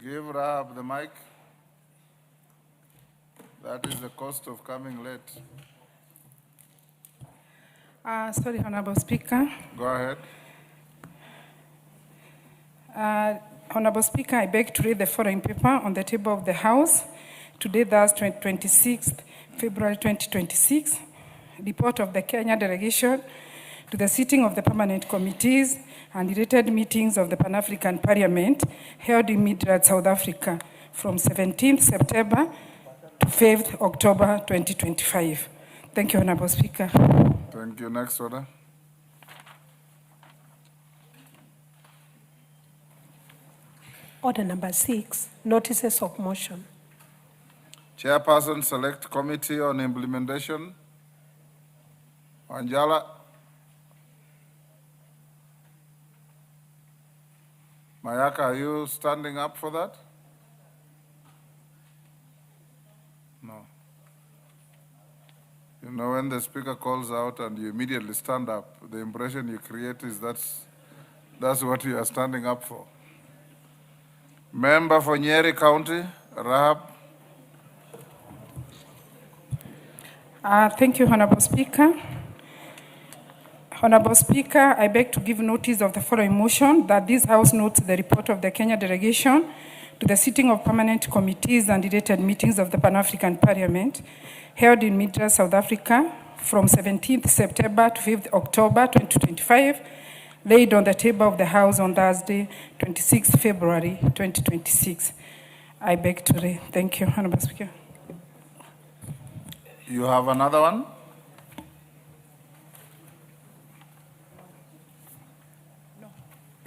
Give Rahab the mic. That is the cost of coming late. Sorry, Honorable Speaker. Go ahead. Honorable Speaker, I beg to read the following paper on the table of the House. Today, thus 26th February 2026. Report of the Kenya delegation to the sitting of the permanent committees and related meetings of the Pan-African Parliament held in Midrand, South Africa from 17th September to 5th October 2025. Thank you, Honorable Speaker. Thank you. Next order. Order number 6, notices of motion. Chairperson, Select Committee on Implementation. Wanjala. Mayaka, are you standing up for that? No. You know, when the speaker calls out and you immediately stand up, the impression you create is that's what you are standing up for. Member for Nyeri County, Rahab. Thank you, Honorable Speaker. Honorable Speaker, I beg to give notice of the following motion that this House notes the report of the Kenya delegation to the sitting of permanent committees and related meetings of the Pan-African Parliament held in Midrand, South Africa from 17th September to 5th October 2025, laid on the table of the House on Thursday, 26th February 2026. I beg to read. Thank you, Honorable Speaker. You have another one?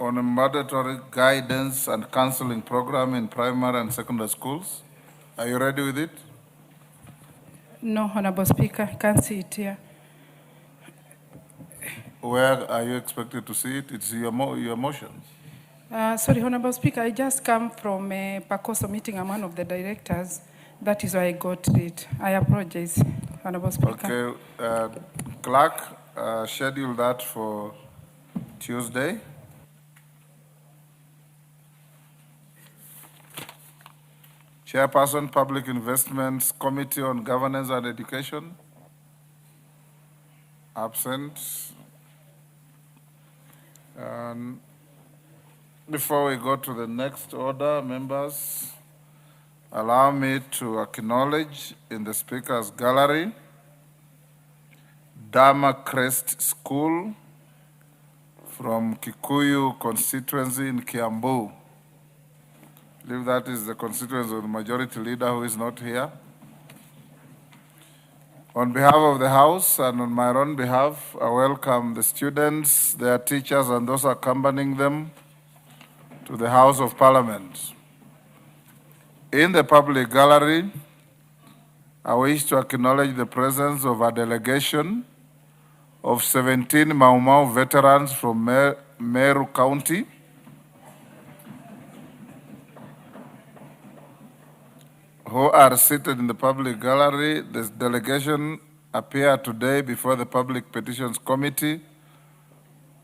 On a mandatory guidance and counseling program in primary and secondary schools. Are you ready with it? No, Honorable Speaker, I can't see it here. Where are you expected to see it? It's your motion. Sorry, Honorable Speaker, I just come from a PACOSO meeting. I'm one of the directors. That is why I got it. I apologize, Honorable Speaker. Okay, clerk, schedule that for Tuesday. Chairperson, Public Investments Committee on Governance and Education. Absent. And before we go to the next order, members, allow me to acknowledge in the Speaker's gallery Dama Crest School from Kikuyu Constituency in Kiambu. I believe that is the constituency of the majority leader who is not here. On behalf of the House and on my own behalf, I welcome the students, their teachers, and those accompanying them to the House of Parliament. In the public gallery, I wish to acknowledge the presence of a delegation of 17 Mau Mau veterans from Meru County, who are seated in the public gallery. This delegation appeared today before the Public Petitions Committee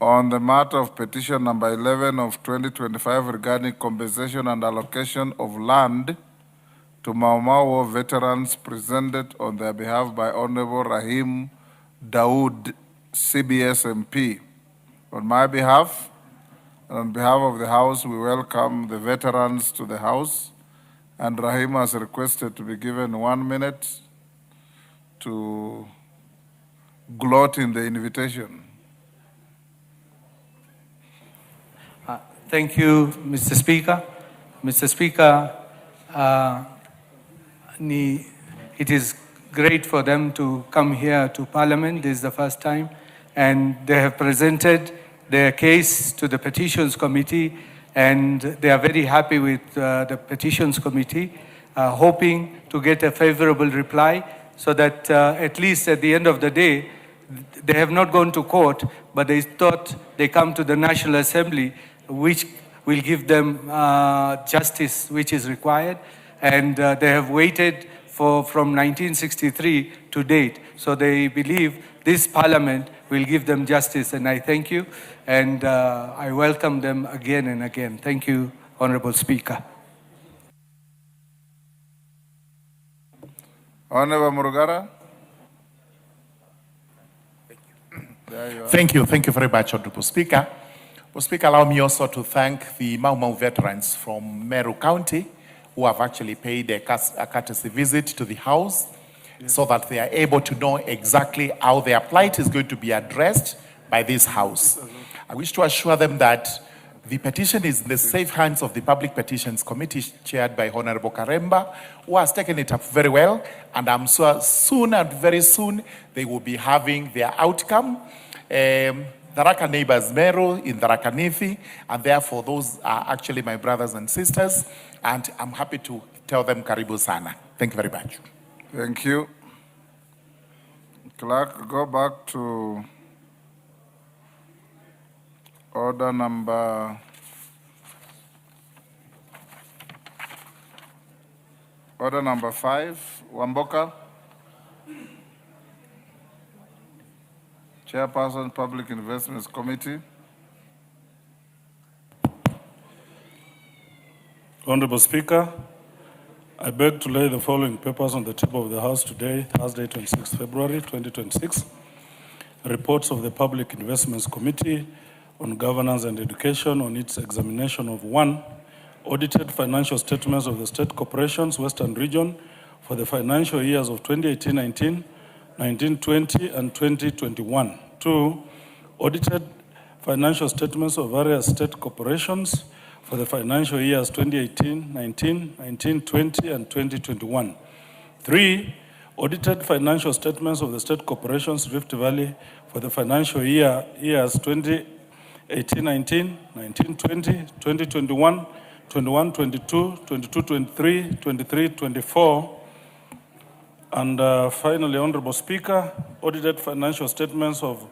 on the matter of petition number 11 of 2025 regarding compensation and allocation of land to Mau Mau War veterans, presented on their behalf by Honorable Rahim Daoud, CBS MP. On my behalf and on behalf of the House, we welcome the veterans to the House. And Rahim has requested to be given 1 minute to gloat in the invitation. Thank you, Mr. Speaker. Mr. Speaker, it is great for them to come here to Parliament. This is the first time. And they have presented their case to the Petitions Committee, and they are very happy with the Petitions Committee, hoping to get a favorable reply so that at least at the end of the day, they have not gone to court, but they thought they come to the National Assembly, which will give them justice which is required. And they have waited from 1963 to date. So they believe this Parliament will give them justice, and I thank you, and I welcome them again and again. Thank you, Honorable Speaker. Honorable Murugara. There you are. Thank you very much, Honorable Speaker. Well, Speaker, allow me also to thank the Mau Mau veterans from Meru County who have actually paid a courtesy visit to the House so that they are able to know exactly how their plight is going to be addressed by this House. I wish to assure them that the petition is in the safe hands of the Public Petitions Committee chaired by Honorable Karemba, who has taken it up very well, and I'm sure very soon, they will be having their outcome. Tharaka neighbors Meru in Tharaka Nithi, and therefore those are actually my brothers and sisters, and I'm happy to tell them karibu sana. Thank you very much. Thank you. Clerk, go back to order number order number 5, Wamboka. Chairperson, Public Investments Committee. Honorable Speaker, I beg to lay the following papers on the table of the House today, Thursday, 26 February 2026. Reports of the Public Investments Committee on Governance and Education on its examination of 1. Audited financial statements of the state corporations, Western Region, for the financial years of 2018-19, 1920 and 2021. 2. Audited financial statements of various state corporations for the financial years 2018, 19, 1920 and 2021. 3. Audited financial statements of the state corporations Rift Valley for the financial years 2018, 19, 19, 20, 2021, 21, 22, 22, 23, 23, 24. And finally, Honorable Speaker, audited financial statements of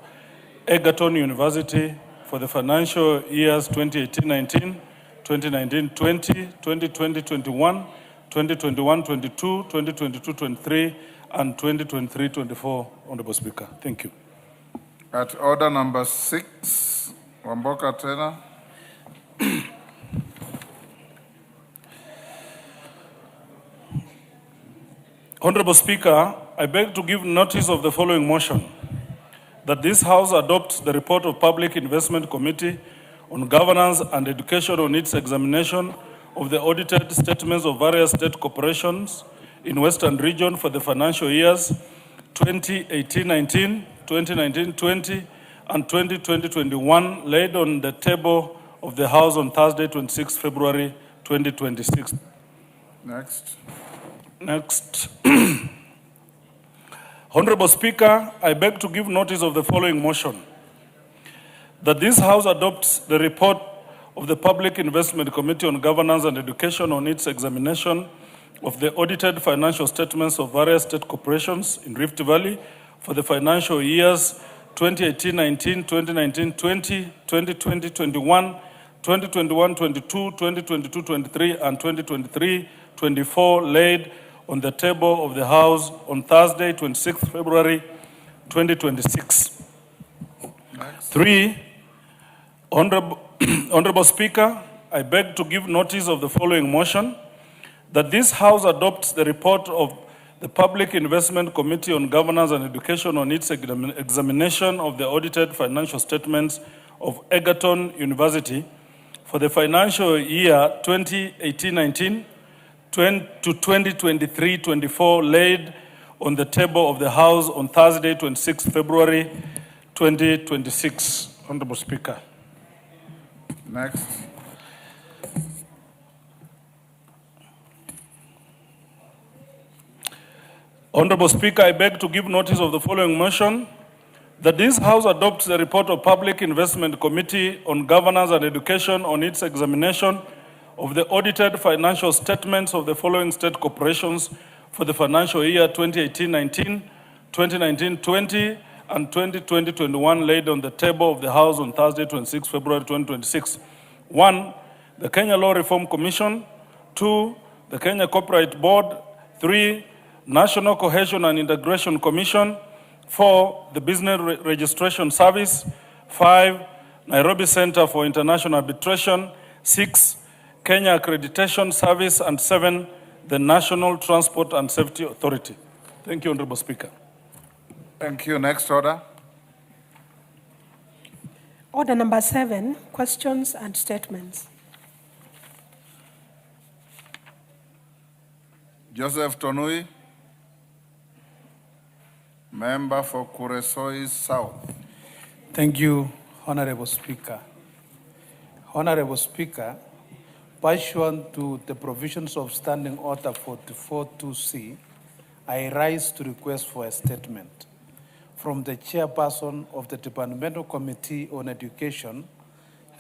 Egerton University for the financial years 2018-19, 2019-20, 2020-21, 2021-22, 2022-23, and 2023-24, Honorable Speaker. Thank you. At order number 6, Wamboka Tena. Honorable Speaker, I beg to give notice of the following motion, that this House adopts the report of Public Investment Committee on Governance and Education on its examination of the audited statements of various state corporations in Western Region for the financial years 2018-19, 2019-20, and 2020-21, laid on the table of the House on Thursday, 26 February 2026. Next. Honorable Speaker, I beg to give notice of the following motion, that this House adopts the report of the Public Investment Committee on Governance and Education on its examination of the audited financial statements of various state corporations in Rift Valley for the financial years 2018-19, 2019-20, 2020-21, 2021-22, 2022-23, and 2023-24, laid on the table of the House on Thursday, 26th February 2026. 3. Honorable Speaker, I beg to give notice of the following motion, that this House adopts the report of the Public Investment Committee on Governance and Education on its examination of the audited financial statements of Egerton University for the financial year 2018-19 to 2023-24, laid on the table of the House on Thursday, 26 February 2026. Honorable Speaker. Next. Honorable Speaker, I beg to give notice of the following motion, that this House adopts the report of Public Investment Committee on Governance and Education on its examination of the audited financial statements of the following state corporations for the financial year 2018-19, 2019-20, and 2020-21, laid on the table of the House on Thursday, 26 February 2026. 1. The Kenya Law Reform Commission. 2. The Kenya Copyright Board. 3. National Cohesion and Integration Commission. 4. The Business Registration Service. 5. Nairobi Center for International Arbitration. 6. Kenya Accreditation Service. And 7. The National Transport and Safety Authority. Thank you, Honorable Speaker. Thank you. Next order. Order number 7, questions and statements. Joseph Tonui, member for Kuresoi South. Thank you, Honorable Speaker. Honorable Speaker, pursuant to the provisions of Standing Order 44.2c, I rise to request for a statement from the chairperson of the Departmental Committee on Education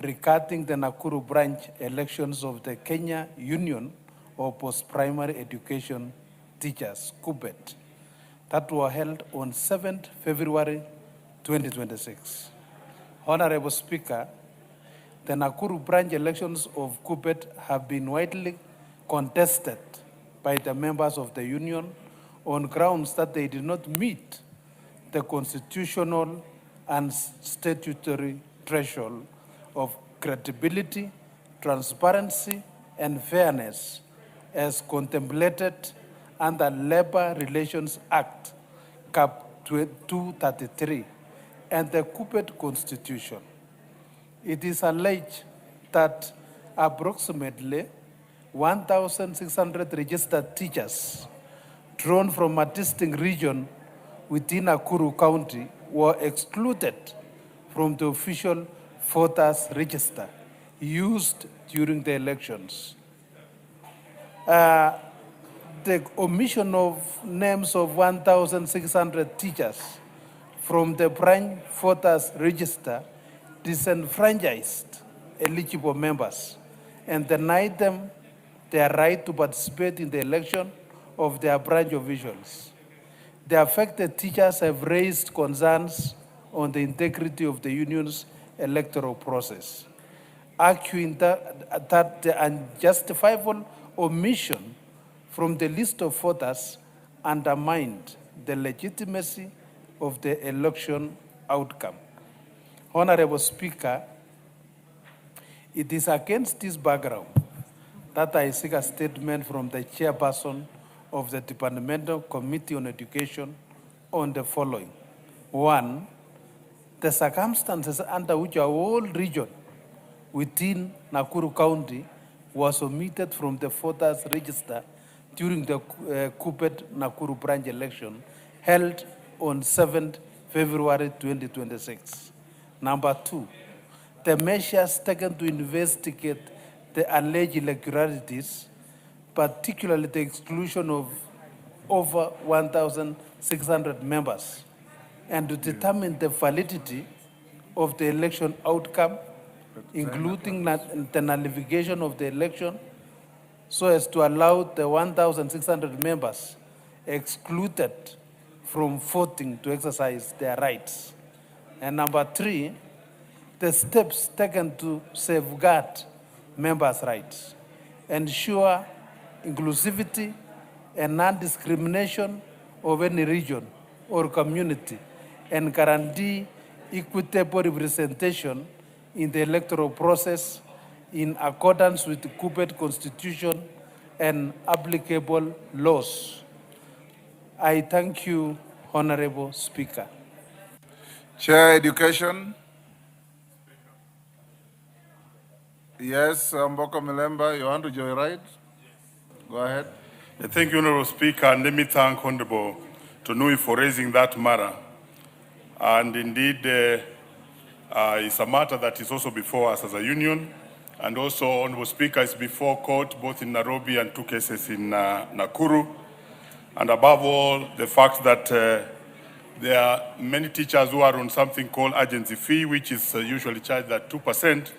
regarding the Nakuru branch elections of the Kenya Union of Post-Primary Education Teachers, KUPPET, that were held on 7th February 2026. Honorable Speaker, the Nakuru branch elections of KUPPET have been widely contested by the members of the union on grounds that they did not meet the constitutional and statutory threshold of credibility, transparency, and fairness as contemplated under Labor Relations Act, Cap 233, and the KUPPET Constitution. It is alleged that approximately 1,600 registered teachers drawn from a distinct region within Nakuru County were excluded from the official voters register used during the elections. The omission of names of 1,600 teachers from the branch voters register disenfranchised eligible members and denied them their right to participate in the election of their branch officials. The affected teachers have raised concerns on the integrity of the union's electoral process, arguing that the unjustifiable omission from the list of voters undermined the legitimacy of the election outcome. Honorable Speaker, it is against this background that I seek a statement from the chairperson of the Departmental Committee on Education on the following. 1, the circumstances under which our whole region within Nakuru County was omitted from the voters register during the KUPPET Nakuru branch election held on 7th February 2026. Number 2, the measures taken to investigate the alleged irregularities, particularly the exclusion of over 1,600 members, and to determine the validity of the election outcome, including the nullification of the election, so as to allow the 1,600 members excluded from voting to exercise their rights. And number 3, the steps taken to safeguard members' rights, ensure inclusivity and non-discrimination of any region or community, and guarantee equitable representation in the electoral process in accordance with the KUPPET Constitution and applicable laws. I thank you, Honorable Speaker. Chair Education. Yes, Mboko Milemba, you want to joyride? Go ahead. Thank you, Honorable Speaker, and let me thank Honorable Tonui for raising that matter. And indeed, it's a matter that is also before us as a union, and also, Honorable Speaker, is before court, both in Nairobi and 2 cases in Nakuru. And above all, the fact that there are many teachers who are on something called agency fee, which is usually charged at 2%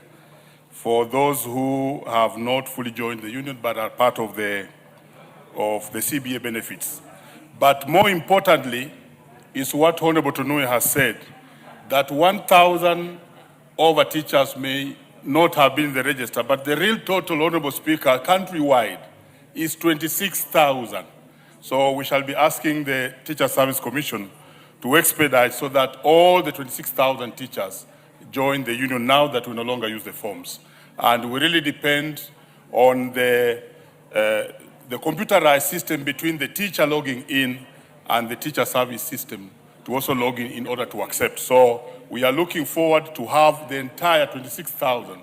for those who have not fully joined the union but are part of the CBA benefits. But more importantly is what Honorable Tonui has said, that 1,000 over teachers may not have been in the register, but the real total, Honorable Speaker, countrywide is 26,000. So we shall be asking the Teacher Service Commission to expedite so that all the 26,000 teachers join the union now that we no longer use the forms. And we really depend on the computerized system between the teacher logging in and the teacher service system to also log in order to accept. So we are looking forward to have the entire 26,000,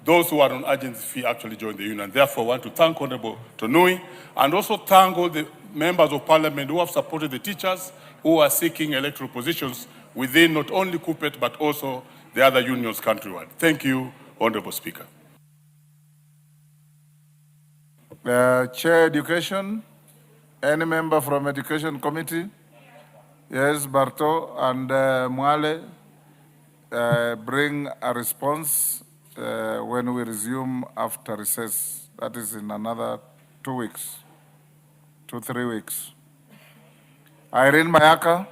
those who are on agency fee, actually join the union. Therefore, I want to thank Honorable Tonui and also thank all the members of parliament who have supported the teachers who are seeking electoral positions within not only KUPPET but also the other unions countrywide. Thank you, Honorable Speaker. Chair Education, any member from Education Committee? Yes, Barto and Mwale, bring a response when we resume after recess. That is in another 2 weeks, 2-3 weeks. Irene Mayaka.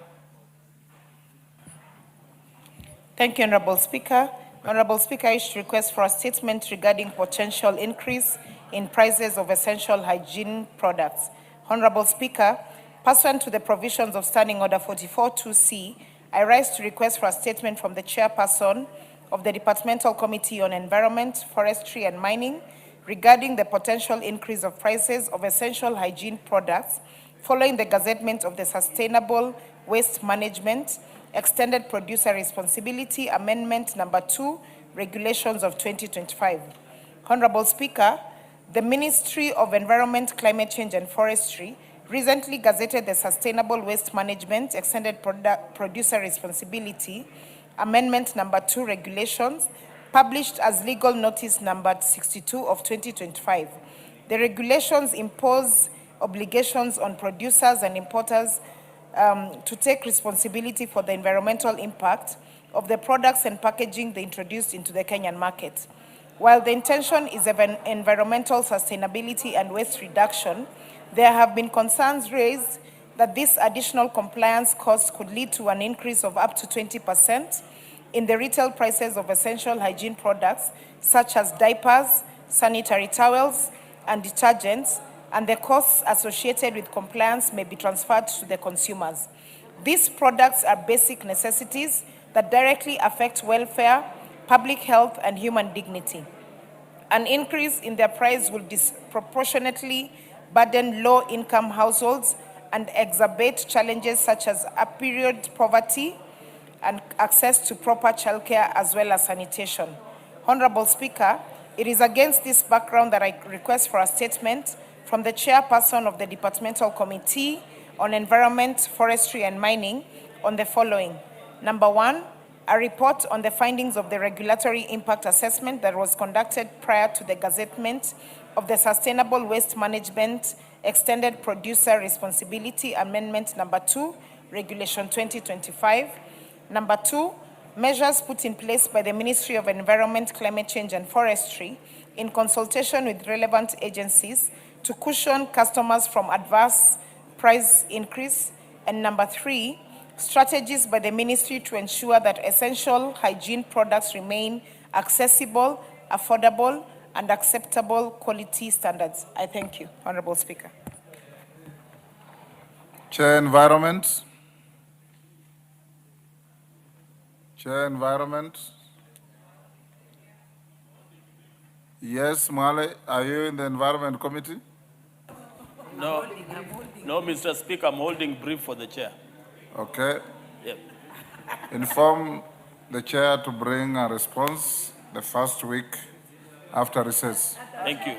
Thank you, Honorable Speaker. Honorable Speaker, I wish to request for a statement regarding potential increase in prices of essential hygiene products. Honorable Speaker, pursuant to the provisions of Standing Order 44.2c, I rise to request for a statement from the Chairperson of the Departmental Committee on Environment, Forestry and Mining regarding the potential increase of prices of essential hygiene products following the gazettement of the Sustainable Waste Management Extended Producer Responsibility Amendment Number 2, Regulations of 2025. Honorable Speaker, the Ministry of Environment, Climate Change and Forestry recently gazetted the Sustainable Waste Management Extended Producer Responsibility Amendment Number 2 Regulations, published as Legal Notice Number 62 of 2025. The regulations impose obligations on producers and importers to take responsibility for the environmental impact of the products and packaging they introduced into the Kenyan market. While the intention is environmental sustainability and waste reduction, there have been concerns raised that this additional compliance cost could lead to an increase of up to 20% in the retail prices of essential hygiene products such as diapers, sanitary towels, and detergents, and the costs associated with compliance may be transferred to the consumers. These products are basic necessities that directly affect welfare, public health, and human dignity. An increase in their price will disproportionately burden low-income households and exacerbate challenges such as period poverty and access to proper childcare as well as sanitation. Honorable Speaker, it is against this background that I request for a statement from the Chairperson of the Departmental Committee on Environment, Forestry and Mining on the following. Number 1, a report on the findings of the regulatory impact assessment that was conducted prior to the gazettement of the Sustainable Waste Management Extended Producer Responsibility Amendment Number 2, Regulation 2025. Number 2, measures put in place by the Ministry of Environment, Climate Change and Forestry in consultation with relevant agencies to cushion customers from adverse price increase. And number 3, strategies by the ministry to ensure that essential hygiene products remain accessible, affordable, and acceptable quality standards. I thank you, Honorable Speaker. Chair Environment. Chair Environment. Yes, Mwale, are you in the Environment Committee? No, no, Mr. Speaker, I'm holding brief for the chair. Okay. Yep. Inform the chair to bring a response the first week after recess. Thank you.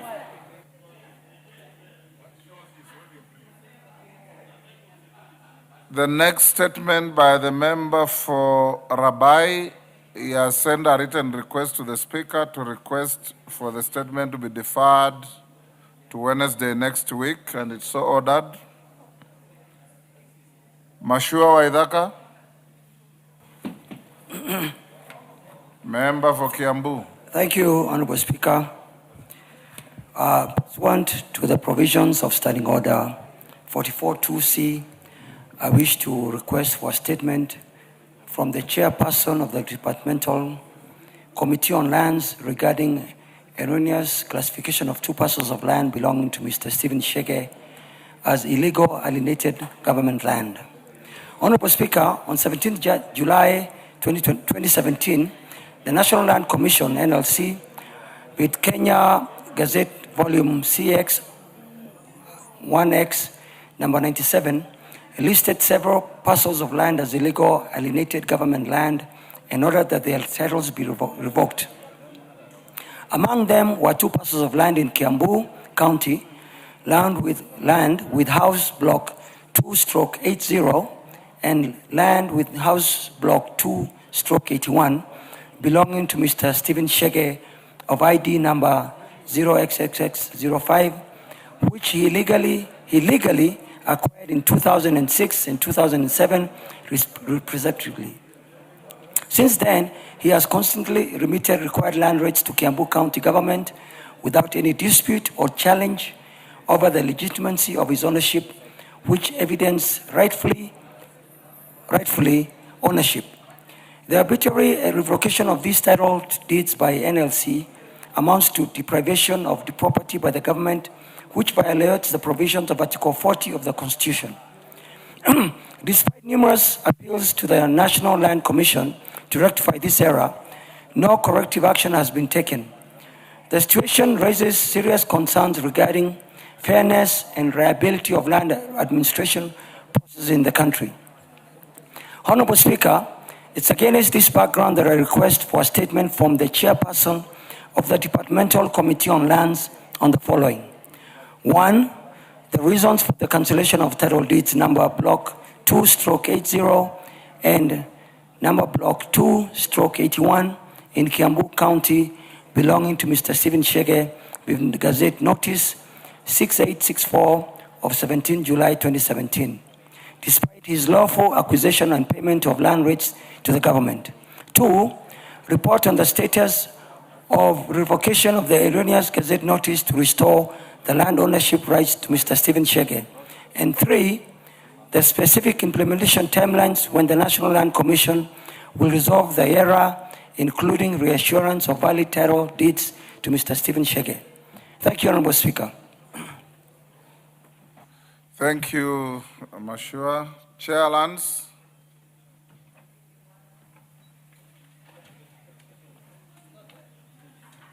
The next statement by the member for Rabai, he has sent a written request to the Speaker to request for the statement to be deferred to Wednesday next week, and it's so ordered. Mashua Waithaka, member for Kiambu. Thank you, Honorable Speaker. Pursuant to the provisions of Standing Order 44.2c, I wish to request for a statement from the Chairperson of the Departmental Committee on Lands regarding erroneous classification of 2 parcels of land belonging to Mr. Stephen Shege as illegal alienated government land. Honorable Speaker, on 17th July 2017, the National Land Commission, NLC, with Kenya Gazette Volume CX 1X number 97, listed several parcels of land as illegal alienated government land and ordered that their titles be revoked. Among them were 2 parcels of land in Kiambu County, land with house block 2/80 and land with house block 2/81 belonging to Mr. Stephen Shege of ID number 0XXX05, which he legally acquired in 2006 and 2007 respectively. Since then, he has constantly remitted required land rates to Kiambu County government without any dispute or challenge over the legitimacy of his ownership, which evidence rightfully ownership. The arbitrary revocation of these title deeds by NLC amounts to deprivation of the property by the government, which violates the provisions of Article 40 of the Constitution. Despite numerous appeals to the National Land Commission to rectify this error, no corrective action has been taken. The situation raises serious concerns regarding fairness and reliability of land administration processes in the country. Honorable Speaker, it's against this background that I request for a statement from the chairperson of the Departmental Committee on Lands on the following. 1, the reasons for the cancellation of title deeds number block 2/80 and number block 2/81 in Kiambu County belonging to Mr. Stephen Shege with the Gazette Notice 6864 of 17 July 2017, despite his lawful acquisition and payment of land rates to the government. 2, report on the status of revocation of the erroneous Gazette Notice to restore the land ownership rights to Mr. Stephen Shege. And 3, the specific implementation timelines when the National Land Commission will resolve the error, including reassurance of valid title deeds to Mr. Stephen Shege. Thank you, Honorable Speaker. Thank you, Mashua. Chair Lands.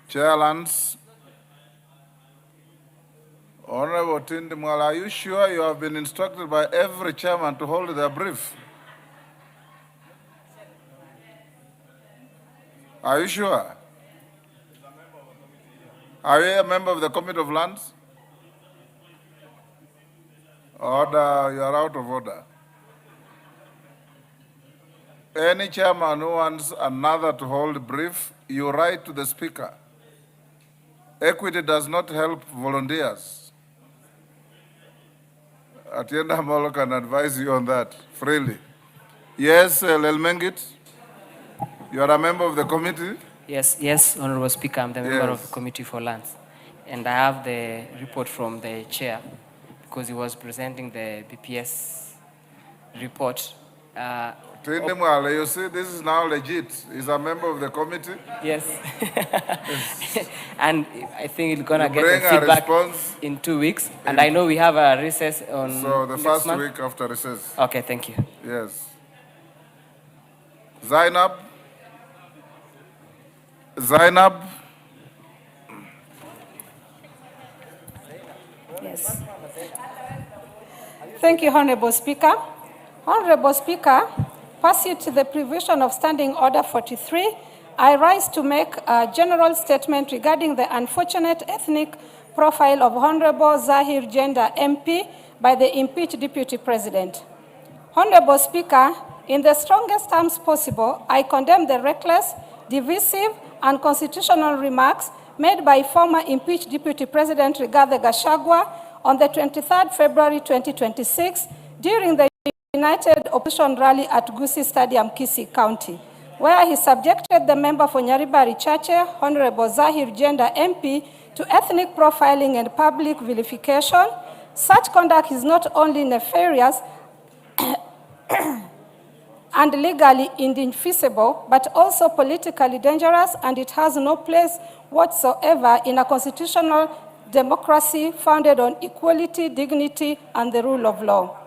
Chair Lands. Honorable Tindimwala, are you sure you have been instructed by every chairman to hold their brief? Are you sure? Are you a member of the Committee of Lands? Order, you are out of order. Any chairman who wants another to hold a brief, you write to the Speaker. Equity does not help volunteers. Atienda Molo can advise you on that freely. Yes, Lelmengit, you are a member of the committee? Yes, Honorable Speaker, I'm the member of the Committee for Lands. And I have the report from the chair because he was presenting the BPS report. Tindimwala, you see, this is now legit. He's a member of the committee. Yes. And I think it's going to get the feedback in 2 weeks. And I know we have a recess on So the first week after recess. Okay, thank you. Yes. Zainab. Yes. Thank you, Honorable Speaker. Honorable Speaker, pursuant to the provision of Standing Order 43, I rise to make a general statement regarding the unfortunate ethnic profile of Honorable Zahir Jenda MP by the impeached Deputy President. Honorable Speaker, in the strongest terms possible, I condemn the reckless, divisive, and unconstitutional remarks made by former impeached Deputy President Rigathigachagua on the 23rd February 2026 during the United Opposition rally at Gusii Stadium, Kisii County, where he subjected the member for Nyaribari Chache, Honorable Zahir Jenda MP, to ethnic profiling and public vilification. Such conduct is not only nefarious and legally indefensible, but also politically dangerous, and it has no place whatsoever in a constitutional democracy founded on equality, dignity, and the rule of law.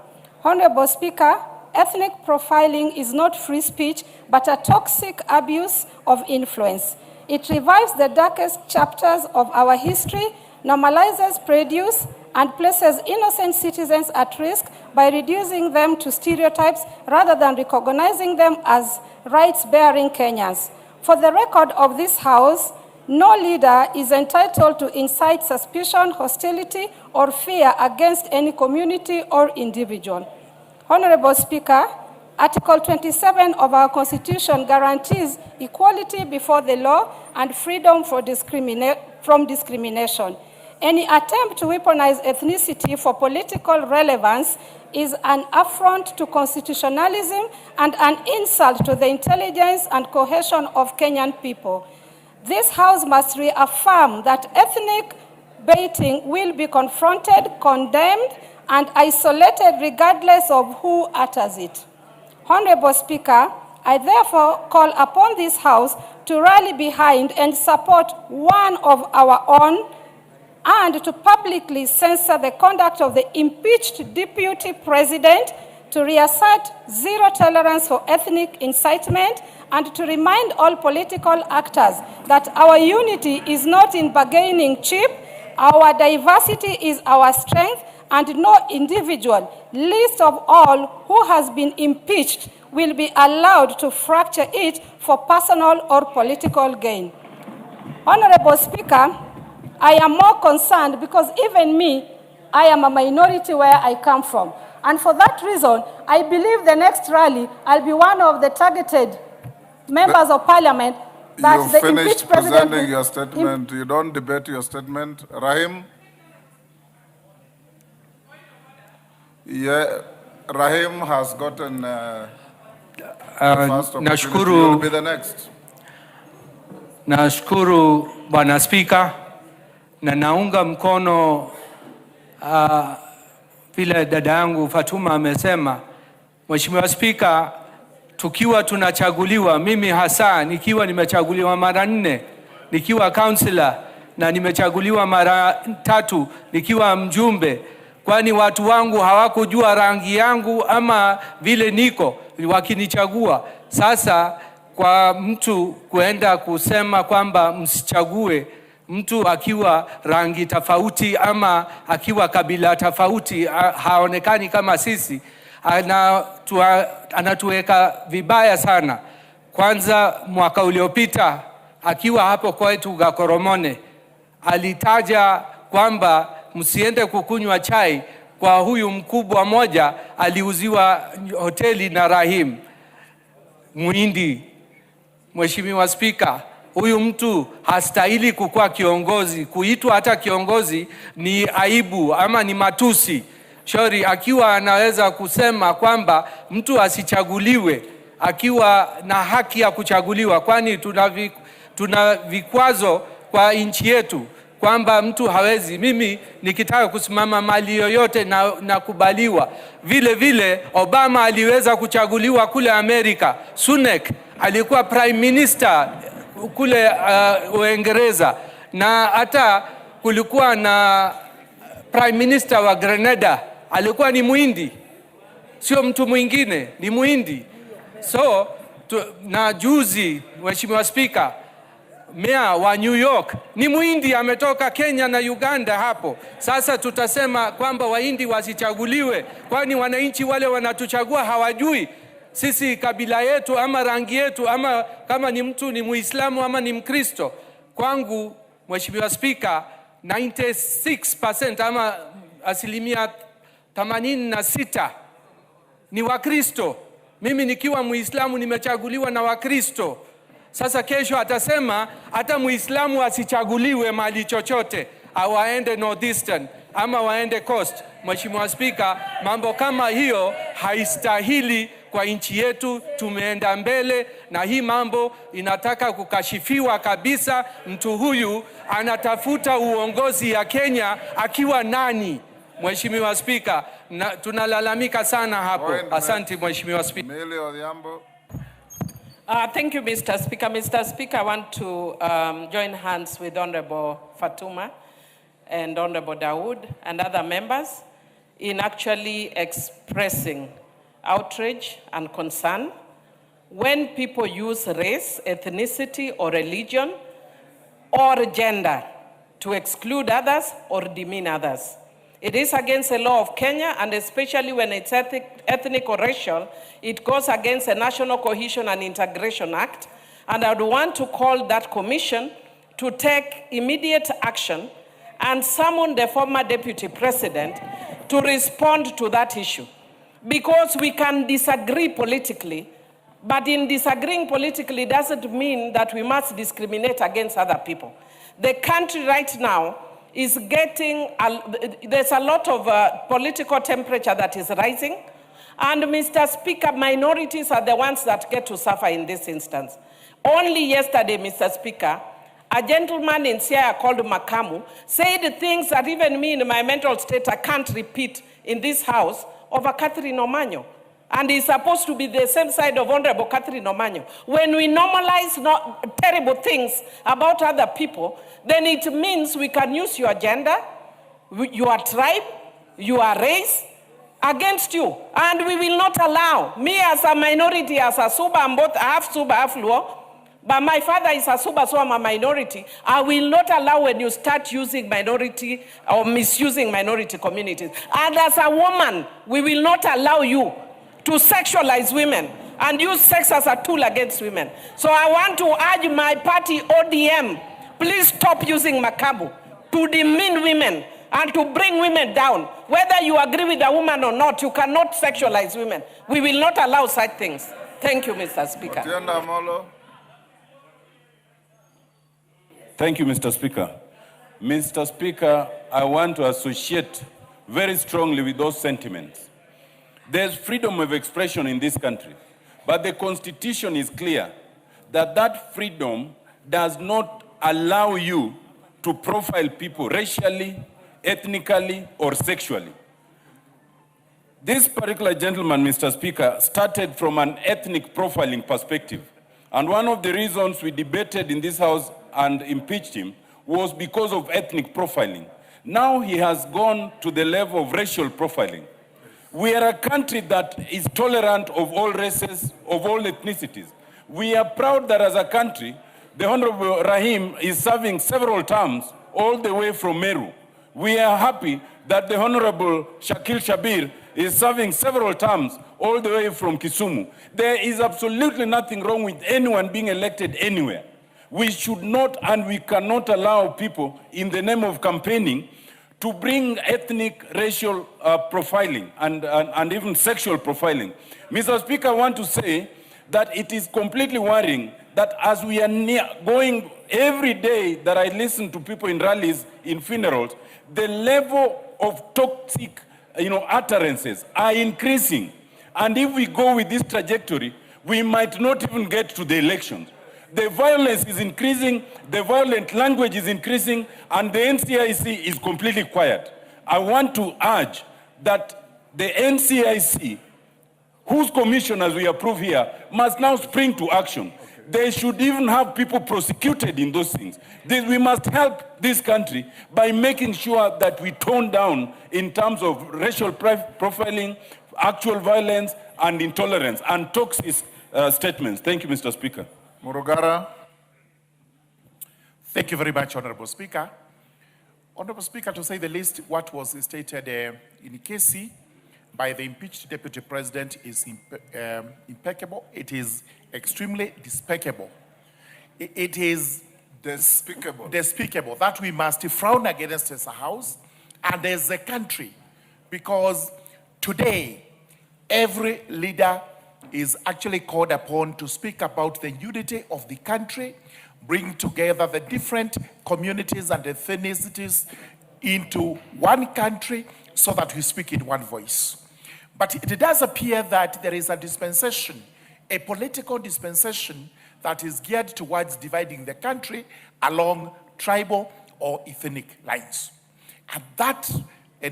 Honorable Speaker, ethnic profiling is not free speech, but a toxic abuse of influence. It revives the darkest chapters of our history, normalizes prejudice, and places innocent citizens at risk by reducing them to stereotypes rather than recognizing them as rights-bearing Kenyans. For the record of this House, no leader is entitled to incite suspicion, hostility, or fear against any community or individual. Honorable Speaker, Article 27 of our Constitution guarantees equality before the law and freedom from discrimination. Any attempt to weaponize ethnicity for political relevance is an affront to constitutionalism and an insult to the intelligence and cohesion of Kenyan people. This House must reaffirm that ethnic baiting will be confronted, condemned, and isolated regardless of who utters it. Honorable Speaker, I therefore call upon this House to rally behind and support one of our own and to publicly censor the conduct of the impeached Deputy President, to reassert zero tolerance for ethnic incitement, and to remind all political actors that our unity is not in bargaining chip, our diversity is our strength, and no individual, least of all who has been impeached, will be allowed to fracture it for personal or political gain. Honorable Speaker, I am more concerned because even me, I am a minority where I come from. And for that reason, I believe the next rally, I'll be one of the targeted members of parliament that you the finished impeached president... presenting your statement. You don't debate your statement. Rahim? Yeah, Rahim has gotten the first opportunity. You will be the next. Nashukuru Bwana Spika, na naunga mkono vile dada yangu Fatuma amesema. Mheshimiwa Spika, tukiwa tunachaguliwa, mimi hasa nikiwa nimechaguliwa mara 4 nikiwa councillor na nimechaguliwa mara 3 nikiwa mjumbe, kwani watu wangu hawakujua rangi yangu ama vile niko wakinichagua. Sasa kwa mtu kuenda kusema kwamba msichague mtu akiwa rangi tofauti ama akiwa kabila tofauti, haonekani kama sisi, anatuweka vibaya sana. Kwanza mwaka uliopita akiwa hapo kwetu Gakoromone alitaja kwamba msiende kukunywa chai kwa huyu mkubwa moja aliuziwa hoteli na Rahim Muhindi. Mheshimiwa Spika, huyu mtu hastahili kukuwa kiongozi. Kuitwa hata kiongozi ni aibu ama ni matusi. Shauri akiwa anaweza kusema kwamba mtu asichaguliwe akiwa na haki ya kuchaguliwa, kwani tuna vikwazo kwa nchi yetu kwamba mtu hawezi. Mimi nikitaka kusimama mali yoyote na kubaliwa. Vile vile Obama aliweza kuchaguliwa kule Amerika. Sunak alikuwa prime minister kule Uingereza, na hata kulikuwa na prime minister wa Grenada alikuwa ni Muhindi, sio mtu mwingine, ni Muhindi. So na juzi Mheshimiwa Spika, Meya wa New York ni Muhindi, ametoka Kenya na Uganda hapo. Sasa tutasema kwamba Wahindi wasichaguliwe, kwani wananchi wale wanatuchagua hawajui sisi kabila yetu ama rangi yetu ama kama ni mtu ni Muislamu ama ni Mkristo. Kwangu Mheshimiwa Spika, 96% ama 86% ni Wakristo. Mimi nikiwa Muislamu nimechaguliwa na Wakristo. Sasa kesho atasema hata Muislamu asichaguliwe mahali chochote, waende Northeastern ama waende Coast. Mheshimiwa Spika, mambo kama hiyo haistahili kwa nchi yetu. Tumeenda mbele na hii mambo inataka kukashifiwa kabisa. Mtu huyu anatafuta uongozi ya Kenya akiwa nani? Mheshimiwa Spika, tunalalamika sana hapo. Asante Mheshimiwa Spika. Thank you, Mr. Speaker. Mr. Speaker, I want to join hands with Honorable Fatuma and Honorable Dawood and other members in actually expressing outrage and concern when people use race, ethnicity, or religion, or gender to exclude others or demean others. It is against the law of Kenya, and especially when it's ethnic or racial, it goes against the National Cohesion and Integration Act. And I would want to call that commission to take immediate action and summon the former deputy president to respond to that issue. Because we can disagree politically, but in disagreeing politically doesn't mean that we must discriminate against other people. The country right now is getting, there's a lot of political temperature that is rising. And Mr. Speaker, minorities are the ones that get to suffer in this instance. Only yesterday, Mr. Speaker, a gentleman in Siaya called Makamu said things that even me in my mental state I can't repeat in this house over Catherine Omanyo. And he's supposed to be the same side of Honorable Catherine Omanyo. When we normalize terrible things about other people, then it means we can use your gender, your tribe, your race against you. And we will not allow, me as a minority, as a Suba, I'm both half Suba, half Luo, but my father is a Suba, so I'm a minority. I will not allow when you start using minority or misusing minority communities. And as a woman, we will not allow you to sexualize women and use sex as a tool against women. So I want to urge my party, ODM, please stop using Makabu to demean women and to bring women down. Whether you agree with a woman or not, you cannot sexualize women. We will not allow such things. Thank you, Mr. Speaker. Thank you, Mr. Speaker. Mr. Speaker, I want to associate very strongly with those sentiments. There's freedom of expression in this country, but the Constitution is clear that that freedom does not allow you to profile people racially, ethnically, or sexually. This particular gentleman, Mr. Speaker, started from an ethnic profiling perspective. And one of the reasons we debated in this House and impeached him was because of ethnic profiling. Now he has gone to the level of racial profiling. We are a country that is tolerant of all races, of all ethnicities. We are proud that as a country, the Honorable Rahim is serving several terms all the way from Meru. We are happy that the Honorable Shakil Shabir is serving several terms all the way from Kisumu. There is absolutely nothing wrong with anyone being elected anywhere. We should not and we cannot allow people in the name of campaigning to bring ethnic, racial profiling and even sexual profiling. Mr. Speaker, I want to say that it is completely worrying that as we are going every day that I listen to people in rallies, in funerals, the level of toxic utterances are increasing. And if we go with this trajectory, we might not even get to the elections. The violence is increasing, the violent language is increasing, and the NCIC is completely quiet. I want to urge that the NCIC, whose commissioners we approve here, must now spring to action. They should even have people prosecuted in those things. We must help this country by making sure that we tone down in terms of racial profiling, actual violence, and intolerance, and toxic statements. Thank you, Mr. Speaker. Murugara. Thank you very much, Honorable Speaker. Honorable Speaker, to say the least, what was stated in Kesi by the impeached Deputy President is impeccable. It is extremely despicable. It is despicable that we must frown against as a house and as a country, because today every leader is actually called upon to speak about the unity of the country, bring together the different communities and ethnicities into one country so that we speak in one voice. But it does appear that there is a dispensation, a political dispensation that is geared towards dividing the country along tribal or ethnic lines. And that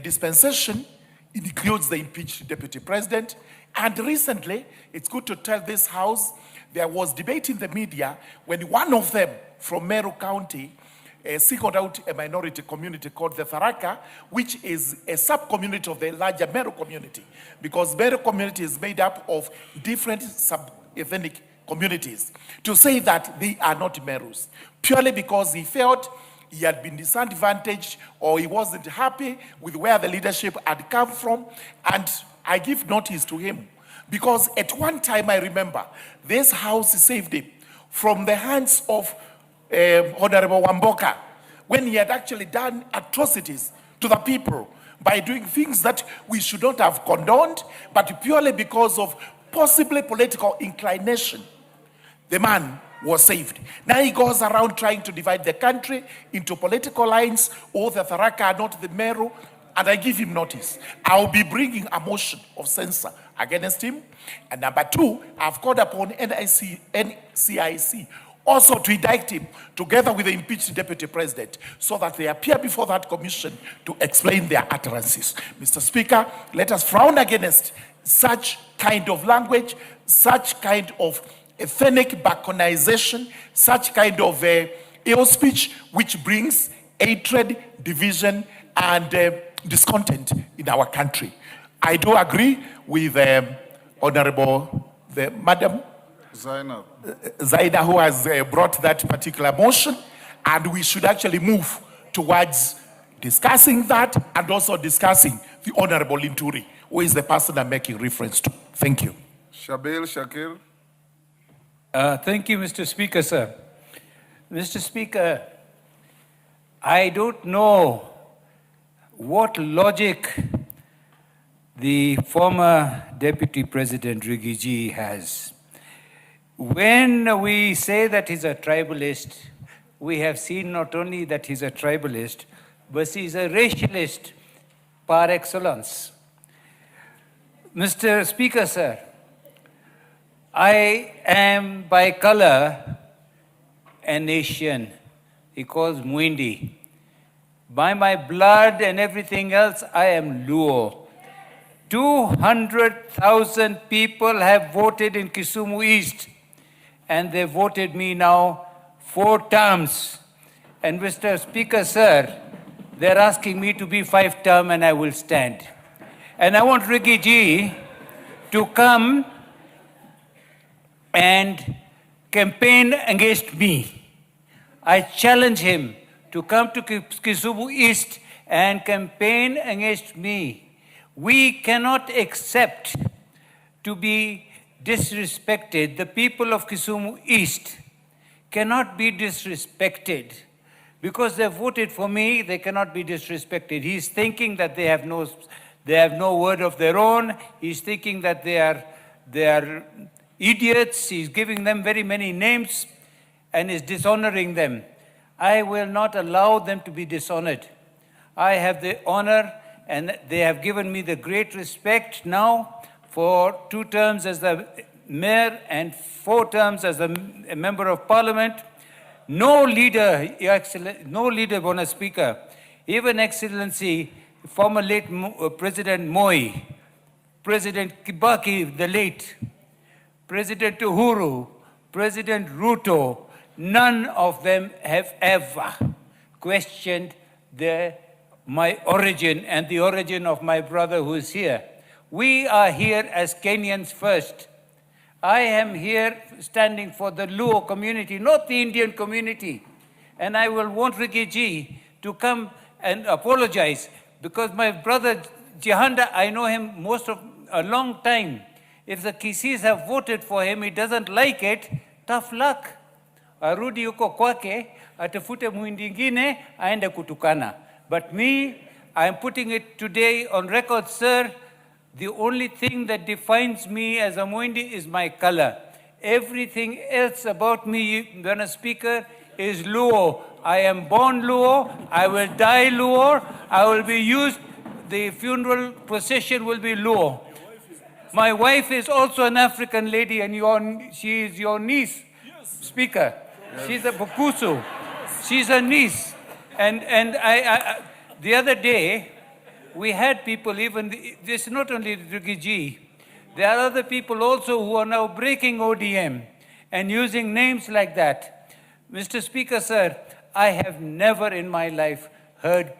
dispensation includes the impeached Deputy President. And recently, it's good to tell this House, there was debate in the media when one of them from Meru County singled out a minority community called the Tharaka, which is a sub-community of the larger Meru community, because Meru community is made up of different sub-ethnic communities, to say that they are not Merus, purely because he felt he had been disadvantaged or he wasn't happy with where the leadership had come from, and I give notice to him. Because at one time, I remember, this house saved him from the hands of Honorable Wamboka, when he had actually done atrocities to the people by doing things that we should not have condoned, but purely because of possibly political inclination. The man was saved. Now he goes around trying to divide the country into political lines, or the Tharaka, not the Meru, and I give him notice. I'll be bringing a motion of censure against him. And number two, I've called upon NCIC also to indict him together with the impeached deputy president, so that they appear before that commission to explain their utterances. Mr. Speaker, let us frown against such kind of language, such kind of ethnic balkanization, such kind of ill speech, which brings hatred, division, and discontent in our country. I do agree with Honorable Madam Zaina, who has brought that particular motion, and we should actually move towards discussing that and also discussing the Honorable Linturi, who is the person I'm making reference to. Thank you. Shabil Shakir. Thank you, Mr. Speaker, sir. Mr. Speaker, I don't know what logic the former Deputy President Rigiji has. When we say that he's a tribalist, we have seen not only that he's a tribalist, but he's a racialist par excellence. Mr. Speaker, sir, I am by color an Asian. He calls Mwindi. By my blood and everything else, I am Luo. 200,000 people have voted in Kisumu East, and they voted me now 4 terms. And Mr. Speaker, sir, they're asking me to be 5 term, and I will stand. And I want Rigiji to come and campaign against me. I challenge him to come to Kisumu East and campaign against me. We cannot accept to be disrespected. The people of Kisumu East cannot be disrespected. Because they voted for me, they cannot be disrespected. He's thinking that they have no word of their own. He's thinking that they are idiots. He's giving them very many names and is dishonoring them. I will not allow them to be dishonored. I have the honor, and they have given me the great respect now for 2 terms as the mayor and 4 terms as a member of parliament. No leader, Mr. Speaker, even Excellency, former late President Moi, President Kibaki the late, President Uhuru, President Ruto, none of them have ever questioned my origin and the origin of my brother who is here. We are here as Kenyans first. I am here standing for the Luo community, not the Indian community. And I will want Rigiji to come and apologize, because my brother Jihanda, I know him a long time. If the Kisis have voted for him, he doesn't like it, tough luck. Arudi yuko kwake, atafute muhindi ingine, aende kutukana. But me, I am putting it today on record, sir. The only thing that defines me as a Muindi is my color. Everything else about me, Mr. Speaker, is Luo. I am born Luo. I will die Luo. I will be used. The funeral procession will be Luo. My wife is also an African lady, and she is your niece, yes. Speaker. Yes. She's a Bukusu. She's a niece. And I the other day, we had people, this is not only Rigiji, there are other people also who are now breaking ODM and using names like that. Mr. Speaker, sir, I have never in my life heard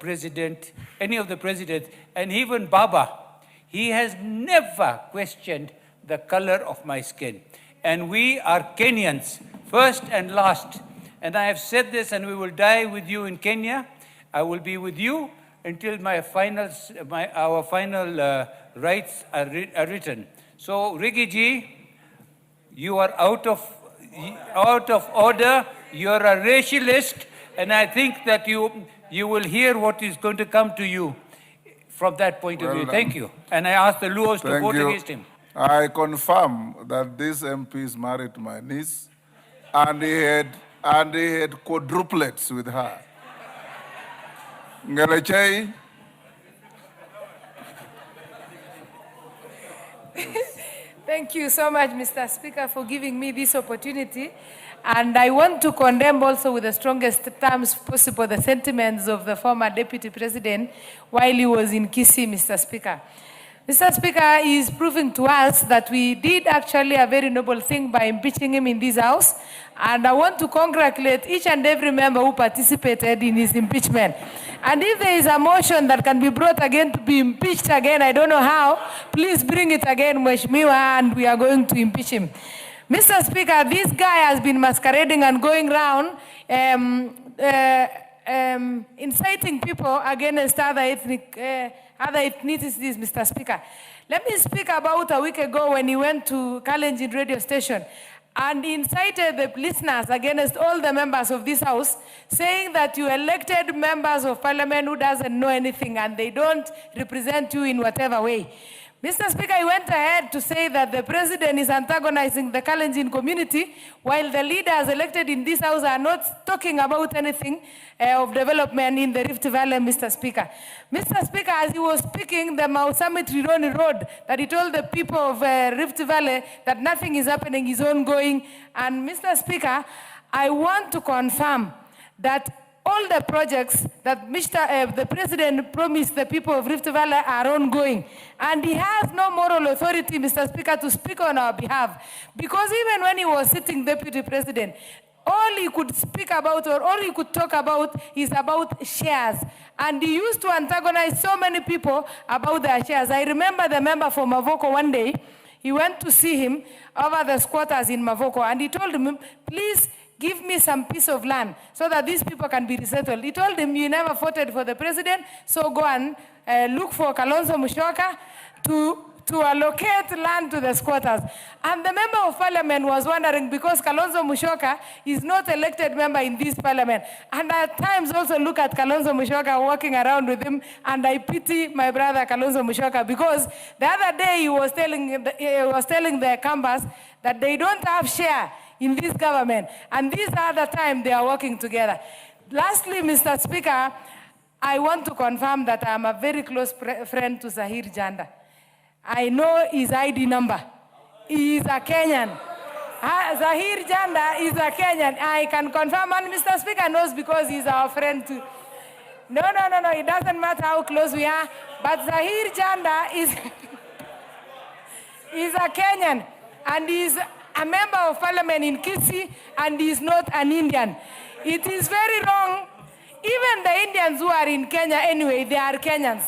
any of the presidents, and even Baba, he has never questioned the color of my skin. And we are Kenyans, first and last. And I have said this, and we will die with you in Kenya. I will be with you until our final rights are written. So, Rigi ji, you are out of order. You are a racialist, and I think that you will hear what is going to come to you from that point of view. Thank you. And I ask the Luos to vote against him. I confirm that this MP is married to my niece, and he had quadruplets with her. Ngelechei. Thank you so much, Mr. Speaker, for giving me this opportunity. And I want to condemn also with the strongest terms possible the sentiments of the former Deputy President while he was in Kisii, Mr. Speaker. Mr. Speaker is proving to us that we did actually a very noble thing by impeaching him in this House. And I want to congratulate each and every member who participated in his impeachment. And if there is a motion that can be brought again to be impeached again, I don't know how, please bring it again, Mheshimiwa, and we are going to impeach him. Mr. Speaker, this guy has been masquerading and going around inciting people against other ethnicities, Mr. Speaker. Let me speak about a week ago when he went to Kalenjin radio station and incited the listeners against all the members of this House, saying that you elected members of parliament who doesn't know anything and they don't represent you in whatever way. Mr. Speaker, he went ahead to say that the president is antagonizing the Kalenjin community, while the leaders elected in this House are not talking about anything of development in the Rift Valley, Mr. Speaker. Mr. Speaker, as he was speaking, the Mount Summit Rironi Road, that he told the people of Rift Valley that nothing is happening, is ongoing. And Mr. Speaker, I want to confirm that all the projects that the President promised the people of Rift Valley are ongoing. And he has no moral authority, Mr. Speaker, to speak on our behalf. Because even when he was sitting Deputy President, all he could speak about or all he could talk about is about shares. And he used to antagonize so many people about their shares. I remember the member from Mavoko one day, he went to see him over the squatters in Mavoko, and he told him, please, give me some piece of land so that these people can be resettled. He told him, you never voted for the president, so go and look for Kalonzo Musyoka to allocate land to the squatters. And the member of parliament was wondering, because Kalonzo Musyoka is not elected member in this parliament. And at times also look at Kalonzo Musyoka walking around with him, and I pity my brother Kalonzo Musyoka, because the other day he was telling the campus that they don't have share in this government, and this other time they are working together. Lastly, Mr. Speaker, I want to confirm that I am a very close friend to Zahir Janda. I know his ID number. He is a Kenyan. Zahir Janda is a Kenyan. I can confirm, and Mr. Speaker knows because he's our friend too. No, it doesn't matter how close we are, but Zahir Janda is a Kenyan, and he's a member of parliament in Kisii, and he is not an Indian. It is very wrong. Even the Indians who are in Kenya anyway, they are Kenyans.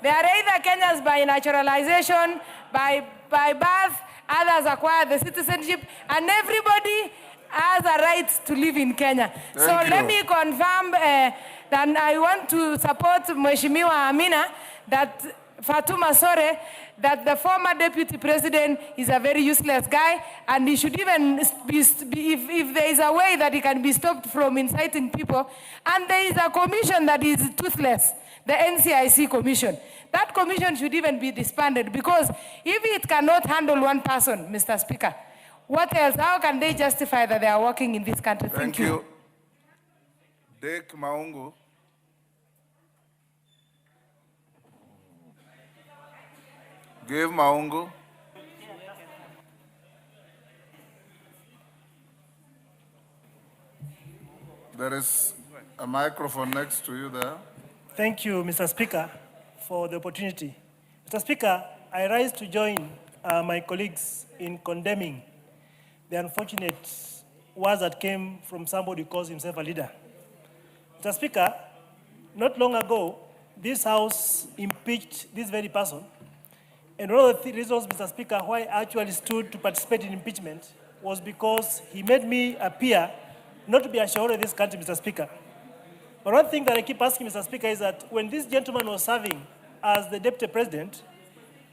They are either Kenyans by naturalization, by birth, others acquire the citizenship, and everybody has a right to live in Kenya. Let me confirm that I want to support Mheshimiwa Amina, that Fatuma Sore, that the former deputy president is a very useless guy, and he should even be if there is a way that he can be stopped from inciting people, and there is a commission that is toothless, the NCIC commission. That commission should even be disbanded, because if it cannot handle one person, Mr. Speaker, what else? How can they justify that they are working in this country? Thank you. Dick Maungu. Give Maungu. There is a microphone next to you there. Thank you, Mr. Speaker, for the opportunity. Mr. Speaker, I rise to join my colleagues in condemning the unfortunate words that came from somebody who calls himself a leader. Mr. Speaker, not long ago, this House impeached this very person. And one of the reasons, Mr. Speaker, why I actually stood to participate in impeachment was because he made me appear not to be a shauri in this country, Mr. Speaker. But one thing that I keep asking, Mr. Speaker, is that when this gentleman was serving as the Deputy President,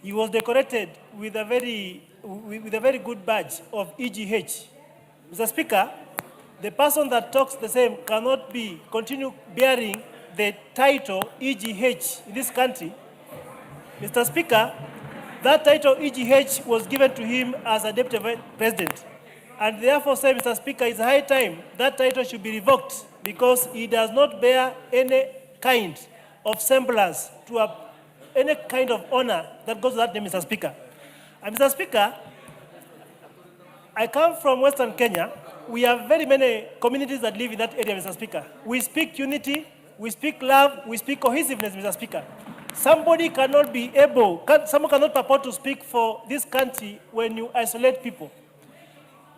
he was decorated with a very good badge of EGH. Mr. Speaker, the person that talks the same cannot continue bearing the title EGH in this country. Mr. Speaker, that title EGH was given to him as a Deputy President. And therefore say, Mr. Speaker, it's high time that title should be revoked because he does not bear any kind of semblance to any kind of honor that goes to that name, Mr. Speaker. And Mr. Speaker, I come from Western Kenya. We have very many communities that live in that area, Mr. Speaker. We speak unity, we speak love, we speak cohesiveness, Mr. Speaker. Someone cannot purport to speak for this country when you isolate people.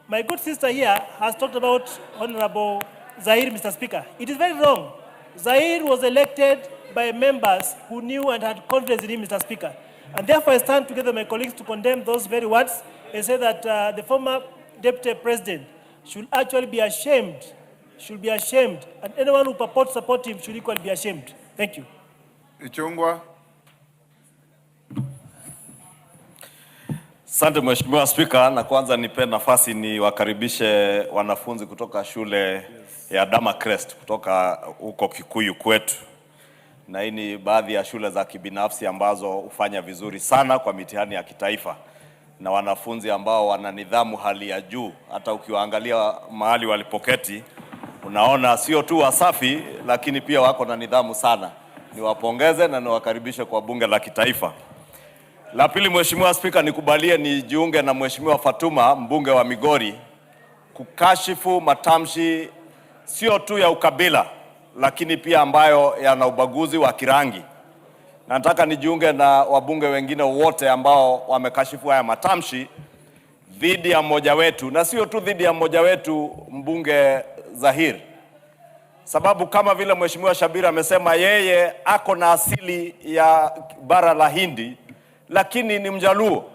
My good sister here has talked about Honorable Zahir, Mr. Speaker. It is very wrong. Zahir was elected by members who knew and had confidence in him, Mr. Speaker. And therefore I stand together with my colleagues to condemn those very words and say that the former Deputy President should actually be ashamed, and anyone who purports to support him should equally be ashamed. Thank you. Ichungwa. Asante Mheshimiwa Spika, na kwanza nipe nafasi ni wakaribishe wanafunzi kutoka shule ya Dama Crest kutoka huko Kikuyu kwetu. Na hii ni baadhi ya shule za kibinafsi ambazo hufanya vizuri sana kwa mitihani ya kitaifa. Na wanafunzi ambao wana nidhamu hali ya juu, hata ukiwaangalia mahali walipoketi, unaona sio tu wasafi lakini pia wako na nidhamu sana. Niwapongeze na niwakaribishe kwa bunge la kitaifa. La pili, Mheshimiwa Spika, nikubalie nijiunge na Mheshimiwa Fatuma, mbunge wa Migori, kukashifu matamshi sio tu ya ukabila lakini pia ambayo yana ubaguzi wa kirangi. Na nataka nijiunge na wabunge wengine wote ambao wamekashifu haya matamshi dhidi ya mmoja wetu, na sio tu dhidi ya mmoja wetu, mbunge Zahir. Sababu kama vile Mheshimiwa Shabira amesema, yeye ako na asili ya bara la Hindi lakini ni Mjaluo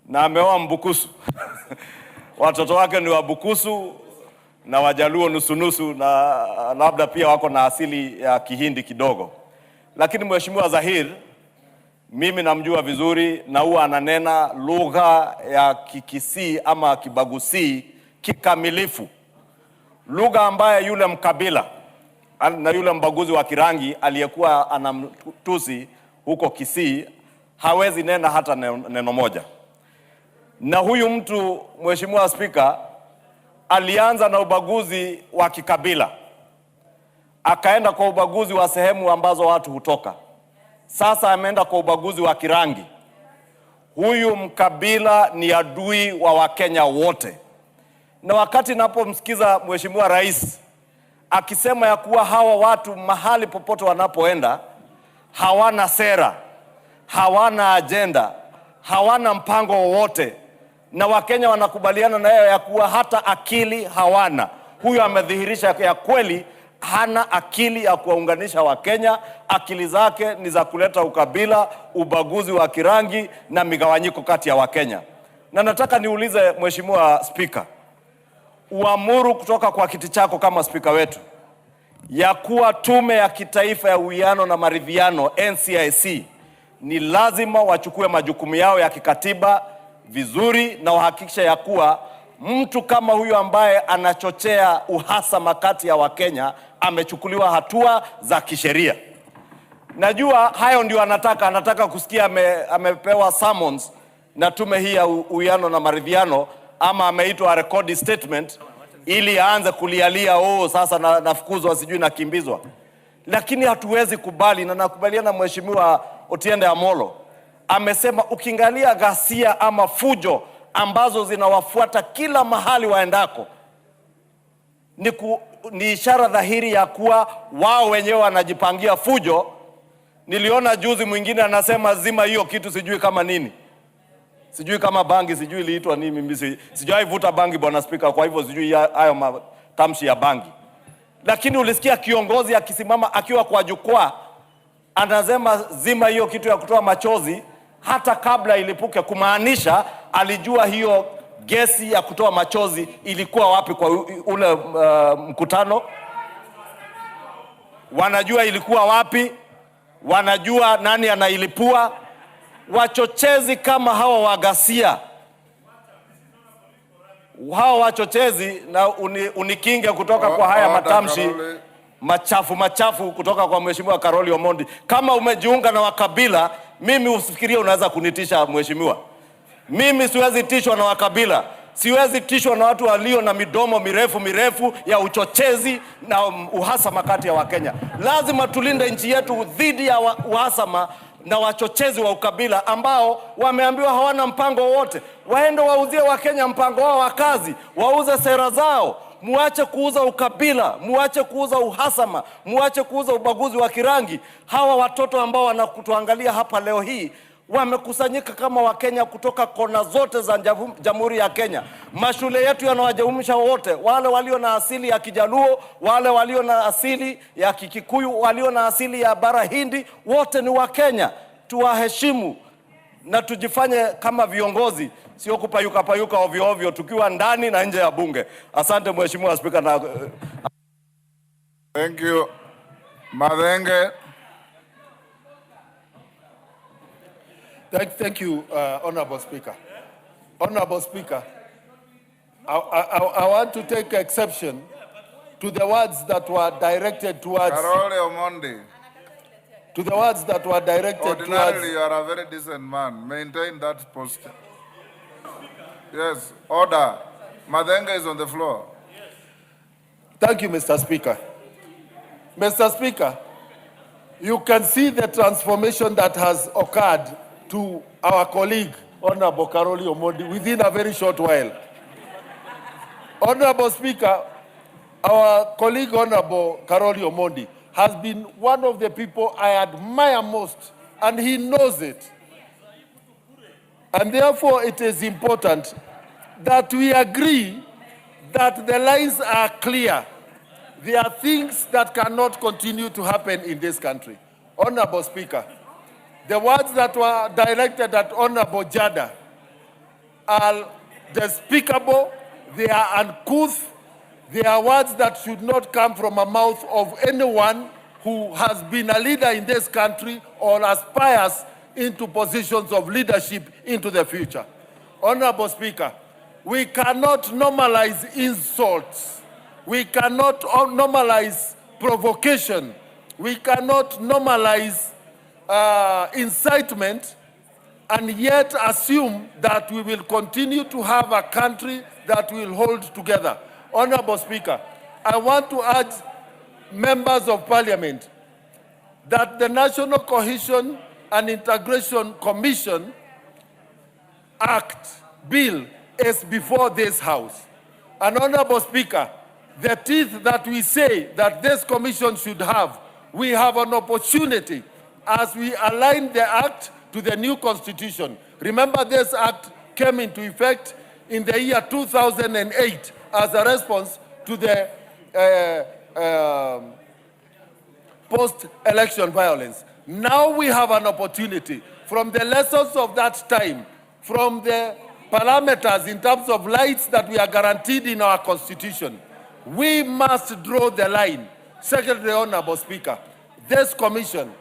na ameoa Mbukusu. Watoto wake ni Wabukusu na Wajaluo nusu na labda pia wako na asili ya Kihindi kidogo. Lakini Mheshimiwa Zahir, mimi namjua vizuri na huwa ananena lugha ya Kikisii ama Kibagusii kikamilifu. Lugha ambaye yule mkabila na yule mbaguzi wa kirangi aliyekuwa anamtusi huko Kisii hawezi nena hata neno moja. Na huyu mtu, Mheshimiwa Spika, alianza na ubaguzi wa kikabila, akaenda kwa ubaguzi wa sehemu ambazo watu hutoka. Sasa ameenda kwa ubaguzi wa kirangi. Huyu mkabila ni adui wa Wakenya wote. Na wakati napomsikiza Mheshimiwa Rais akisema ya kuwa hawa watu mahali popote wanapoenda hawana sera, hawana agenda, hawana mpango wowote, na Wakenya wanakubaliana na yeye ya kuwa hata akili hawana, huyo amedhihirisha ya kweli hana akili ya kuwaunganisha Wakenya. Akili zake ni za kuleta ukabila, ubaguzi wa kirangi na migawanyiko kati ya Wakenya. Na nataka niulize Mheshimiwa Spika, uamuru kutoka kwa kiti chako kama spika wetu ya kuwa tume ya kitaifa ya uwiano na maridhiano NCIC ni lazima wachukue majukumu yao ya kikatiba vizuri, na wahakikisha ya kuwa mtu kama huyu ambaye anachochea uhasama kati ya Wakenya amechukuliwa hatua za kisheria. Najua hayo ndio anataka kusikia, amepewa summons na tume hii ya uwiano na maridhiano, ama ameitwa record statement ili aanze kulialia sasa nafukuzwa sijui nakimbizwa. Lakini hatuwezi kubali, na nakubaliana na Mheshimiwa Otiende Amolo amesema ukiangalia ghasia ama fujo ambazo zinawafuata kila mahali waendako ni ishara dhahiri ya kuwa wao wenyewe wanajipangia fujo. Niliona juzi mwingine anasema zima hiyo kitu sijui kama nini, sijui kama bangi, sijui iliitwa nini. Mimi sijui vuta bangi Bwana Spika, kwa hivyo sijui hayo matamshi ya bangi. Lakini ulisikia kiongozi akisimama akiwa kwa jukwaa anasema zima hiyo kitu ya kutoa machozi hata kabla ilipuke, kumaanisha alijua hiyo gesi ya kutoa machozi ilikuwa wapi kwa ule mkutano? Wanajua ilikuwa wapi? Wanajua nani anailipua? Wachochezi kama hawa wa ghasia, hawa wachochezi, na unikinge kutoka kwa haya matamshi machafu kutoka kwa Mheshimiwa Karoli Omondi. Kama umejiunga na wakabila, mimi usifikirie unaweza kunitisha Mheshimiwa. Mimi siwezi tishwa na wakabila. Siwezi tishwa na watu walio na midomo mirefu ya uchochezi na uhasama kati ya Wakenya. Lazima tulinde nchi yetu dhidi ya uhasama na wachochezi wa ukabila ambao wameambiwa hawana mpango wote. Waende wauzie Wakenya mpango wao wa kazi, wauze sera zao. Muache kuuza ukabila, muache kuuza uhasama, muache kuuza ubaguzi wa kirangi. Hawa watoto ambao wanakutuangalia hapa leo hii wamekusanyika kama Wakenya kutoka kona zote za Jamhuri ya Kenya. Mashule yetu yanawajumuisha wote, wale walio na asili ya Kijaluo, wale walio na asili ya Kikikuyu, walio na asili ya Bara Hindi, wote ni Wakenya. Tuwaheshimu na tujifanye kama viongozi, sio kupayuka ovyo ovyo tukiwa ndani na nje ya bunge. Asante Mheshimiwa Spika na Thank you. Madenge. Thank you, Honorable Speaker. Honorable Speaker, I want to take exception to the words that were directed towards... Karoli Omondi. To the words that were directed Ordinarily, towards... you are a very decent man. Maintain that posture. Yes, order. Madenge is on the floor. Thank you, Mr. Speaker. Mr. Speaker, you can see the transformation that has occurred to our colleague, Honorable Karoli Omondi, within a very short while. Honorable Speaker, our colleague, Honorable Karoli Omondi, has been one of the people I admire most, and he knows it. And therefore, it is important that we agree that the lines are clear. There are things that cannot continue to happen in this country. Honorable Speaker, the words that were directed at Honorable Jada are despicable, they are uncouth, they are words that should not come from a mouth of anyone who has been a leader in this country or aspires into positions of leadership into the future. Honorable Speaker, we cannot normalize insults. We cannot normalize provocation. We cannot normalize incitement and yet assume that we will continue to have a country that will hold together. Honorable Speaker, I want to urge members of Parliament that the National Cohesion and Integration Commission Act bill is before this House. And Honorable Speaker, the teeth that we say that this commission should have, we have an opportunity as we align the act to the new constitution. Remember, this act came into effect in the year 2008 as a response to the post-election violence. Now we have an opportunity from the lessons of that time, from the parameters in terms of rights that we are guaranteed in our constitution. We must draw the line. Secretary, Honorable Speaker, this commission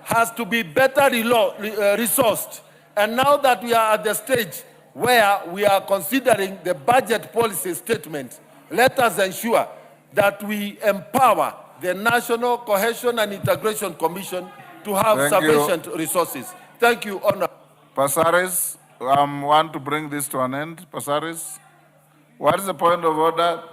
has to be better resourced. And now that we are at the stage where we are considering the budget policy statement, let us ensure that we empower the National Cohesion and Integration Commission to have sufficient resources. Thank you, Honor. Pasaris, want to bring this to an end. Pasaris, what is the point of order?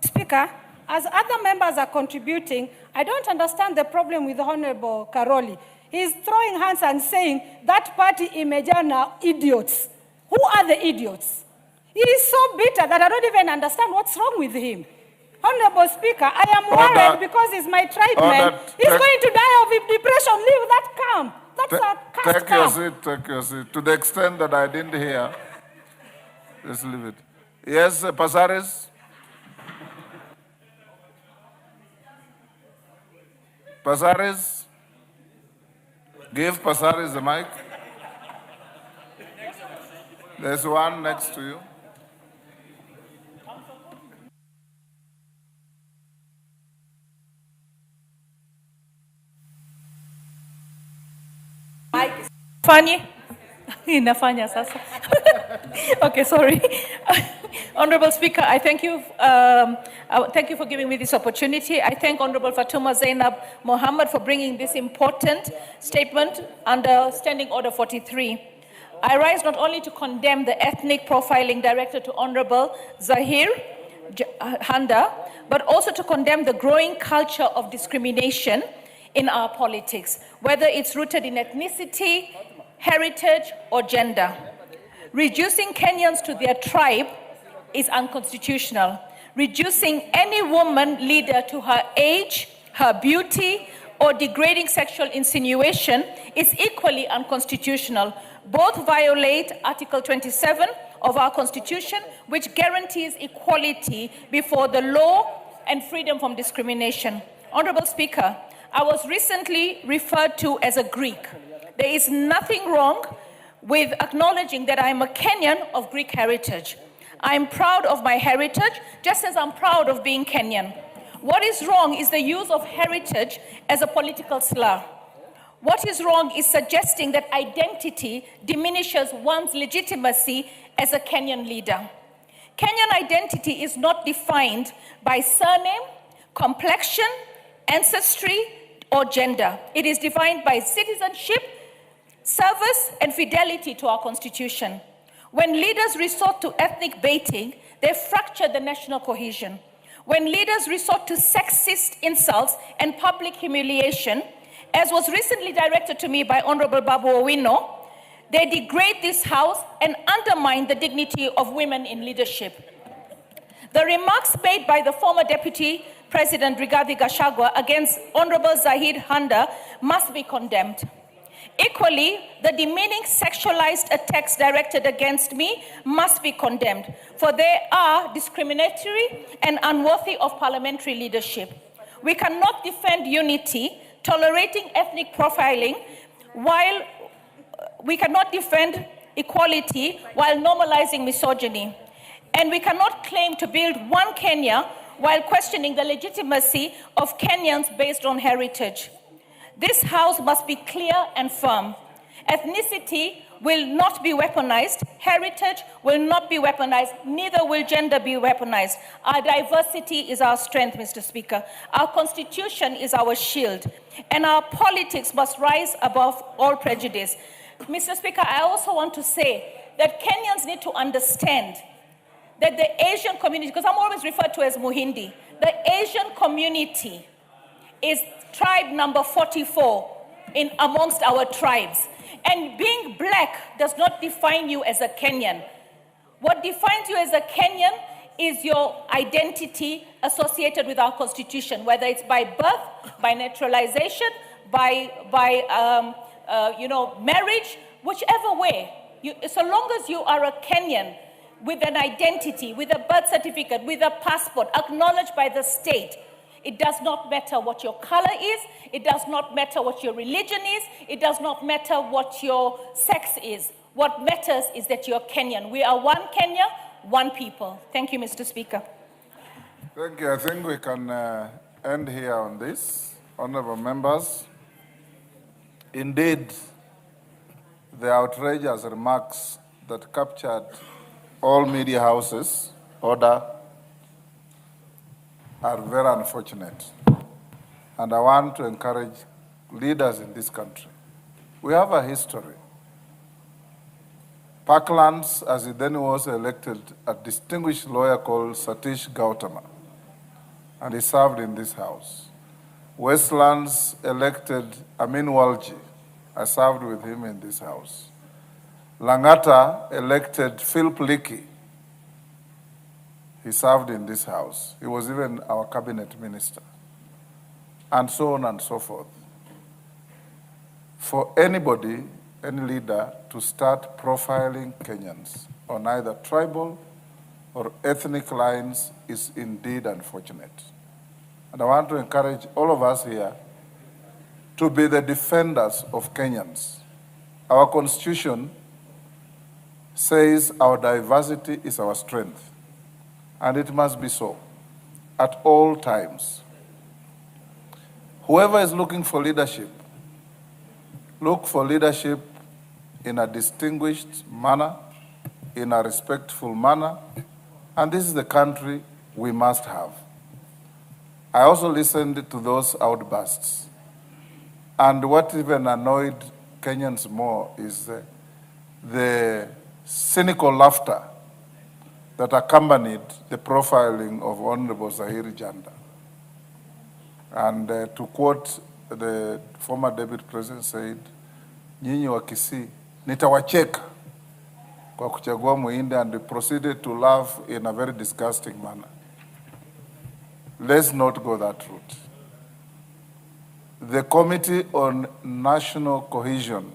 Speaker, as other members are contributing, I don't understand the problem with Honorable Karoli. He's throwing hands and saying that party imejana idiots. Who are the idiots? He is so bitter that I don't even understand what's wrong with him. Honorable Speaker, I am worried because he's my tribesman. He's going to die of depression. Leave that camp. That's a cast camp. Take your seat. To the extent that I didn't hear, just leave it. Yes, Pasaris. Pasaris. Give Pasaris the mic. There's one next to you. Fanny? Inafanya sasa. Okay, sorry. Honorable Speaker, I thank you. Thank you for giving me this opportunity. I thank Honorable Fatuma Zainab Mohammed for bringing this important statement under Standing Order 43. I rise not only to condemn the ethnic profiling directed to Honorable Zahir Handa, but also to condemn the growing culture of discrimination in our politics, whether it's rooted in ethnicity, heritage, or gender. Reducing Kenyans to their tribe is unconstitutional. Reducing any woman leader to her age, her beauty, or degrading sexual insinuation is equally unconstitutional. Both violate Article 27 of our Constitution, which guarantees equality before the law and freedom from discrimination. Honorable Speaker, I was recently referred to as a Greek. There is nothing wrong with acknowledging that I'm a Kenyan of Greek heritage. I'm proud of my heritage, just as I'm proud of being Kenyan. What is wrong is the use of heritage as a political slur. What is wrong is suggesting that identity diminishes one's legitimacy as a Kenyan leader. Kenyan identity is not defined by surname, complexion, ancestry, or gender. It is defined by citizenship, service, and fidelity to our Constitution. When leaders resort to ethnic baiting, they fracture the national cohesion. When leaders resort to sexist insults and public humiliation, as was recently directed to me by Honorable Babu Owino, they degrade this House and undermine the dignity of women in leadership. The remarks made by the former Deputy President Rigathigachagua against Honorable Zahid Handa must be condemned. Equally, the demeaning sexualized attacks directed against me must be condemned, for they are discriminatory and unworthy of parliamentary leadership. We cannot defend unity, tolerating ethnic profiling, while we cannot defend equality while normalizing misogyny. And we cannot claim to build one Kenya while questioning the legitimacy of Kenyans based on heritage. This House must be clear and firm. Ethnicity will not be weaponized, heritage will not be weaponized, neither will gender be weaponized. Our diversity is our strength, Mr. Speaker. Our Constitution is our shield, and our politics must rise above all prejudice. Mr. Speaker, I also want to say that Kenyans need to understand that the Asian community, because I'm always referred to as Muhindi, the Asian community is tribe number 44 amongst our tribes. And being black does not define you as a Kenyan. What defines you as a Kenyan is your identity associated with our Constitution, whether it's by birth, by naturalization, by marriage, whichever way. So long as you are a Kenyan with an identity, with a birth certificate, with a passport acknowledged by the state, it does not matter what your color is, it does not matter what your religion is, it does not matter what your sex is. What matters is that you're Kenyan. We are one Kenya, one people. Thank you, Mr. Speaker. Thank you. I think we can end here on this. Honorable members, indeed, the outrageous remarks that captured all media houses' order are very unfortunate. And I want to encourage leaders in this country. We have a history. Parklands, as he then was elected, a distinguished lawyer called Satish Gautama, and he served in this house. Westlands elected Amin Walji. I served with him in this house. Langata elected Phil Pliki. He served in this house. He was even our cabinet minister. And so on and so forth. For anybody, any leader, to start profiling Kenyans on either tribal or ethnic lines is indeed unfortunate. And I want to encourage all of us here to be the defenders of Kenyans. Our Constitution says our diversity is our strength, and it must be so at all times. Whoever is looking for leadership, look for leadership in a distinguished manner, in a respectful manner, and this is the country we must have. I also listened to those outbursts, and what even annoyed Kenyans more is the cynical laughter that accompanied the profiling of Honorable Zahiri Janda. And to quote the former Deputy President said, nyinyi wa Kisii, nitawacheka kwa kuchagua Muhindi, and proceeded to laugh in a very disgusting manner. Let's not go that route. The Committee on National Cohesion,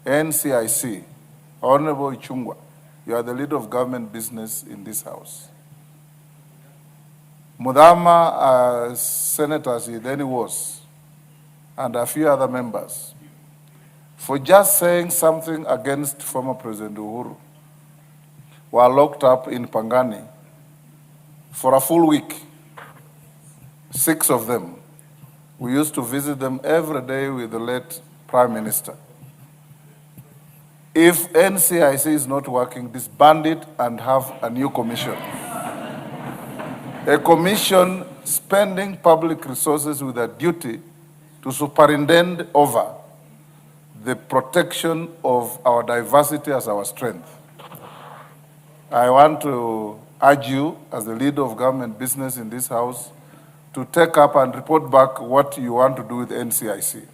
NCIC, Honorable Ichung'wah, you are the leader of government business in this house. Mudhama, senator as he then was, and a few other members, for just saying something against former President Uhuru, were locked up in Pangani for a full week. 6 of them. We used to visit them every day with the late Prime Minister. If NCIC is not working, disband it and have a new commission. A commission spending public resources with a duty to superintend over the protection of our diversity as our strength. I want to urge you, as the leader of government business in this house, to take up and report back what you want to do with NCIC.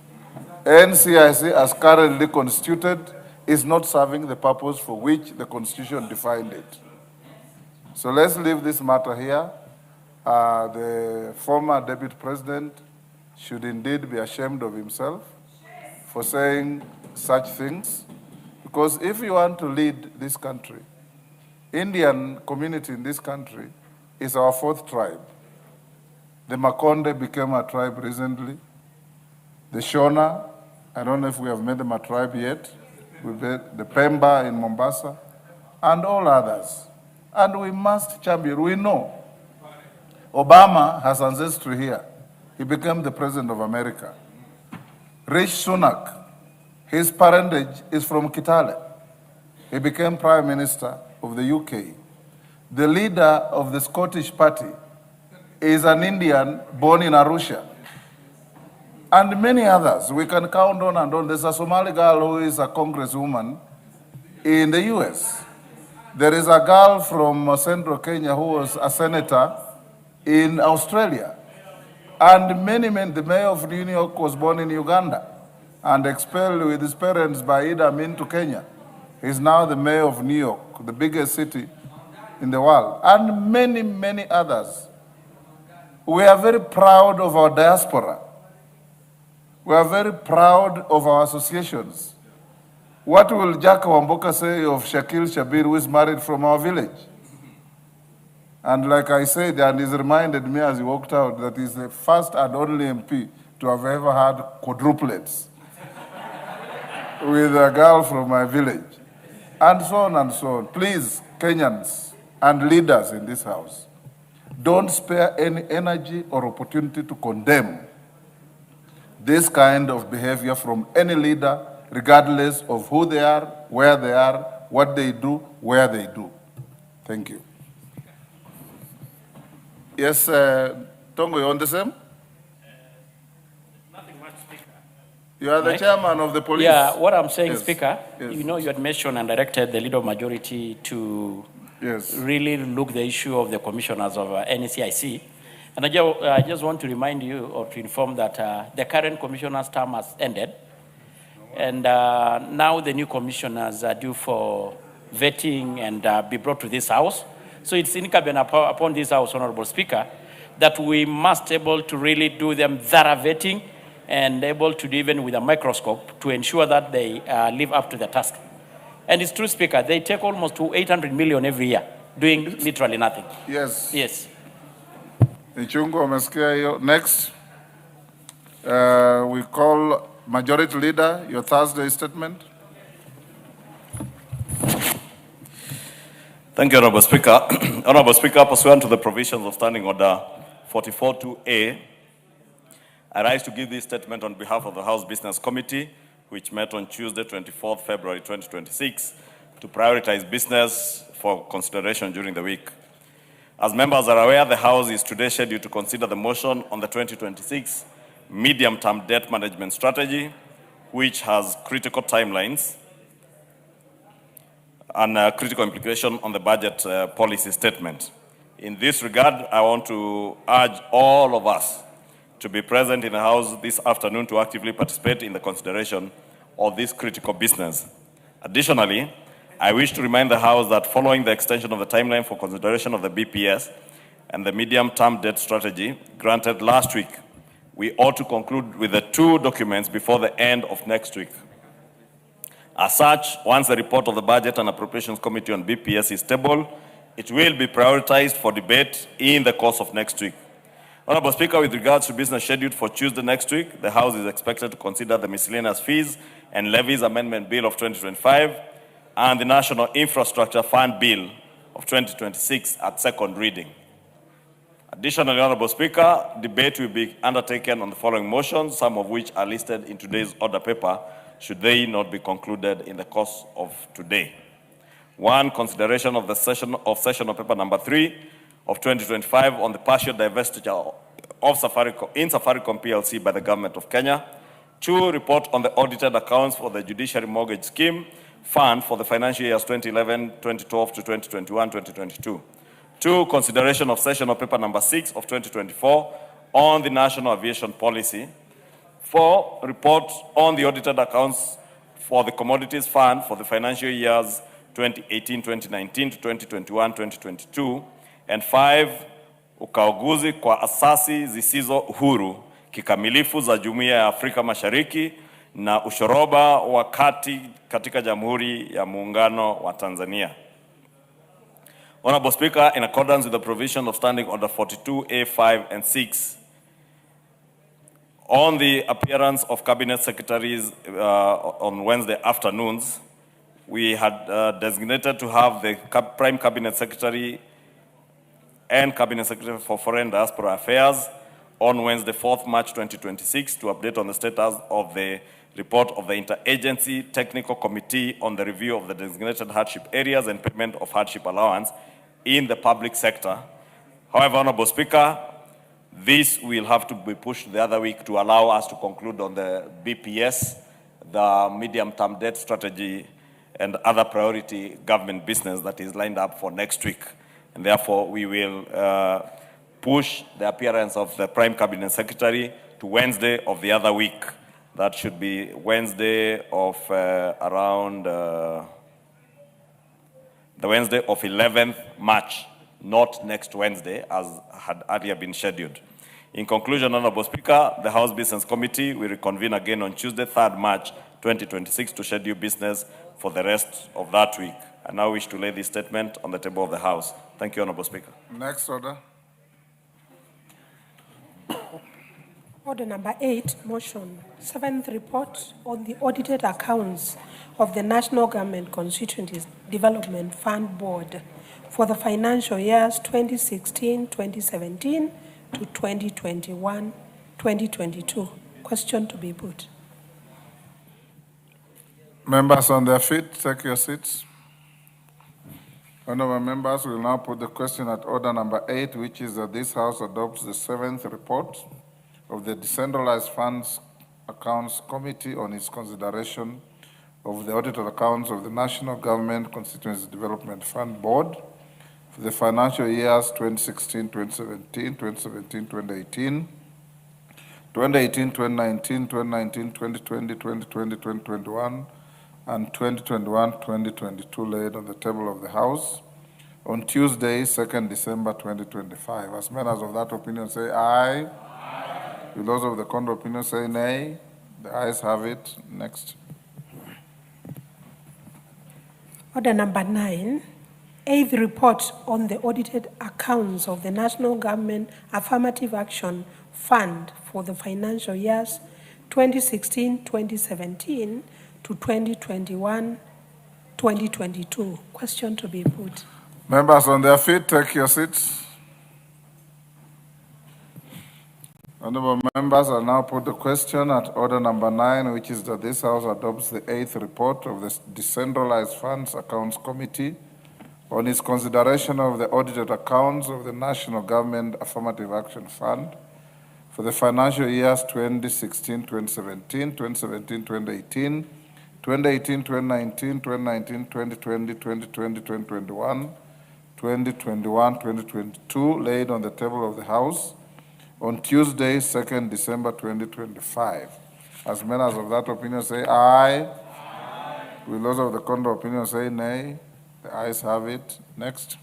NCIC, as currently constituted, is not serving the purpose for which the Constitution defined it. So let's leave this matter here. The former Deputy President should indeed be ashamed of himself for saying such things, because if you want to lead this country, Indian community in this country is our 4th tribe. The Makonde became a tribe recently. The Shona, I don't know if we have made them a tribe yet. The Pemba in Mombasa, and all others. And we must champion. We know Obama has ancestry here. He became the President of America. Rishi Sunak, his parentage is from Kitale. He became Prime Minister of the UK. The leader of the Scottish Party is an Indian born in Arusha. And many others. We can count on and on. There's a Somali girl who is a congresswoman in the US. There is a girl from central Kenya who was a senator in Australia. And the mayor of New York was born in Uganda and expelled with his parents by Idi Amin to Kenya. He's now the mayor of New York, the biggest city in the world. And many, many others. We are very proud of our diaspora. We are very proud of our associations. What will Jack Wamboka say of Shakil Shabir, who is married from our village? And like I said, and he's reminded me as he walked out, that he's the first and only MP to have ever had quadruplets with a girl from my village. And so on and so on. Please, Kenyans and leaders in this house, don't spare any energy or opportunity to condemn this kind of behavior from any leader, regardless of who they are, where they are, what they do, where they do. Thank you. Yes, Tongo, you on the same? Nothing much, Speaker. You are the Right? chairman of the police. Yeah, what I'm saying, Yes. Speaker, Yes. you know you had mentioned and directed the leader of majority to really look the issue of the commissioners of NCIC. And I just want to remind you or to inform that the current commissioner's term has ended. And now the new commissioners are due for vetting and be brought to this house. So it's incumbent upon this house, Honorable Speaker, that we must able to really do them thorough vetting and able to do even with a microscope to ensure that they live up to the task. And it's true, Speaker, they take almost to 800 million every year, doing literally nothing. Yes. Yes. Ichungo, umesikia hiyo. Next, we call Majority Leader, your Thursday statement. Thank you, Honorable Speaker. Honorable Speaker, pursuant to the provisions of Standing Order 44.2a, I rise to give this statement on behalf of the House Business Committee, which met on Tuesday, 24th February 2026, to prioritize business for consideration during the week. As members are aware, the House is today scheduled to consider the motion on the 2026 medium-term debt management strategy, which has critical timelines and critical implication on the budget policy statement. In this regard, I want to urge all of us to be present in the House this afternoon to actively participate in the consideration of this critical business. Additionally, I wish to remind the House that following the extension of the timeline for consideration of the BPS and the medium-term debt strategy granted last week, we ought to conclude with the two documents before the end of next week. As such, once the report of the Budget and Appropriations Committee on BPS is tabled, it will be prioritized for debate in the course of next week. Honorable Speaker, with regards to business scheduled for Tuesday next week, the House is expected to consider the Miscellaneous Fees and Levies Amendment Bill of 2025 and the National Infrastructure Fund Bill of 2026 at second reading. Additionally, Honorable Speaker, debate will be undertaken on the following motions, some of which are listed in today's order paper, should they not be concluded in the course of today. 1, consideration of the session of paper number 3 of 2025 on the partial divestiture of Safaricom PLC by the Government of Kenya. 2, report on the audited accounts for the Judiciary Mortgage Scheme Fund for the financial years 2011, 2012 to 2021, 2022. 2, consideration of session of paper number 6 of 2024 on the National Aviation Policy. 4, report on the audited accounts for the Commodities Fund for the financial years 2018-2019 to 2021-2022. And 5, ukaguzi kwa asasi zisizo uhuru kikamilifu za Jumuiya ya Afrika Mashariki na ushoroba wa kati katika Jamhuri ya Muungano wa Tanzania. Honorable Speaker, in accordance with the provision of Standing Order 42A5 and 6, on the appearance of Cabinet Secretaries on Wednesday afternoons, we had designated to have the Prime Cabinet Secretary and Cabinet Secretary for Foreign Diaspora Affairs on Wednesday, 4th March 2026, to update on the status of the report of the Interagency Technical Committee on the review of the designated hardship areas and payment of hardship allowance in the public sector. However, Honorable Speaker, this will have to be pushed the other week to allow us to conclude on the BPS, the medium-term debt strategy, and other priority government business that is lined up for next week. And therefore, we will push the appearance of the Prime Cabinet Secretary to Wednesday of the other week. That should be Wednesday of around the Wednesday of 11th March, not next Wednesday, as had earlier been scheduled. In conclusion, Honorable Speaker, the House Business Committee will reconvene again on Tuesday, 3rd March 2026 to schedule business for the rest of that week. I now wish to lay this statement on the table of the House. Thank you, Honorable Speaker. Next order. Order number 8, motion. 7th report on the audited accounts of the National Government Constituency Development Fund Board for the financial years 2016, 2017 to 2021, 2022. Question to be put. Members on their feet, take your seats. Honorable members, we will now put the question at order number 8, which is that this House adopts the 7th report of the Decentralized Funds Accounts Committee on its consideration of the audited accounts of the National Government Constituency Development Fund Board for the financial years 2016, 2017, 2017, 2018, 2018, 2019, 2019, 2020, 2020, 2021, and 2021, 2022 laid on the table of the House on Tuesday, 2nd December 2025. As members of that opinion say aye. Will those of the contrary opinion say nay? The ayes have it. Next. Order number 9, 8th report on the audited accounts of the National Government Affirmative Action Fund for the financial years 2016, 2017 to 2021, 2022. Question to be put. Members on their feet, take your seats. Honorable members, I now put the question at order number 9, which is that this House adopts the 8th report of the Decentralized Funds Accounts Committee on its consideration of the audited accounts of the National Government Affirmative Action Fund for the financial years 2016-2017, 2017-2018, 2018-2019, 2019-2020, 2020-2021, 2021-2022, laid on the table of the House on Tuesday, 2nd December 2025. As members of that opinion say aye. Aye. Will those of the contrary opinion say nay? The ayes have it. Next.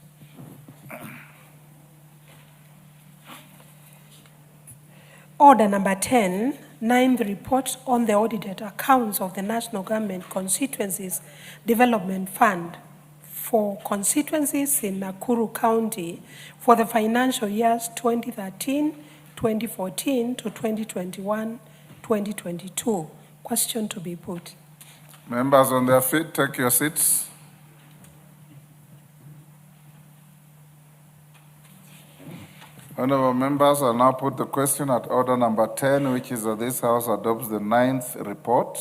Order number 10, 9th report on the audited accounts of the National Government Constituencies Development Fund for constituencies in Nakuru County for the financial years 2013, 2014 to 2021, 2022. Question to be put. Members on their feet, take your seats. Honorable members, I now put the question at order number 10, which is that this House adopts the 9th report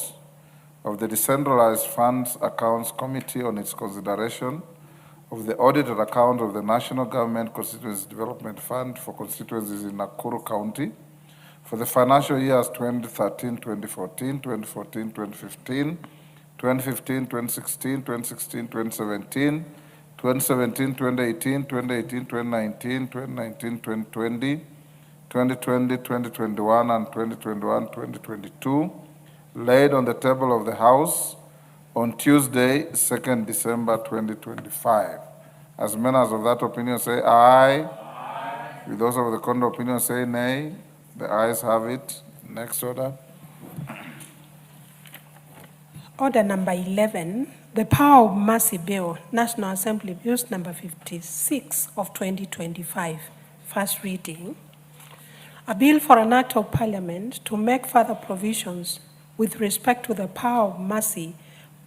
of the Decentralized Funds Accounts Committee on its consideration of the audited account of the National Government Constituency Development Fund for constituencies in Nakuru County for the financial years 2013, 2014, 2014, 2015, 2015, 2016, 2016, 2017, 2017, 2018, 2018, 2019, 2019, 2020, 2020, 2021, and 2021, 2022, laid on the table of the House on Tuesday, 2nd December 2025. As members of that opinion say aye. Aye. With those of the contrary opinion say nay. The ayes have it. Next order. Order number 11, the Power of Mercy Bill, National Assembly Bills number 56 of 2025, first reading. A bill for an act of parliament to make further provisions with respect to the power of mercy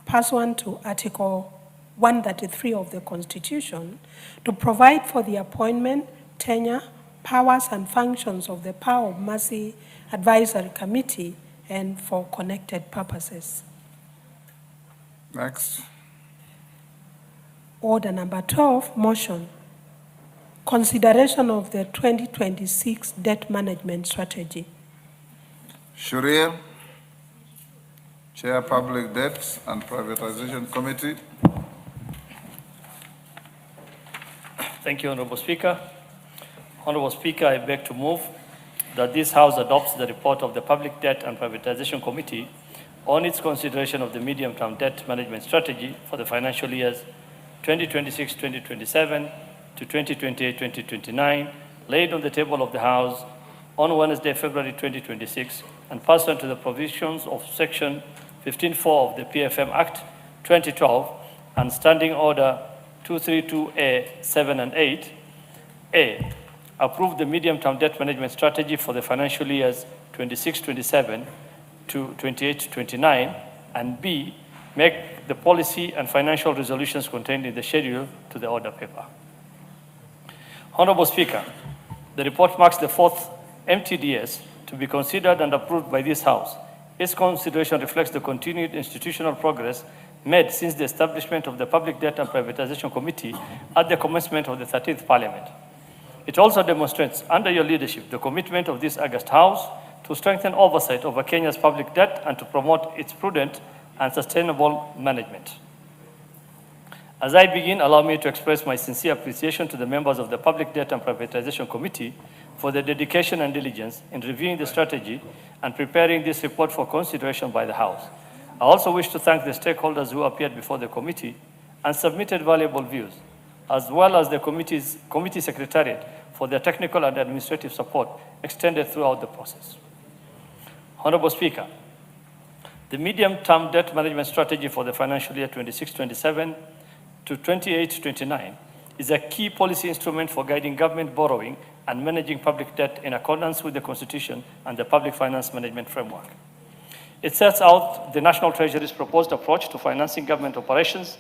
pursuant to Article 133 of the Constitution to provide for the appointment, tenure, powers and functions of the Power of Mercy Advisory Committee and for connected purposes. Next. Order number 12, motion. Consideration of the 2026 debt management strategy. Shuria, Chair, Public Debts and Privatization Committee. Thank you, Honorable Speaker. Honorable Speaker, I beg to move that this House adopts the report of the Public Debt and Privatization Committee on its consideration of the medium-term debt management strategy for the financial years 2026-2027 to 2028-2029, laid on the table of the House on Wednesday, February 2026, and pursuant to the provisions of Section 15.4 of the PFM Act 2012 and Standing Order 232A 7 and 8. A. Approve the medium-term debt management strategy for the financial years 26-27 to 28-29, and B. Make the policy and financial resolutions contained in the schedule to the order paper. Honorable Speaker, the report marks the fourth MTDS to be considered and approved by this House. Its consideration reflects the continued institutional progress made since the establishment of the Public Debt and Privatization Committee at the commencement of the 13th Parliament. It also demonstrates, under your leadership, the commitment of this august House to strengthen oversight over Kenya's public debt and to promote its prudent and sustainable management. As I begin, allow me to express my sincere appreciation to the members of the Public Debt and Privatization Committee for their dedication and diligence in reviewing the strategy and preparing this report for consideration by the House. I also wish to thank the stakeholders who appeared before the committee and submitted valuable views, as well as the committee secretariat for their technical and administrative support extended throughout the process. Honorable Speaker, the medium-term debt management strategy for the financial year 26-27 to 28-29 is a key policy instrument for guiding government borrowing and managing public debt in accordance with the Constitution and the Public Finance Management Framework. It sets out the National Treasury's proposed approach to financing government operations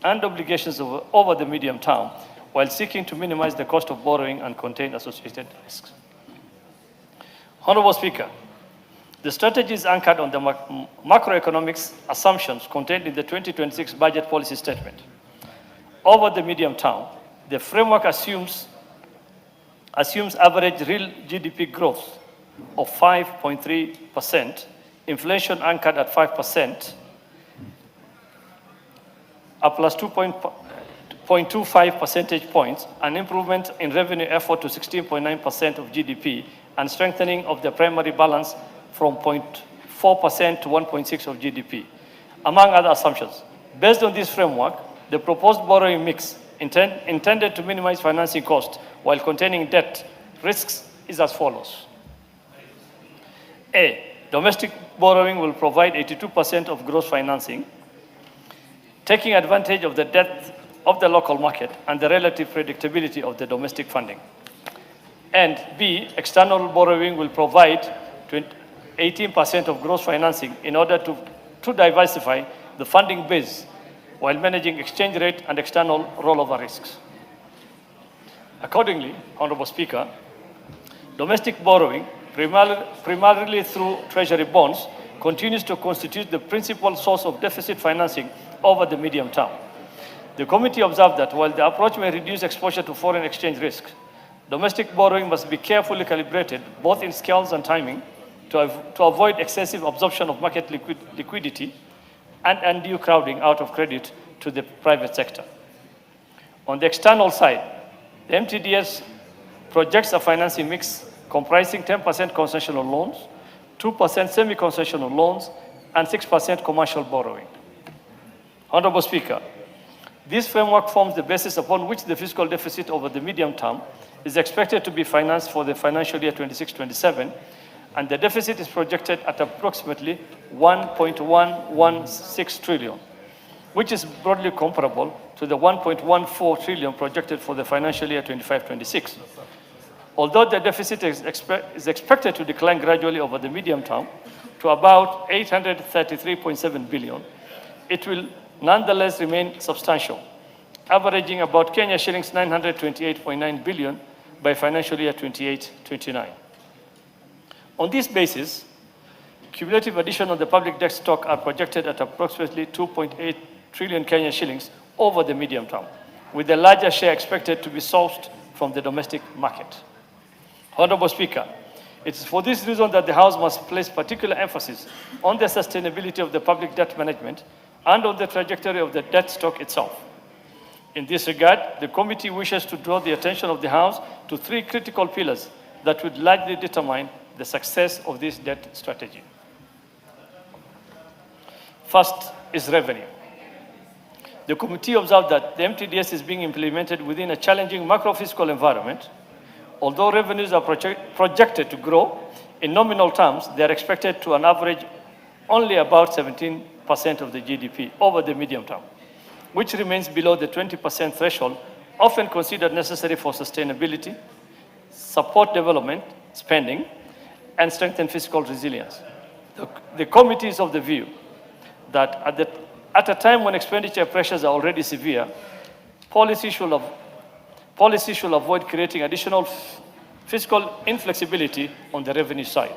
and obligations over the medium term while seeking to minimize the cost of borrowing and contain associated risks. Honorable Speaker, the strategy is anchored on the macroeconomics assumptions contained in the 2026 budget policy statement. Over the medium term, the framework assumes average real GDP growth of 5.3%, inflation anchored at 5%, a plus 2.25 percentage points, an improvement in revenue effort to 16.9% of GDP, and strengthening of the primary balance from 0.4% to 1.6% of GDP, among other assumptions. Based on this framework, the proposed borrowing mix intended to minimize financing costs while containing debt risks is as follows. A, domestic borrowing will provide 82% of gross financing, taking advantage of the depth of the local market and the relative predictability of the domestic funding. And B, external borrowing will provide 18% of gross financing in order to diversify the funding base while managing exchange rate and external rollover risks. Accordingly, Honorable Speaker, domestic borrowing, primarily through treasury bonds, continues to constitute the principal source of deficit financing over the medium term. The committee observed that while the approach may reduce exposure to foreign exchange risks, domestic borrowing must be carefully calibrated, both in scales and timing, to avoid excessive absorption of market liquidity and undue crowding out of credit to the private sector. On the external side, the MTDS projects a financing mix comprising 10% concessional loans, 2% semi-concessional loans, and 6% commercial borrowing. Honorable Speaker, this framework forms the basis upon which the fiscal deficit over the medium term is expected to be financed for the financial year 26-27, and the deficit is projected at approximately 1.116 trillion, which is broadly comparable to the 1.14 trillion projected for the financial year 25-26. Although the deficit is expected to decline gradually over the medium term to about 833.7 billion, it will nonetheless remain substantial, averaging about Kenya shillings 928.9 billion by financial year 28-29. On this basis, cumulative addition of the public debt stock are projected at approximately 2.8 trillion Kenya shillings over the medium term, with a larger share expected to be sourced from the domestic market. Honorable Speaker, it is for this reason that the House must place particular emphasis on the sustainability of the public debt management and on the trajectory of the debt stock itself. In this regard, the committee wishes to draw the attention of the House to three critical pillars that would largely determine the success of this debt strategy. First is revenue. The committee observed that the MTDS is being implemented within a challenging macro-fiscal environment. Although revenues are projected to grow, in nominal terms, they are expected to, on average, only about 17% of the GDP over the medium term, which remains below the 20% threshold, often considered necessary for sustainability, support development, spending, and strengthen fiscal resilience. The committee is of the view that at a time when expenditure pressures are already severe, policy should avoid creating additional fiscal inflexibility on the revenue side.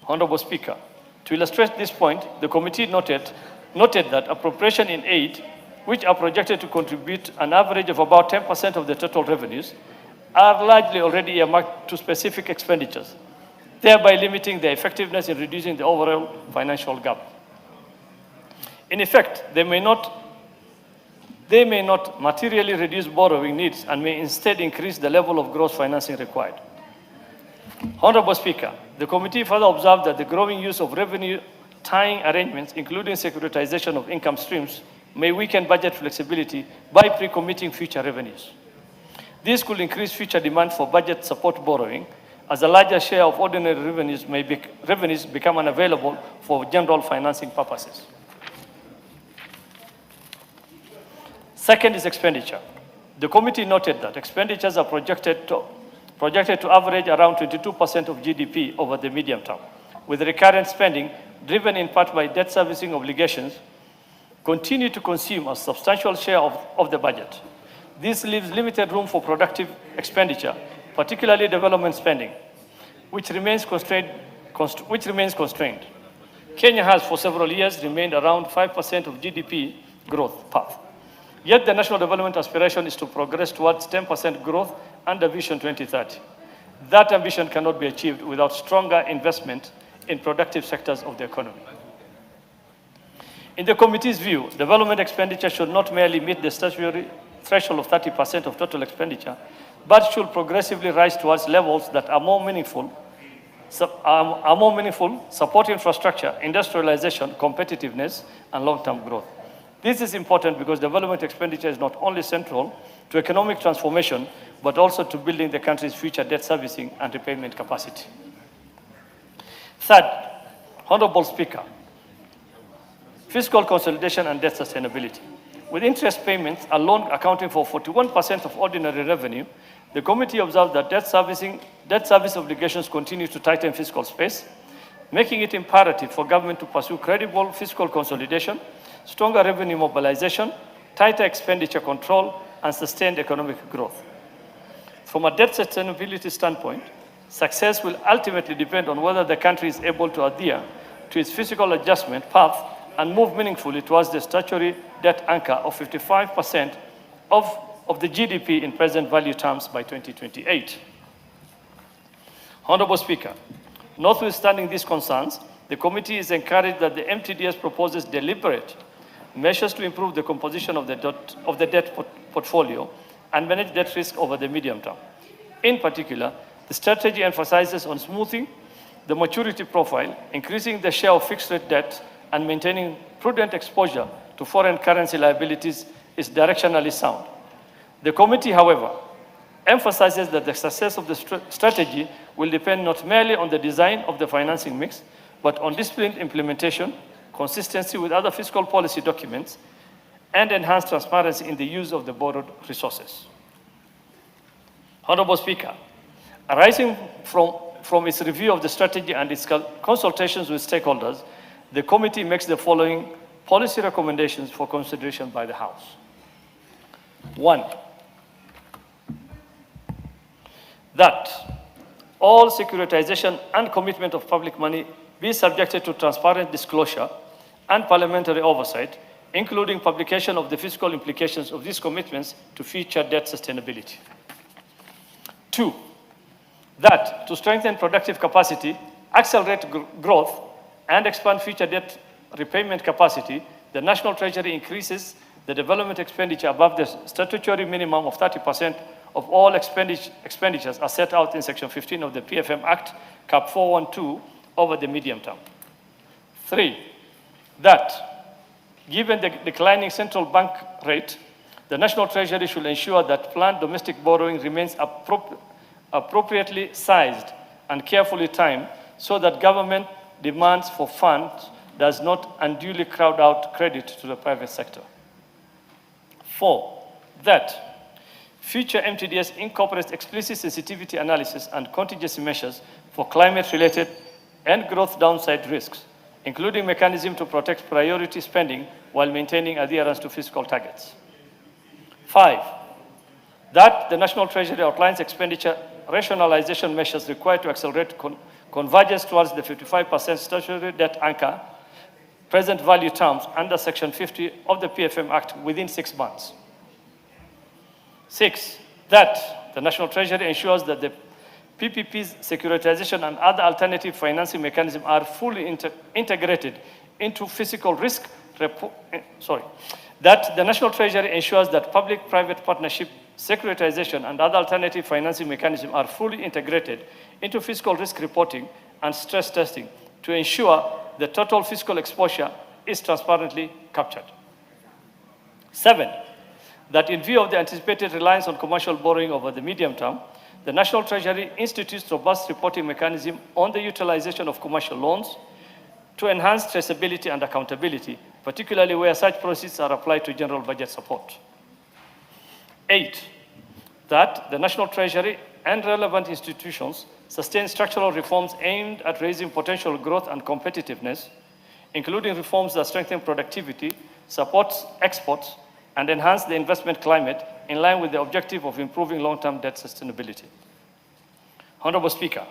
Honorable Speaker, to illustrate this point, the committee noted that appropriation in aid, which are projected to contribute an average of about 10% of the total revenues, are largely already earmarked to specific expenditures, thereby limiting their effectiveness in reducing the overall financial gap. In effect, they may not materially reduce borrowing needs and may instead increase the level of gross financing required. Honorable Speaker, the committee further observed that the growing use of revenue-tying arrangements, including securitization of income streams, may weaken budget flexibility by pre-committing future revenues. This could increase future demand for budget support borrowing, as a larger share of ordinary revenues become unavailable for general financing purposes. Second is expenditure. The committee noted that expenditures are projected to average around 22% of GDP over the medium term, with recurrent spending, driven in part by debt servicing obligations, continue to consume a substantial share of the budget. This leaves limited room for productive expenditure, particularly development spending, which remains constrained. Kenya has for several years remained around 5% of GDP growth path. Yet the national development aspiration is to progress towards 10% growth under Vision 2030. That ambition cannot be achieved without stronger investment in productive sectors of the economy. In the committee's view, development expenditure should not merely meet the statutory threshold of 30% of total expenditure, but should progressively rise towards levels that are more meaningful, support infrastructure, industrialization, competitiveness, and long-term growth. This is important because development expenditure is not only central to economic transformation, but also to building the country's future debt servicing and repayment capacity. Third, Honorable Speaker, fiscal consolidation and debt sustainability. With interest payments alone accounting for 41% of ordinary revenue, the committee observed that debt service obligations continue to tighten fiscal space, making it imperative for government to pursue credible fiscal consolidation, stronger revenue mobilization, tighter expenditure control, and sustained economic growth. From a debt sustainability standpoint, success will ultimately depend on whether the country is able to adhere to its fiscal adjustment path and move meaningfully towards the statutory debt anchor of 55% of the GDP in present value terms by 2028. Honorable Speaker, notwithstanding these concerns, the committee is encouraged that the MTDS proposes deliberate measures to improve the composition of the debt portfolio and manage debt risk over the medium term. In particular, the strategy emphasizes on smoothing the maturity profile, increasing the share of fixed-rate debt, and maintaining prudent exposure to foreign currency liabilities is directionally sound. The committee, however, emphasizes that the success of the strategy will depend not merely on the design of the financing mix, but on disciplined implementation, consistency with other fiscal policy documents, and enhanced transparency in the use of the borrowed resources. Honorable Speaker, arising from its review of the strategy and its consultations with stakeholders, the committee makes the following policy recommendations for consideration by the House. 1, that all securitization and commitment of public money be subjected to transparent disclosure and parliamentary oversight, including publication of the fiscal implications of these commitments to future debt sustainability. 2, that to strengthen productive capacity, accelerate growth, and expand future debt repayment capacity, the National Treasury increases the development expenditure above the statutory minimum of 30% of all expenditures as set out in Section 15 of the PFM Act, Cap 412, over the medium term. 3, that given the declining central bank rate, the National Treasury should ensure that planned domestic borrowing remains appropriately sized and carefully timed so that government demands for funds does not unduly crowd out credit to the private sector. 4, that future MTDS incorporates explicit sensitivity analysis and contingency measures for climate-related and growth downside risks, including mechanisms to protect priority spending while maintaining adherence to fiscal targets. 5, that the National Treasury outlines expenditure rationalization measures required to accelerate convergence towards the 55% statutory debt anchor, present value terms under Section 50 of the PFM Act within 6 months. 6, that the National Treasury ensures that the PPP's securitization and other alternative financing mechanisms are fully integrated into fiscal risk. That the National Treasury ensures that public-private partnership, securitization, and other alternative financing mechanisms are fully integrated into fiscal risk reporting and stress testing to ensure the total fiscal exposure is transparently captured. 7, that in view of the anticipated reliance on commercial borrowing over the medium term, the National Treasury institutes robust reporting mechanism on the utilization of commercial loans to enhance traceability and accountability, particularly where such proceeds are applied to general budget support. 8, that the National Treasury and relevant institutions sustain structural reforms aimed at raising potential growth and competitiveness, including reforms that strengthen productivity, supports exports, and enhance the investment climate in line with the objective of improving long-term debt sustainability. Honorable Speaker,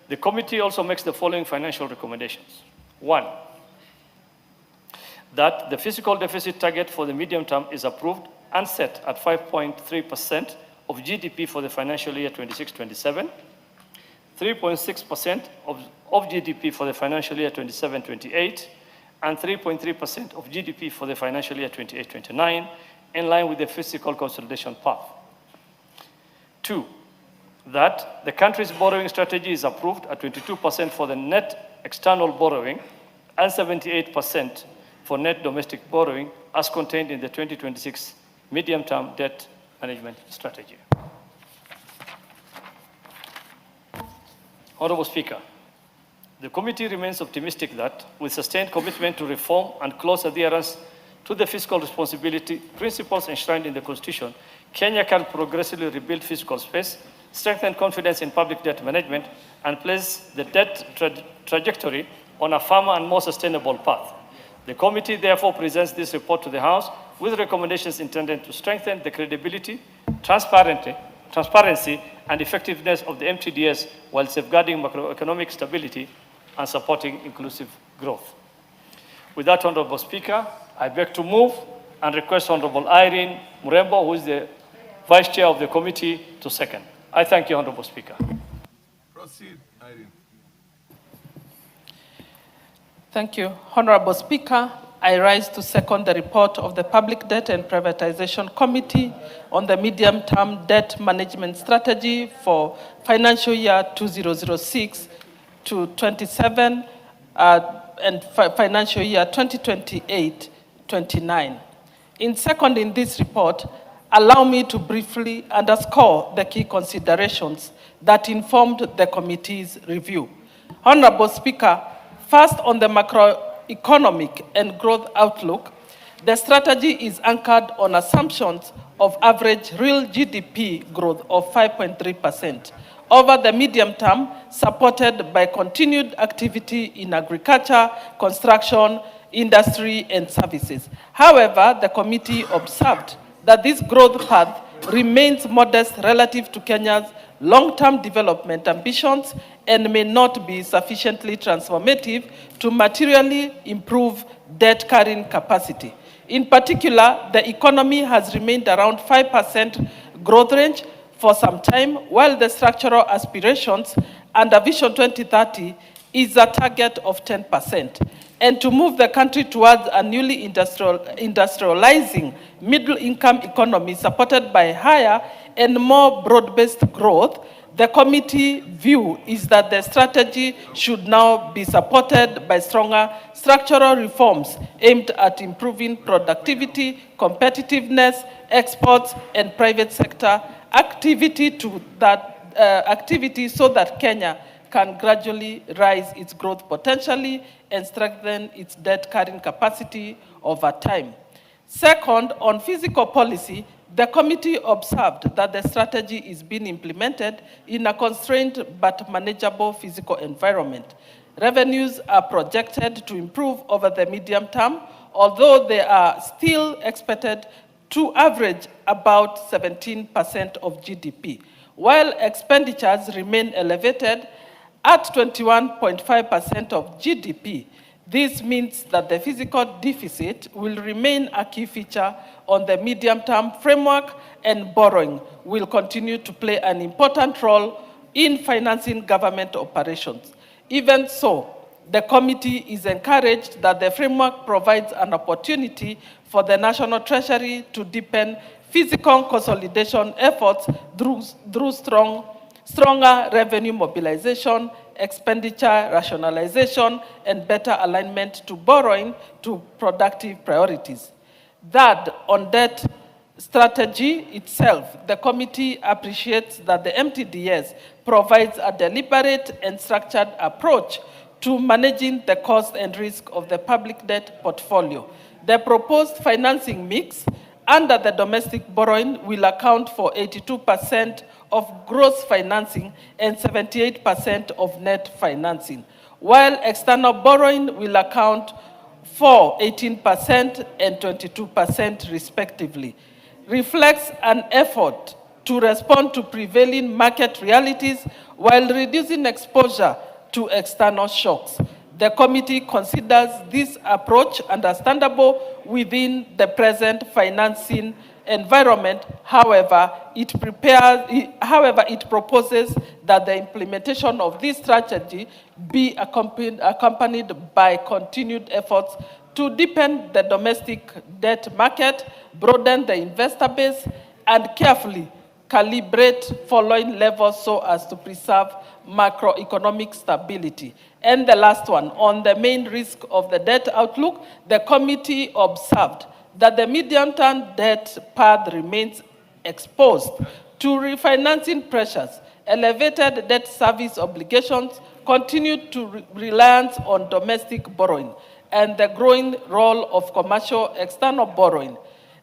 the committee also makes the following financial recommendations. 1, that the fiscal deficit target for the medium term is approved and set at 5.3% of GDP for the financial year 26-27, 3.6% of GDP for the financial year 27-28, and 3.3% of GDP for the financial year 28-29, in line with the fiscal consolidation path. 2, that the country's borrowing strategy is approved at 22% for the net external borrowing and 78% for net domestic borrowing as contained in the 2026 medium-term debt management strategy. Honorable Speaker, the committee remains optimistic that with sustained commitment to reform and close adherence to the fiscal responsibility principles enshrined in the Constitution, Kenya can progressively rebuild fiscal space, strengthen confidence in public debt management, and place the debt trajectory on a firmer and more sustainable path. The committee therefore presents this report to the House with recommendations intended to strengthen the credibility, transparency, and effectiveness of the MTDS while safeguarding macroeconomic stability and supporting inclusive growth. With that, Honorable Speaker, I beg to move and request Honorable Irene Murembo, who is the Vice Chair of the committee, to second. I thank you, Honorable Speaker. Proceed, Irene. Thank you. Honorable Speaker, I rise to second the report of the Public Debt and Privatization Committee on the medium-term debt management strategy for financial year 2006 to 27 and financial year 2028-29. In seconding this report, allow me to briefly underscore the key considerations that informed the committee's review. Honorable Speaker, first, on the macroeconomic and growth outlook, the strategy is anchored on assumptions of average real GDP growth of 5.3% over the medium term, supported by continued activity in agriculture, construction, industry, and services. However, the committee observed that this growth path remains modest relative to Kenya's long-term development ambitions and may not be sufficiently transformative to materially improve debt carrying capacity. In particular, the economy has remained around 5% growth range for some time, while the structural aspirations under Vision 2030 is a target of 10%. And to move the country towards a newly industrializing middle-income economy supported by higher and more broad-based growth, the committee view is that the strategy should now be supported by stronger structural reforms aimed at improving productivity, competitiveness, exports, and private sector activity so that Kenya can gradually rise its growth potentially and strengthen its debt carrying capacity over time. Second, on fiscal policy, the committee observed that the strategy is being implemented in a constrained but manageable fiscal environment. Revenues are projected to improve over the medium term, although they are still expected to average about 17% of GDP, while expenditures remain elevated at 21.5% of GDP. This means that the fiscal deficit will remain a key feature on the medium-term framework, and borrowing will continue to play an important role in financing government operations. Even so, the committee is encouraged that the framework provides an opportunity for the National Treasury to deepen fiscal consolidation efforts through stronger revenue mobilization, expenditure rationalization, and better alignment to borrowing to productive priorities. Third, on debt strategy itself, the committee appreciates that the MTDS provides a deliberate and structured approach to managing the cost and risk of the public debt portfolio. The proposed financing mix under the domestic borrowing will account for 82% of gross financing and 78% of net financing, while external borrowing will account 18% and 22% respectively, reflects an effort to respond to prevailing market realities while reducing exposure to external shocks. The committee considers this approach understandable within the present financing environment. However, it proposes that the implementation of this strategy be accompanied by continued efforts to deepen the domestic debt market, broaden the investor base, and carefully calibrate following levels so as to preserve macroeconomic stability. And the last one, on the main risk of the debt outlook, the committee observed that the medium-term debt path remains exposed to refinancing pressures, elevated debt service obligations, continued reliance on domestic borrowing, and the growing role of commercial external borrowing.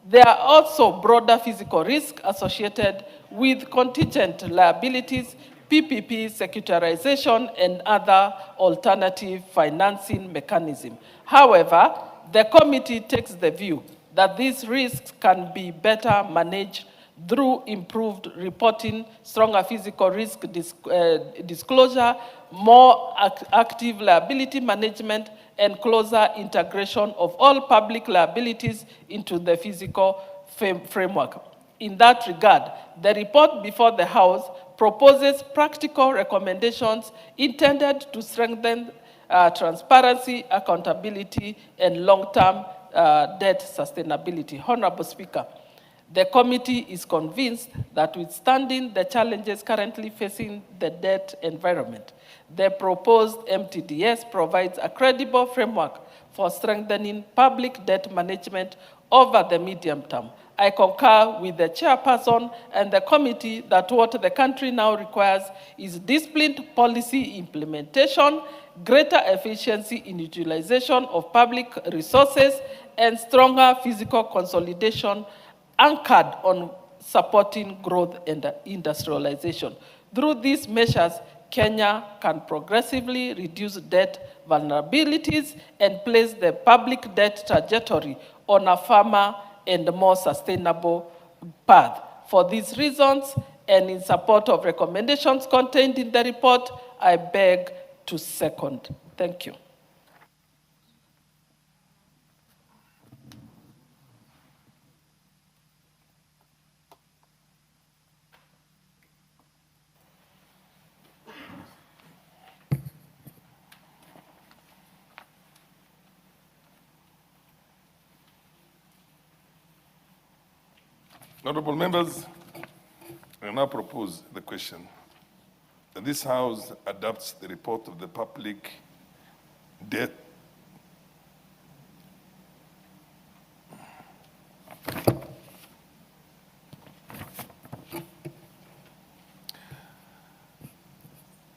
There are also broader physical risks associated with contingent liabilities, PPP, securitization, and other alternative financing mechanisms. However, the committee takes the view that these risks can be better managed through improved reporting, stronger physical risk disclosure, more active liability management, and closer integration of all public liabilities into the physical framework. In that regard, the report before the House proposes practical recommendations intended to strengthen transparency, accountability, and long-term debt sustainability. Honorable Speaker, the committee is convinced that withstanding the challenges currently facing the debt environment, the proposed MTDS provides a credible framework for strengthening public debt management over the medium term. I concur with the chairperson and the committee that what the country now requires is disciplined policy implementation, greater efficiency in utilization of public resources, and stronger physical consolidation anchored on supporting growth and industrialization. Through these measures, Kenya can progressively reduce debt vulnerabilities and place the public debt trajectory on a firmer and more sustainable path. For these reasons, and in support of recommendations contained in the report, I beg to second. Thank you. Honorable members, I now propose the question that this House adopts the report of the public debt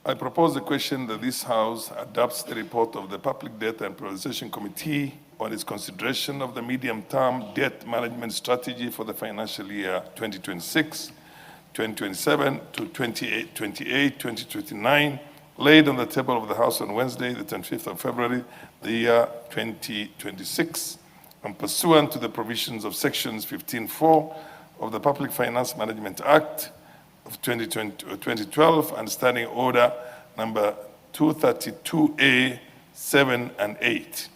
I propose the question that this House adopts the report of the Public Debt and Privatization Committee on its consideration of the medium-term debt management strategy for the financial year 2026, 2027 to 2028, 2029, laid on the table of the House on Wednesday, the 25th of February, the year 2026, and pursuant to the provisions of sections 15(4) of the Public Finance Management Act of 2012 and Standing Order number 232A, 7 and 8.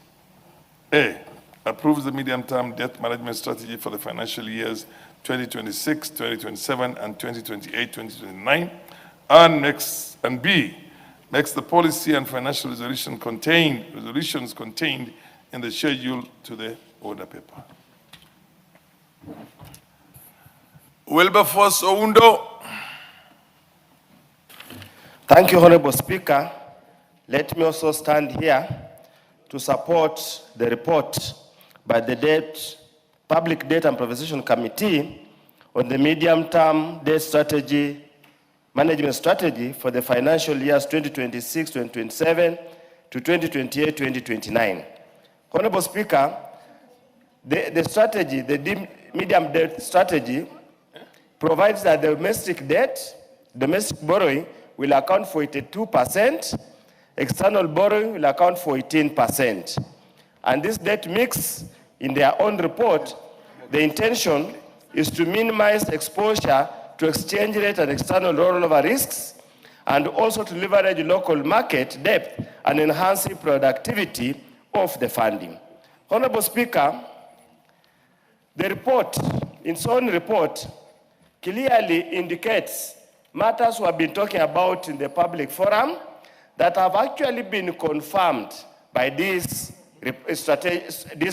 A, approves the medium-term debt management strategy for the financial years 2026, 2027, and 2028, 2029. And B, makes the policy and financial resolutions contained in the schedule to the order paper. Wilberforce Oundo. Thank you, Honorable Speaker. Let me also stand here to support the report by the Public Debt and Privatization Committee on the medium-term debt strategy, management strategy for the financial years 2026, 2027 to 2028, 2029. Honorable Speaker, the strategy, the medium debt strategy, provides that the domestic borrowing will account for 82%, external borrowing will account for 18%. And this debt mix, in their own report, the intention is to minimize exposure to exchange rate and external rollover risks, and also to leverage local market depth and enhancing productivity of the funding. Honorable Speaker, the report, in its own report, clearly indicates matters we have been talking about in the public forum that have actually been confirmed by this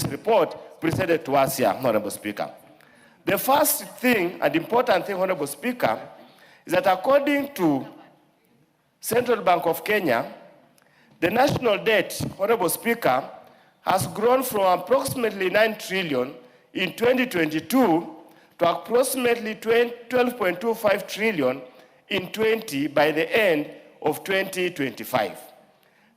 report presented to us here, Honorable Speaker. The first thing and important thing, Honorable Speaker, is that according to Central Bank of Kenya, the national debt, Honorable Speaker, has grown from approximately 9 trillion in 2022 to approximately 12.25 trillion in by the end of 2025.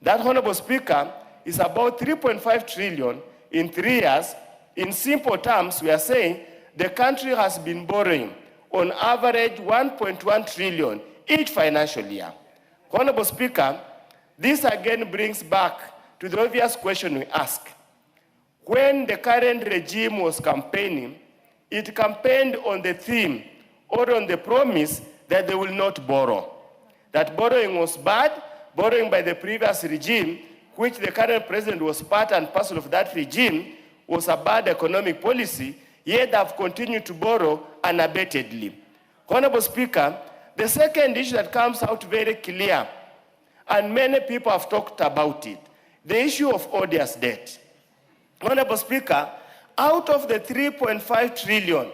That, Honorable Speaker, is about 3.5 trillion in 3 years. In simple terms, we are saying the country has been borrowing on average 1.1 trillion each financial year. Honorable Speaker, this again brings back to the obvious question we ask. When the current regime was campaigning, it campaigned on the theme or on the promise that they will not borrow. That borrowing was bad, borrowing by the previous regime, which the current president was part and parcel of that regime, was a bad economic policy, yet they have continued to borrow unabatedly. Honorable Speaker, the second issue that comes out very clear, and many people have talked about it, the issue of odious debt. Honorable Speaker, out of the 3.5 trillion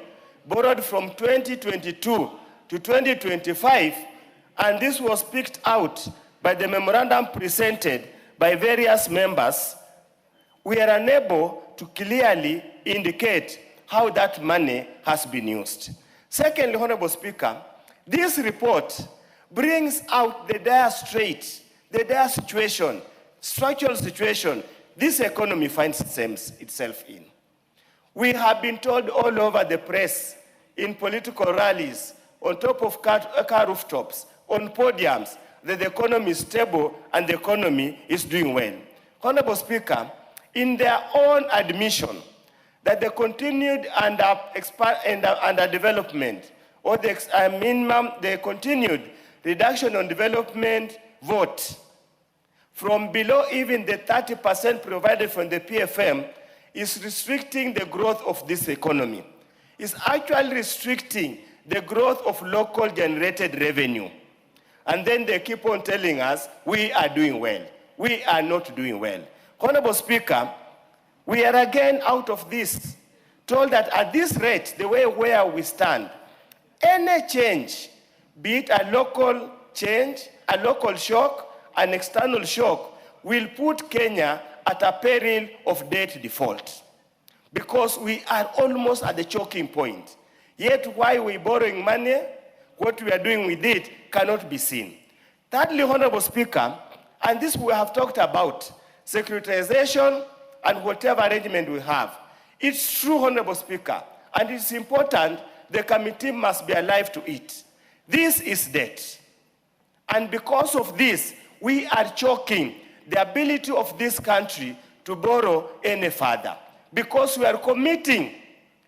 borrowed from 2022 to 2025, and this was picked out by the memorandum presented by various members, we are unable to clearly indicate how that money has been used. Secondly, Honorable Speaker, this report brings out the dire strait, the dire situation, structural situation this economy finds itself in. We have been told all over the press, in political rallies, on top of car rooftops, on podiums, that the economy is stable and the economy is doing well. Honorable Speaker, in their own admission that the continued underdevelopment or the continued reduction on development vote from below even the 30% provided from the PFM is restricting the growth of this economy. It's actually restricting the growth of local generated revenue. And then they keep on telling us, we are doing well. We are not doing well. Honorable Speaker, we are again out of this, told that at this rate, the way where we stand, any change, be it a local change, a local shock, an external shock, will put Kenya at a peril of debt default. Because we are almost at the choking point. Yet why we're borrowing money, what we are doing with it cannot be seen. Thirdly, Honorable Speaker, and this we have talked about, securitization and whatever arrangement we have. It's true, Honorable Speaker, and it's important the committee must be alive to it. This is debt. And because of this, we are choking the ability of this country to borrow any further. Because we are committing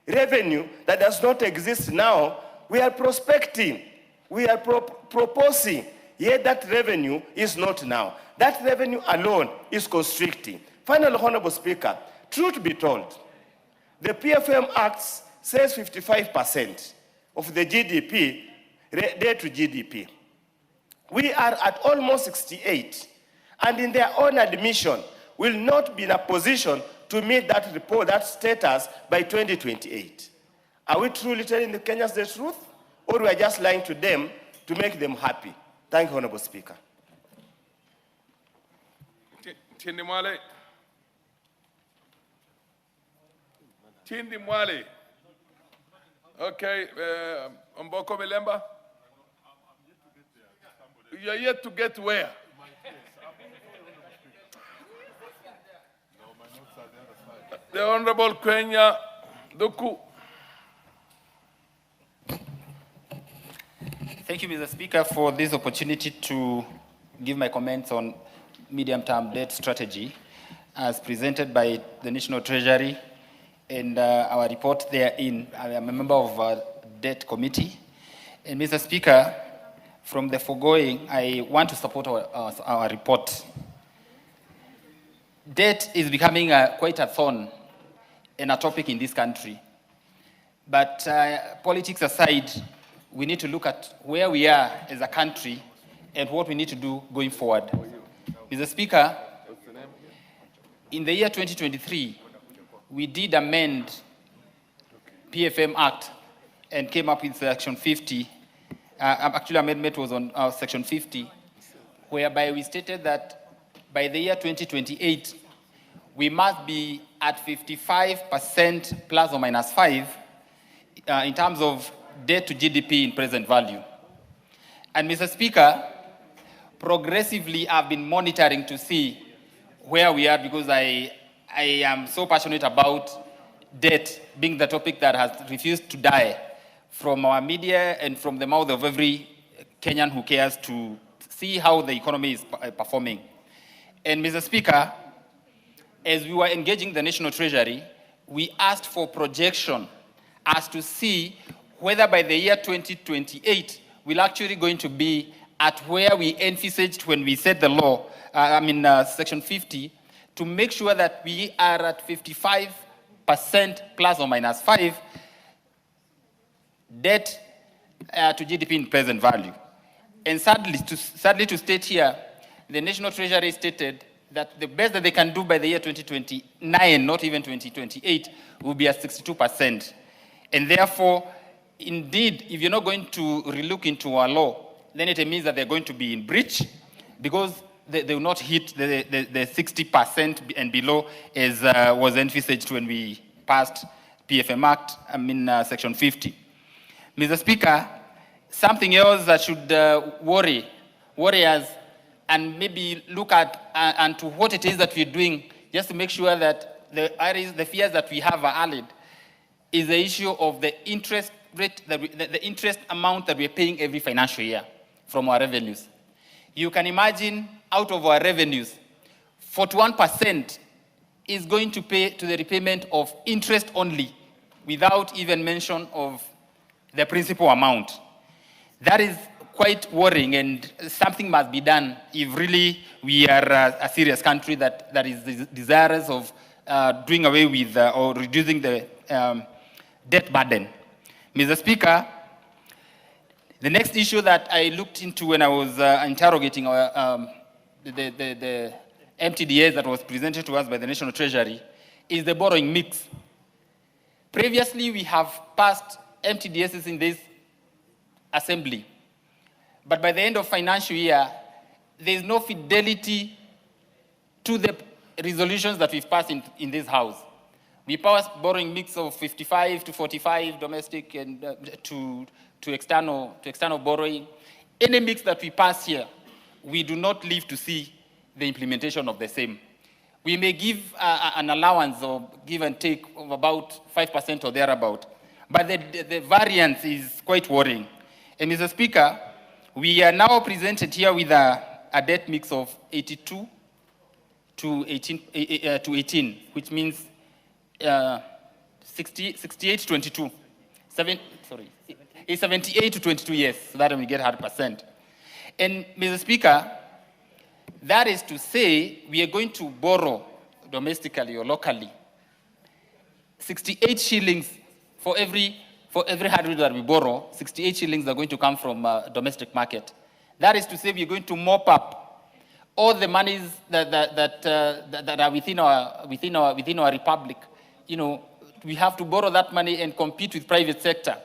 revenue that does not exist now, we are prospecting, we are proposing, yet that revenue is not now. That revenue alone is constricting. Finally, Honorable Speaker, truth be told, the PFM Act says 55% of the GDP, debt to GDP. We are at almost 68, and in their own admission, will not be in a position to meet that report, that status by 2028. Are we truly telling the Kenyans the truth, or we are just lying to them to make them happy? Thank you, Honorable Speaker. Tindi Mwale. Tindi Mwale. Okay, Mboko Milemba. You are yet to get where? The Honorable Kenya Doku. Thank you, Mr. Speaker, for this opportunity to give my comments on medium-term debt strategy. as presented by the National Treasury and our report therein. I am a member of our Debt Committee. And Mr. Speaker, from the foregoing, I want to support our report. Debt is becoming quite a thorn and a topic in this country. But politics aside, we need to look at where we are as a country and what we need to do going forward. Mr. Speaker, in the year 2023, we did amend PFM Act and came up with Section 50. Actually, amendment was on Section 50, whereby we stated that by the year 2028, we must be at 55% plus or minus 5 in terms of debt to GDP in present value. And Mr. Speaker, progressively I've been monitoring to see where we are, because I am so passionate about debt being the topic that has refused to die from our media and from the mouth of every Kenyan who cares to see how the economy is performing. And Mr. Speaker, as we were engaging the National Treasury, we asked for projection as to see whether by the year 2028, we're actually going to be at where we envisaged when we set the law, Section 50, to make sure that we are at 55% plus or minus 5 debt to GDP in present value. And sadly to state here, the National Treasury stated that the best that they can do by the year 2029, not even 2028, will be at 62%. And therefore, indeed, if you're not going to relook into our law, then it means that they're going to be in breach, because they will not hit the 60% and below as was envisaged when we passed PFM Act, Section 50. Mr. Speaker, something else that should worry us and maybe look at and to what it is that we're doing, just to make sure that the fears that we have are allayed, is the issue of the interest rate, the interest amount that we're paying every financial year from our revenues. You can imagine, out of our revenues, 41% is going to pay to the repayment of interest only, without even mention of the principal amount. That is quite worrying, and something must be done if really we are a serious country that is desirous of doing away with or reducing the debt burden. Mr. Speaker, the next issue that I looked into when I was interrogating the MTDAs that was presented to us by the National Treasury is the borrowing mix. Previously, we have passed MTDAs in this assembly, but by the end of financial year, there is no fidelity to the resolutions that we've passed in this house. We passed borrowing mix of 55 to 45 domestic and to external borrowing. Any mix that we pass here, we do not live to see the implementation of the same. We may give an allowance or give and take of about 5% or thereabout, but the variance is quite worrying. And Mr. Speaker, we are now presented here with a debt mix of 82 to 18, which means 68 to 22. It's 78 to 22 years, so that we get 100%. And Mr. Speaker, that is to say we are going to borrow domestically or locally 68 shillings for every 100 that we borrow. 68 shillings are going to come from domestic market. That is to say we are going to mop up all the monies that are within our republic. You know, we have to borrow that money and compete with private sector.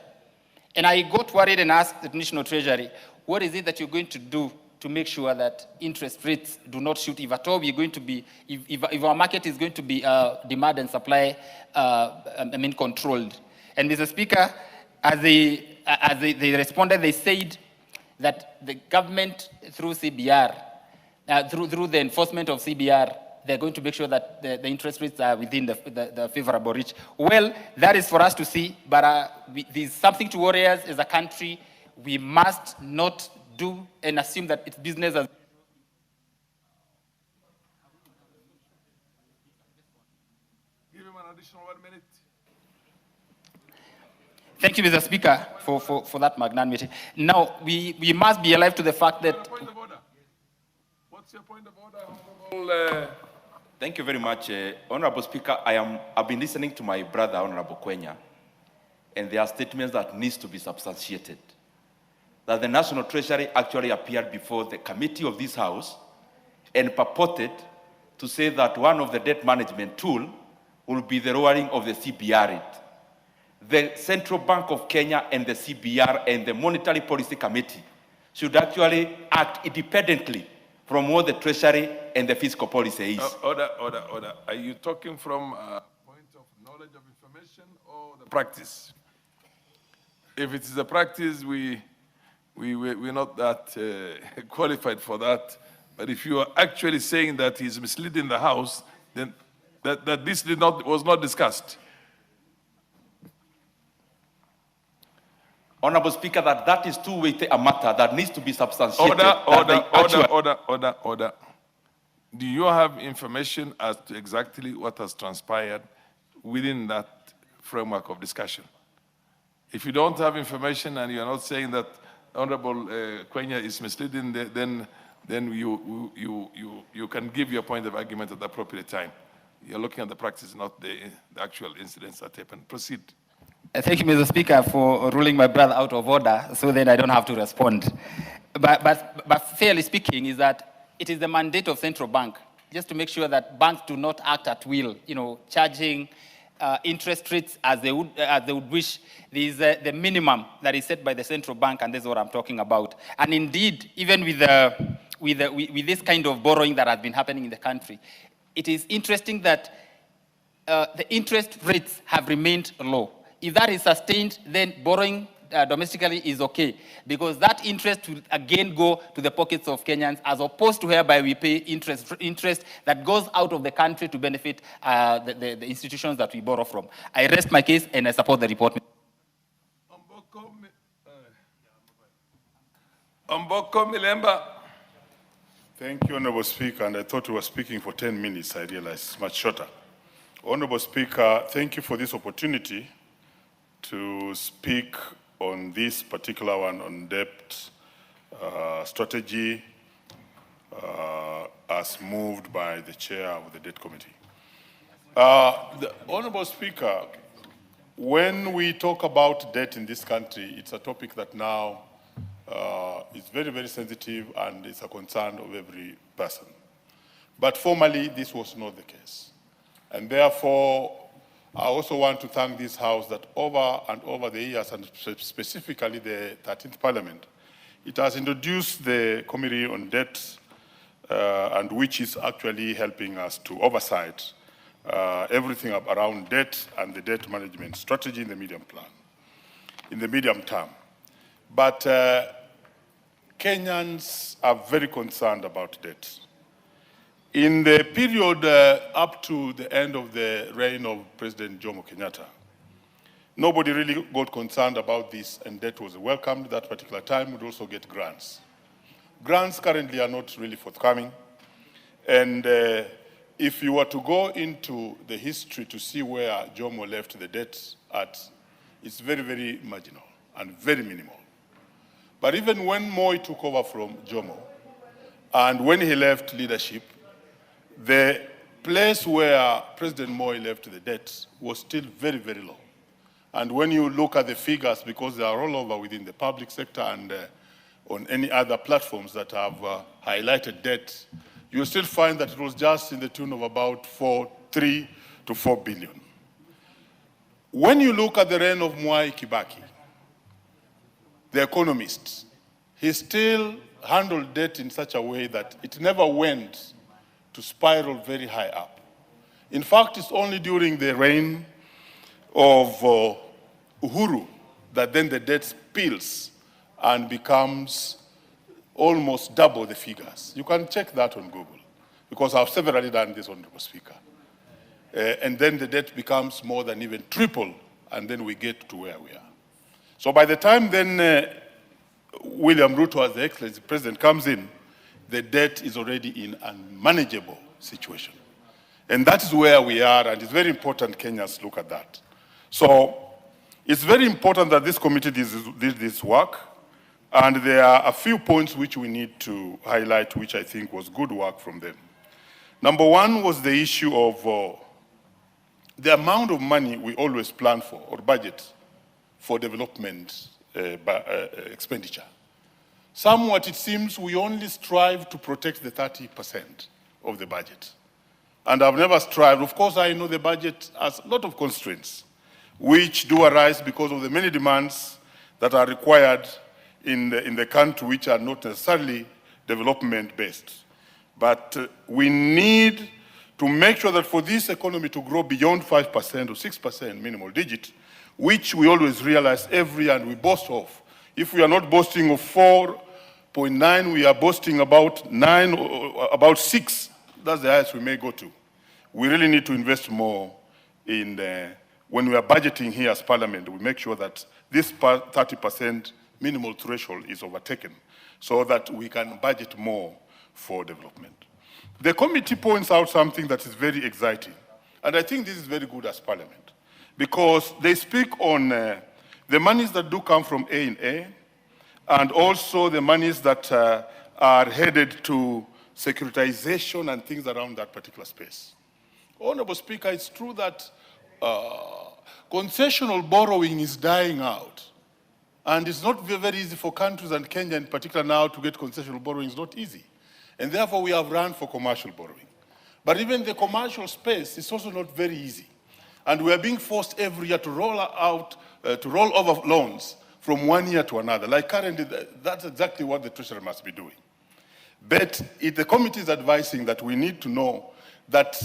And I got worried and asked the National Treasury, what is it that you're going to do to make sure that interest rates do not shoot? If at all we're going to be, if our market is going to be demand and supply, controlled. And Mr. Speaker, as they responded, they said that the government through CBR, through the enforcement of CBR, they're going to make sure that the interest rates are within the favorable reach. Well, that is for us to see, but there's something to worry us as a country. We must not do and assume that it's business as additional 1 minute. Thank you, Mr. Speaker, for that magnanimity. Now, we must be alive to the fact that... Point of order. What's your point of order, Honorable? Thank you very much, Honorable Speaker. I've been listening to my brother, Honorable Kwenya, and there are statements that needs to be substantiated. That the National Treasury actually appeared before the committee of this House and purported to say that one of the debt management tool will be the lowering of the CBR rate. The Central Bank of Kenya and the CBR and the Monetary Policy Committee should actually act independently from what the Treasury and the fiscal policy is. Order. Are you talking from a point of knowledge of information or the practice? If it is a practice, we're not that qualified for that. But if you are actually saying that he's misleading the House, then that this was not discussed. Honorable Speaker, that is too weighty a matter that needs to be substantiated. Order. Do you have information as to exactly what has transpired within that framework of discussion? If you don't have information and you are not saying that Honorable Kwenya is misleading, then you can give your point of argument at the appropriate time. You're looking at the practice, not the actual incidents that happened. Proceed. Thank you, Mr. Speaker, for ruling my brother out of order, so then I don't have to respond. But fairly speaking, is that it is the mandate of central bank just to make sure that banks do not act at will, charging interest rates as they would wish. There is the minimum that is set by the central bank, and this is what I'm talking about. And indeed, even with this kind of borrowing that has been happening in the country, it is interesting that the interest rates have remained low. If that is sustained, then borrowing domestically is okay, because that interest will again go to the pockets of Kenyans, as opposed to whereby we pay interest that goes out of the country to benefit the institutions that we borrow from. I rest my case and I support the report. Thank you, Honorable Speaker, and I thought we were speaking for 10 minutes. I realized it's much shorter. Honorable Speaker, thank you for this opportunity to speak on this particular one on debt strategy as moved by the chair of the debt committee. The Honorable Speaker, when we talk about debt in this country, it's a topic that now is very, very sensitive and it's a concern of every person. But formally, this was not the case. And therefore, I also want to thank this House that over and over the years, and specifically the 13th Parliament, it has introduced the Committee on Debt, and which is actually helping us to oversight everything around debt and the debt management strategy in the medium term. But Kenyans are very concerned about debt. In the period up to the end of the reign of President Jomo Kenyatta, nobody really got concerned about this, and debt was welcomed. That particular time would also get grants. Grants currently are not really forthcoming, and if you were to go into the history to see where Jomo left the debt at, it's very, very marginal and very minimal. But even when Moi took over from Jomo, and when he left leadership, the place where President Moi left the debt was still very, very low. And when you look at the figures, because they are all over within the public sector and on any other platforms that have highlighted debt, you'll still find that it was just in the tune of about 3 to 4 billion. When you look at the reign of Mwai Kibaki, the economist, he still handled debt in such a way that it never went to spiral very high up. In fact, it's only during the reign of Uhuru that then the debt spills and becomes almost double the figures. You can check that on Google, because I've severally done this, Honorable Speaker. And then the debt becomes more than even triple, and then we get to where we are. So by the time then William Ruto, as the Excellency President, comes in, the debt is already in an unmanageable situation. And that is where we are, and it's very important Kenyans look at that. So it's very important that this committee did this work, and there are a few points which we need to highlight, which I think was good work from them. Number one was the issue of the amount of money we always plan for or budget for development expenditure. Somewhat, it seems, we only strive to protect the 30% of the budget. And I've never strived. Of course, I know the budget has a lot of constraints, which do arise because of the many demands that are required in the country, which are not necessarily development-based. But we need to make sure that for this economy to grow beyond 5% or 6% minimal digit, which we always realize every year and we boast of. If we are not boasting of 4.9, we are boasting about 9 or about 6. That's the highest we may go to. We really need to invest more in when we are budgeting here as Parliament, we make sure that this 30% minimal threshold is overtaken so that we can budget more for development. The committee points out something that is very exciting, and I think this is very good as Parliament, because they speak on the monies that do come from A&A, and also the monies that are headed to securitization and things around that particular space. Honorable Speaker, it's true that concessional borrowing is dying out. And it's not very easy for countries, and Kenya in particular now, to get concessional borrowing is not easy. And therefore, we have run for commercial borrowing. But even the commercial space is also not very easy. And we are being forced every year to roll over loans from one year to another. Like currently, that's exactly what the Treasury must be doing. But the committee is advising that we need to know that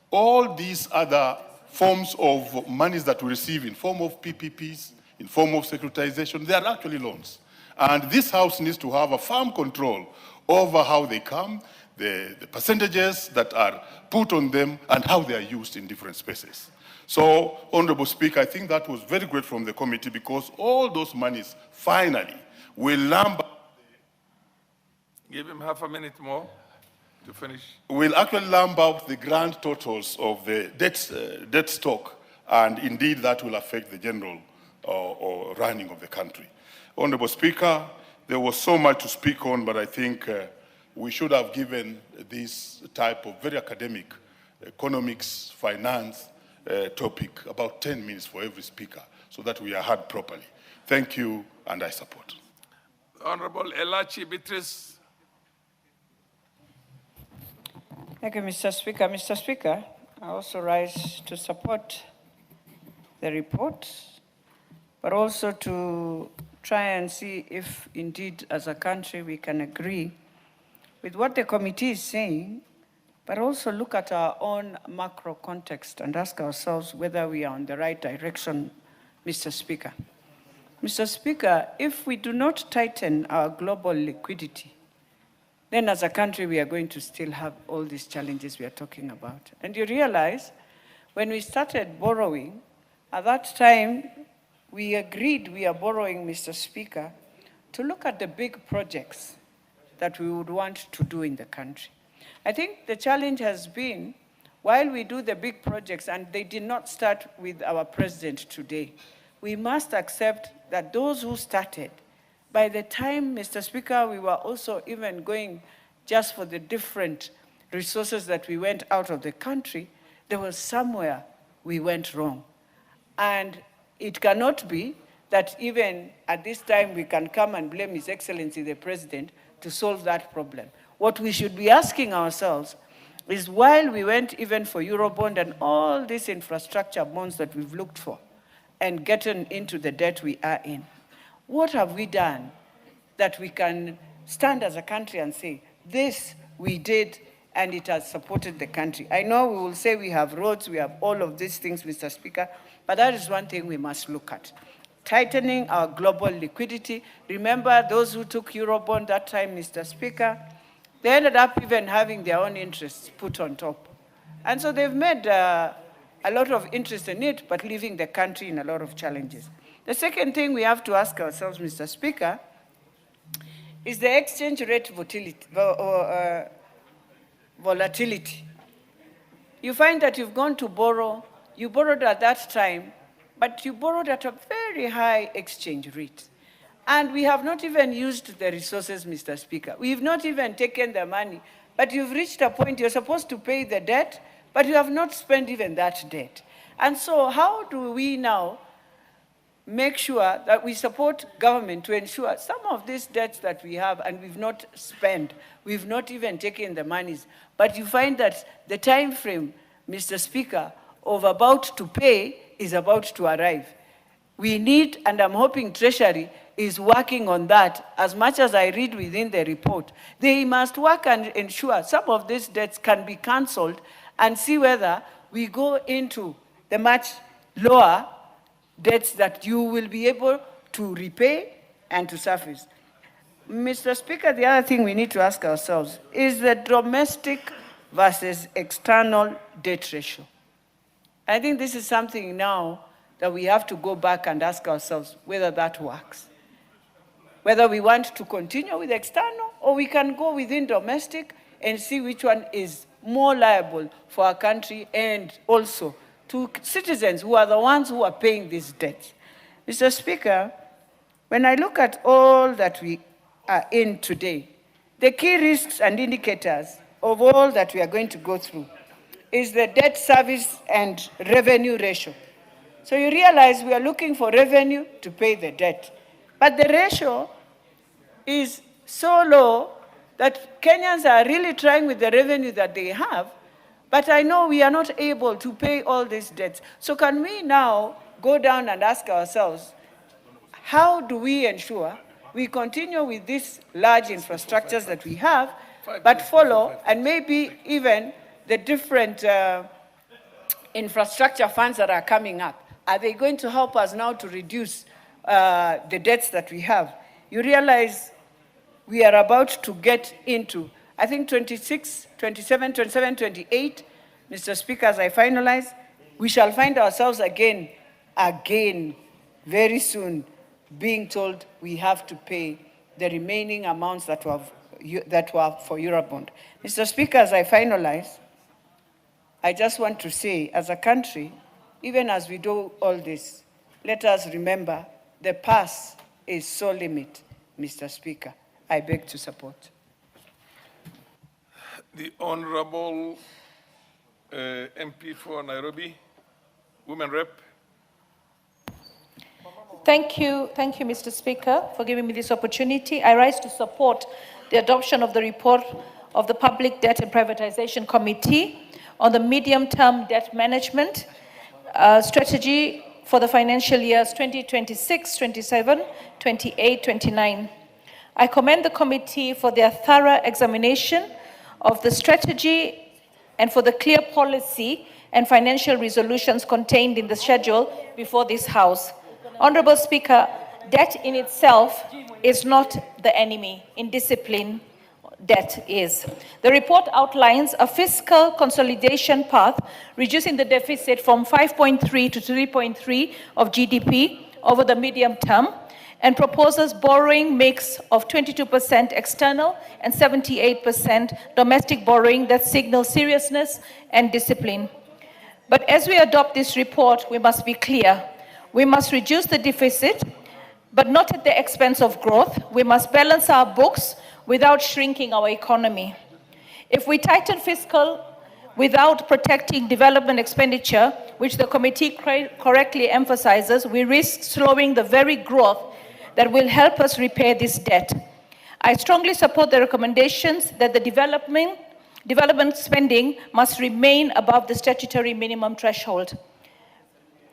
all these other forms of monies that we receive in form of PPPs, in form of securitization, they are actually loans. And this House needs to have a firm control over how they come, the percentages that are put on them, and how they are used in different spaces. So, Honorable Speaker, I think that was very great from the committee, because all those monies finally will land. Give him half a minute more to finish. Will actually lump out the grand totals of the debt stock, and indeed that will affect the general or running of the country. Honorable Speaker, there was so much to speak on, but I think we should have given this type of very academic economics, finance topic about 10 minutes for every speaker so that we are heard properly. Thank you, and I support. Honorable Elachi Beatrice. Thank you, Mr. Speaker. Mr. Speaker, I also rise to support the report, but also to try and see if indeed as a country we can agree with what the committee is saying, but also look at our own macro context and ask ourselves whether we are on the right direction, Mr. Speaker. Mr. Speaker, if we do not tighten our global liquidity, then as a country we are going to still have all these challenges we are talking about. And you realize when we started borrowing, at that time, we agreed we are borrowing, Mr. Speaker, to look at the big projects that we would want to do in the country. I think the challenge has been, while we do the big projects, and they did not start with our president today, we must accept that those who started, by the time, Mr. Speaker, we were also even going just for the different resources that we went out of the country, there was somewhere we went wrong. And it cannot be that even at this time we can come and blame His Excellency the President to solve that problem. What we should be asking ourselves is, while we went even for Eurobond and all these infrastructure bonds that we've looked for and gotten into the debt we are in, what have we done that we can stand as a country and say, this we did and it has supported the country? I know we will say we have roads, we have all of these things, Mr. Speaker, but that is one thing we must look at. Tightening our global liquidity. Remember those who took Eurobond that time, Mr. Speaker, they ended up even having their own interests put on top. And so they've made a lot of interest in it, but leaving the country in a lot of challenges. The second thing we have to ask ourselves, Mr. Speaker, is the exchange rate volatility. you find that you've gone to borrow, you borrowed at that time, but you borrowed at a very high exchange rate. And we have not even used the resources, Mr. Speaker. We've not even taken the money, but you've reached a point you're supposed to pay the debt, but you have not spent even that debt. And so how do we now make sure that we support government to ensure some of these debts that we have and we've not spent, we've not even taken the monies, but you find that the time frame, Mr. Speaker, of about to pay is about to arrive. We need, and I'm hoping Treasury is working on that. As much as I read within the report, they must work and ensure some of these debts can be cancelled and see whether we go into the much lower debts that you will be able to repay and to service. Mr. Speaker, the other thing we need to ask ourselves is the domestic versus external debt ratio. I think this is something now that we have to go back and ask ourselves whether that works. Whether we want to continue with external or we can go within domestic and see which one is more liable for our country and also to citizens who are the ones who are paying these debts. Mr. Speaker, when I look at all that we are in today, the key risks and indicators of all that we are going to go through is the debt service and revenue ratio. So you realize we are looking for revenue to pay the debt. But the ratio is so low that Kenyans are really trying with the revenue that they have, but I know we are not able to pay all these debts. So can we now go down and ask ourselves, how do we ensure we continue with these large infrastructures that we have, but follow, and maybe even the different infrastructure funds that are coming up, are they going to help us now to reduce the debts that we have? You realize we are about to get into, I think 26, 27, 27, 28, Mr. Speaker, as I finalize, we shall find ourselves again, very soon, being told we have to pay the remaining amounts that were for Eurobond. Mr. Speaker, as I finalize, I just want to say, as a country, even as we do all this, let us remember the past is so limited, Mr. Speaker. I beg to support. The Honorable MP for Nairobi, Women Rep. Thank you, Mr. Speaker, for giving me this opportunity. I rise to support the adoption of the report of the Public Debt and Privatization Committee on the medium-term debt management strategy for the financial years 2026, 27, 28, 29. I commend the committee for their thorough examination of the strategy and for the clear policy and financial resolutions contained in the schedule before this House. Honorable Speaker, debt in itself is not the enemy. In discipline, debt is. The report outlines a fiscal consolidation path, reducing the deficit from 5.3 to 3.3 of GDP over the medium term, and proposes borrowing mix of 22% external and 78% domestic borrowing that signals seriousness and discipline. But as we adopt this report, we must be clear. We must reduce the deficit, but not at the expense of growth. We must balance our books without shrinking our economy. If we tighten fiscal without protecting development expenditure, which the committee correctly emphasizes, we risk slowing the very growth that will help us repay this debt. I strongly support the recommendations that the development spending must remain above the statutory minimum threshold,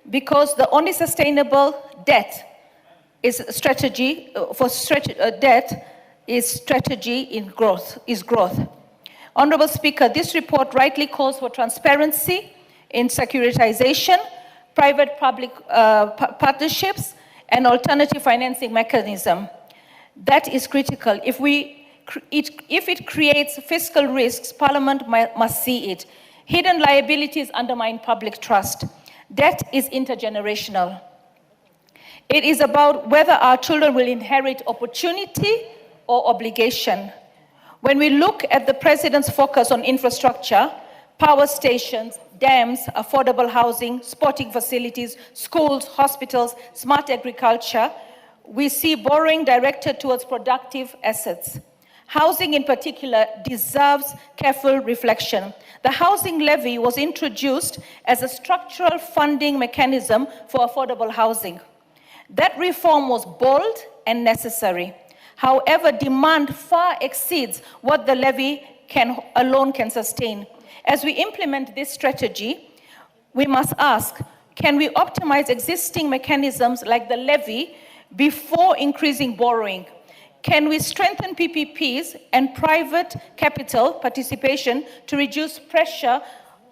because the only sustainable debt is strategy in growth. Honorable Speaker, this report rightly calls for transparency in securitization, private-public partnerships, and alternative financing mechanism. That is critical. If it creates fiscal risks, Parliament must see it. Hidden liabilities undermine public trust. Debt is intergenerational. It is about whether our children will inherit opportunity or obligation. When we look at the President's focus on infrastructure, power stations, dams, affordable housing, sporting facilities, schools, hospitals, smart agriculture, we see borrowing directed towards productive assets. Housing in particular deserves careful reflection. The housing levy was introduced as a structural funding mechanism for affordable housing. That reform was bold and necessary. However, demand far exceeds what the levy alone can sustain. As we implement this strategy, we must ask, can we optimize existing mechanisms like the levy before increasing borrowing? Can we strengthen PPPs and private capital participation to reduce pressure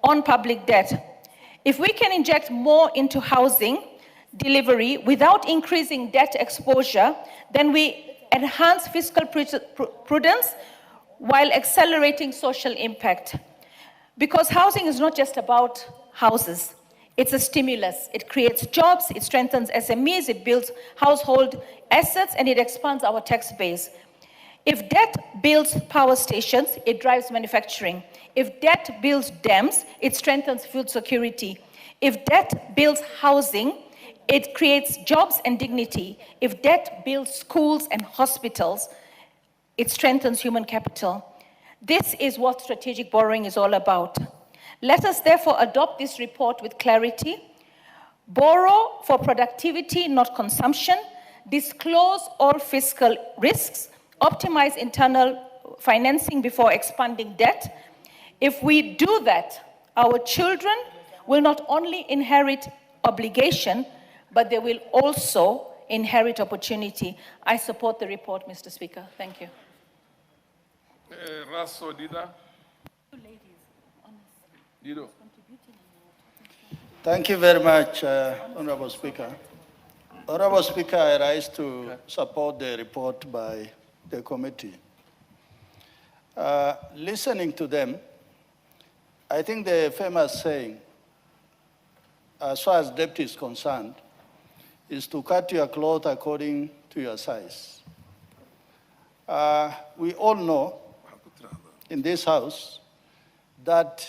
on public debt? If we can inject more into housing delivery without increasing debt exposure, then we enhance fiscal prudence while accelerating social impact. Because housing is not just about houses. It's a stimulus. It creates jobs, it strengthens SMEs, it builds household assets, and it expands our tax base. If debt builds power stations, it drives manufacturing. If debt builds dams, it strengthens food security. If debt builds housing, it creates jobs and dignity. If debt builds schools and hospitals, it strengthens human capital. This is what strategic borrowing is all about. Let us therefore adopt this report with clarity, borrow for productivity, not consumption, disclose all fiscal risks, optimize internal financing before expanding debt. If we do that, our children will not only inherit obligation, but they will also inherit opportunity. I support the report, Mr. Speaker. Thank you. Raso Dida. Dido. Thank you very much, Honorable Speaker. Honorable Speaker, I rise to support the report by the committee. Listening to them, I think the famous saying, as far as debt is concerned, is to cut your cloth according to your size. We all know in this house that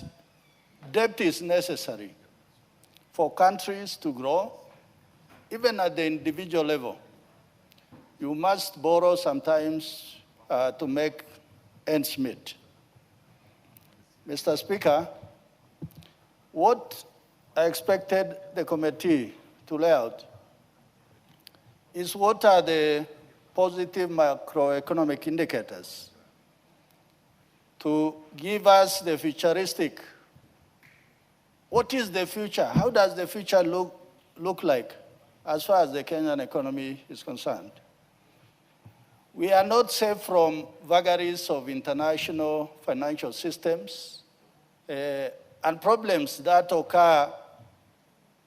debt is necessary for countries to grow, even at the individual level. You must borrow sometimes to make ends meet. Mr. Speaker, what I expected the committee to lay out is what are the positive macroeconomic indicators to give us the futuristic. What is the future? How does the future look like as far as the Kenyan economy is concerned? We are not safe from vagaries of international financial systems and problems that occur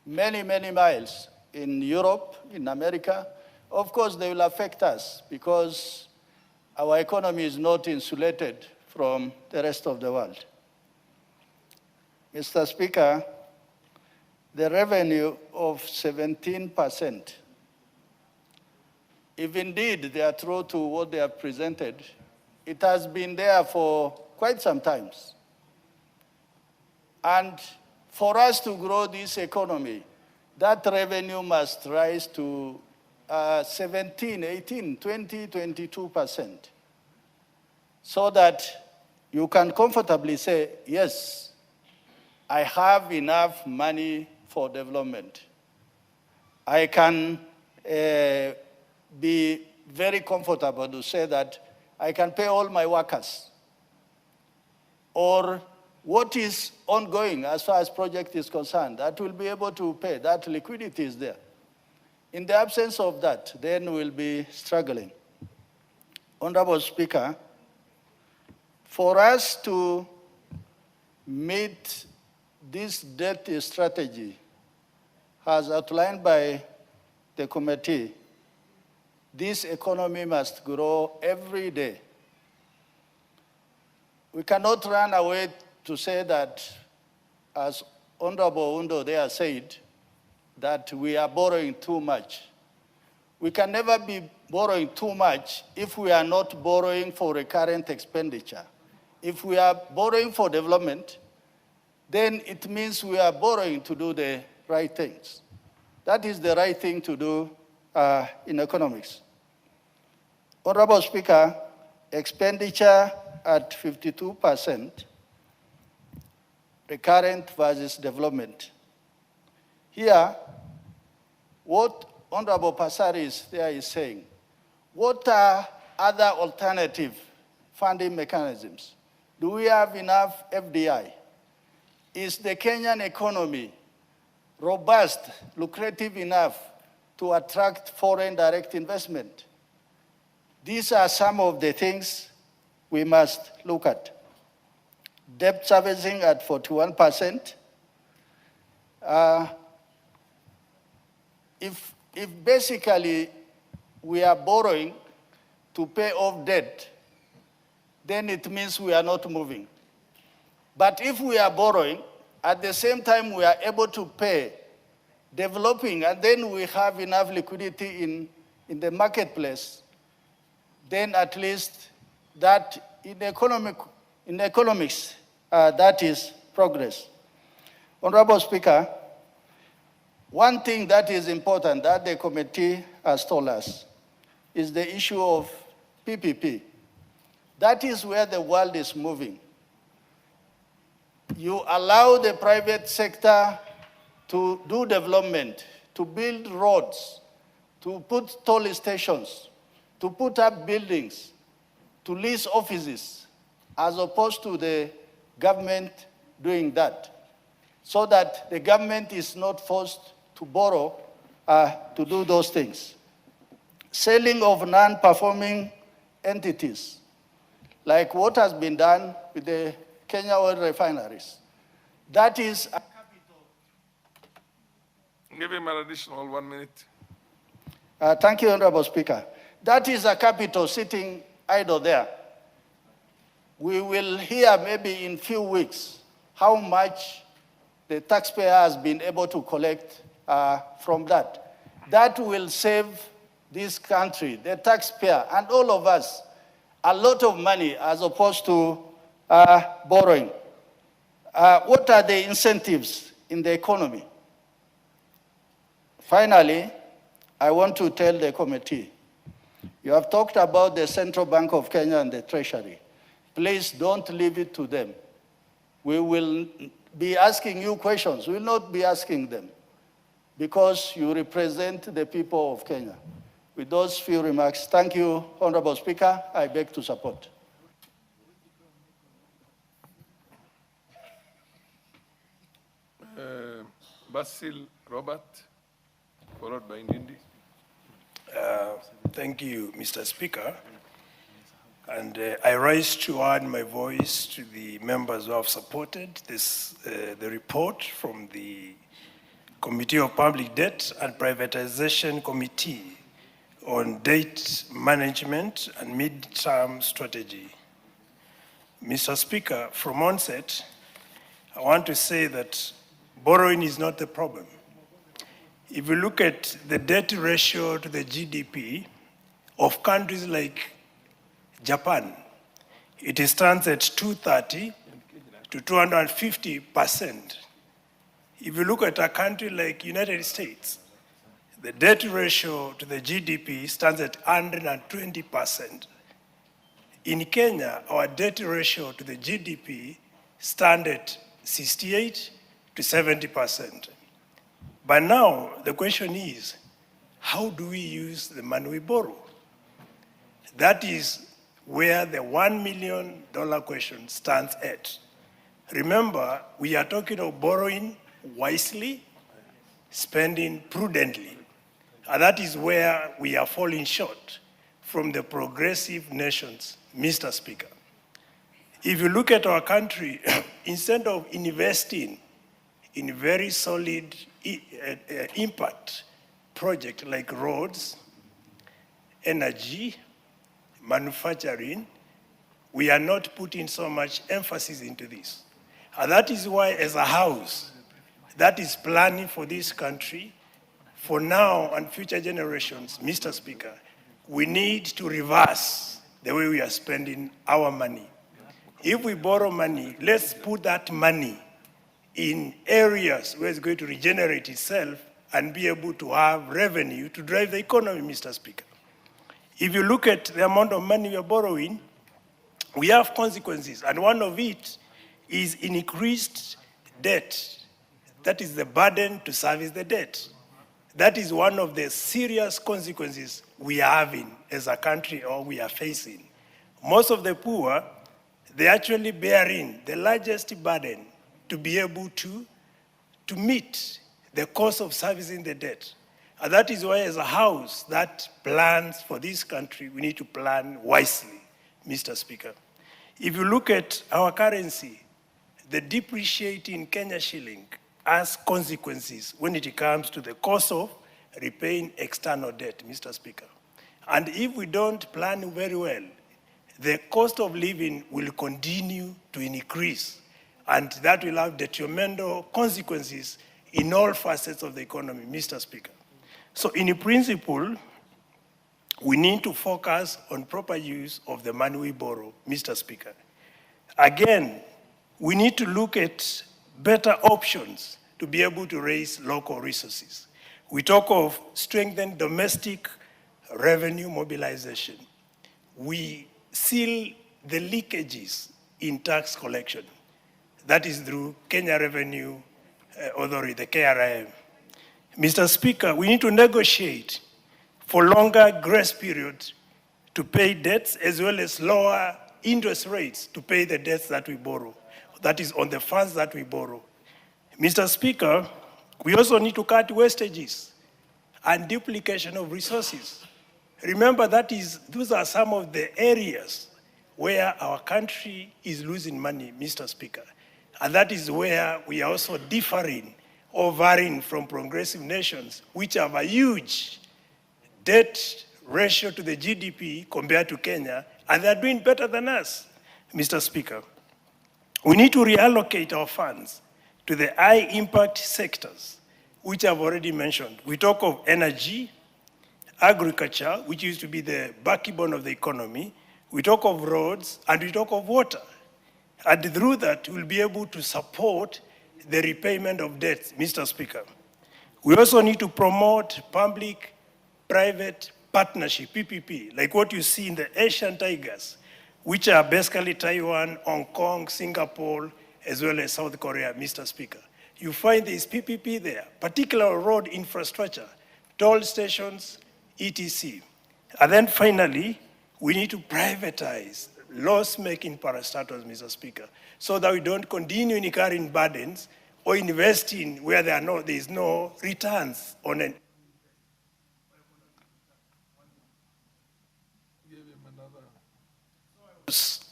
many, many miles in Europe, in America. Of course, they will affect us because our economy is not insulated from the rest of the world. Mr. Speaker, the revenue of 17%, if indeed they are true to what they have presented, it has been there for quite some time. And for us to grow this economy, that revenue must rise to 17, 18, 20, 22%, so that you can comfortably say, yes, I have enough money for development. I can be very comfortable to say that I can pay all my workers. Or what is ongoing as far as project is concerned, that will be able to pay, that liquidity is there. In the absence of that, then we'll be struggling. Honorable Speaker, for us to meet this debt strategy as outlined by the committee, this economy must grow every day. We cannot run away to say that, as Honorable Undo there said, that we are borrowing too much. We can never be borrowing too much if we are not borrowing for recurrent expenditure. If we are borrowing for development, then it means we are borrowing to do the right things. That is the right thing to do in economics. Honorable Speaker, expenditure at 52%, recurrent versus development. Here, what Honorable Passaris there is saying, what are other alternative funding mechanisms? Do we have enough FDI? Is the Kenyan economy robust, lucrative enough to attract foreign direct investment? These are some of the things we must look at. Debt servicing at 41%. If basically we are borrowing to pay off debt, then it means we are not moving. But if we are borrowing, at the same time we are able to pay, developing, and then we have enough liquidity in the marketplace, then at least that in economics, that is progress. Honorable Speaker, one thing that is important that the committee has told us is the issue of PPP. That is where the world is moving. You allow the private sector to do development, to build roads, to put toll stations, to put up buildings, to lease offices, as opposed to the government doing that, so that the government is not forced to borrow to do those things. Selling of non-performing entities, like what has been done with the Kenya oil refineries. That is a capital. Give him an additional 1 minute. Thank you, Honorable Speaker. That is a capital sitting idle there. We will hear maybe in few weeks how much the taxpayer has been able to collect from that. That will save this country, the taxpayer, and all of us a lot of money as opposed to borrowing. What are the incentives in the economy? Finally, I want to tell the committee, you have talked about the Central Bank of Kenya and the Treasury. Please don't leave it to them. We will be asking you questions. We will not be asking them because you represent the people of Kenya. With those few remarks, thank you, Honorable Speaker. I beg to support. Basil Robert, followed by Ndindi. Thank you, Mr. Speaker. And I rise to add my voice to the members who have supported this, the report from the Committee of Public Debt and Privatization Committee on Debt Management and Mid-Term Strategy. Mr. Speaker, from onset, I want to say that borrowing is not the problem. If you look at the debt ratio to the GDP of countries like Japan, it stands at 230 to 250%. If you look at a country like United States, the debt ratio to the GDP stands at 120%. In Kenya, our debt ratio to the GDP stands at 68 to 70%. But now the question is, how do we use the money we borrow? That is where the $1 million question stands at. Remember, we are talking of borrowing wisely, spending prudently. And that is where we are falling short from the progressive nations, Mr. Speaker. If you look at our country, instead of investing in very solid impact projects like roads, energy, manufacturing, we are not putting so much emphasis into this. And that is why, as a house that is planning for this country, for now and future generations, Mr. Speaker, we need to reverse the way we are spending our money. If we borrow money, let's put that money in areas where it's going to regenerate itself and be able to have revenue to drive the economy, Mr. Speaker. If you look at the amount of money we are borrowing, we have consequences, and one of it is increased debt. That is the burden to service the debt. That is one of the serious consequences we are having as a country, or we are facing. Most of the poor, they actually bearing the largest burden to be able to meet the cost of servicing the debt. And that is why, as a house that plans for this country, we need to plan wisely, Mr. Speaker. If you look at our currency, the depreciating Kenya shilling has consequences when it comes to the cost of repaying external debt, Mr. Speaker. And if we don't plan very well, the cost of living will continue to increase, and that will have detrimental consequences in all facets of the economy, Mr. Speaker. So in principle, we need to focus on proper use of the money we borrow, Mr. Speaker. Again, we need to look at better options to be able to raise local resources. We talk of strengthened domestic revenue mobilization. We seal the leakages in tax collection. That is through Kenya Revenue Authority, the KRIM. Mr. Speaker, we need to negotiate for longer grace periods to pay debts, as well as lower interest rates to pay the debts that we borrow. That is on the funds that we borrow. Mr. Speaker, we also need to cut wastages and duplication of resources. Remember, those are some of the areas where our country is losing money, Mr. Speaker. And that is where we are also differing or varying from progressive nations, which have a huge debt ratio to the GDP compared to Kenya, and they're doing better than us, Mr. Speaker. We need to reallocate our funds to the high-impact sectors, which I've already mentioned. We talk of energy, agriculture, which used to be the backbone of the economy. We talk of roads, and we talk of water. And through that, we'll be able to support the repayment of debts, Mr. Speaker. We also need to promote public-private partnership, PPP, like what you see in the Asian Tigers, which are basically Taiwan, Hong Kong, Singapore, as well as South Korea, Mr. Speaker. You find this PPP there, particular road infrastructure, toll stations, etc. And then finally, we need to privatize loss-making parastatals, Mr. Speaker, so that we don't continue incurring burdens or investing where there is no returns on an.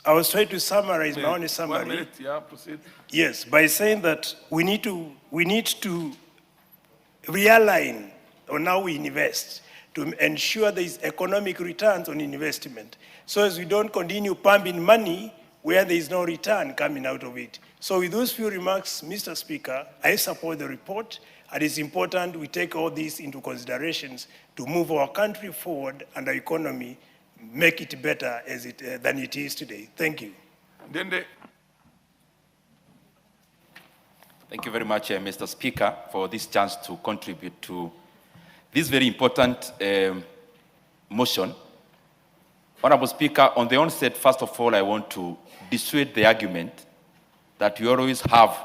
I was trying to summarize my own summary. 1 minute, yeah, proceed. Yes, by saying that we need to realign on how we invest to ensure there is economic returns on investment, so as we don't continue pumping money where there is no return coming out of it. So with those few remarks, Mr. Speaker, I support the report, and it's important we take all these into considerations to move our country forward and our economy, make it better than it is today. Thank you. Thank you very much, Mr. Speaker, for this chance to contribute to this very important motion. Honorable Speaker, on the onset, first of all, I want to dissuade the argument that you always have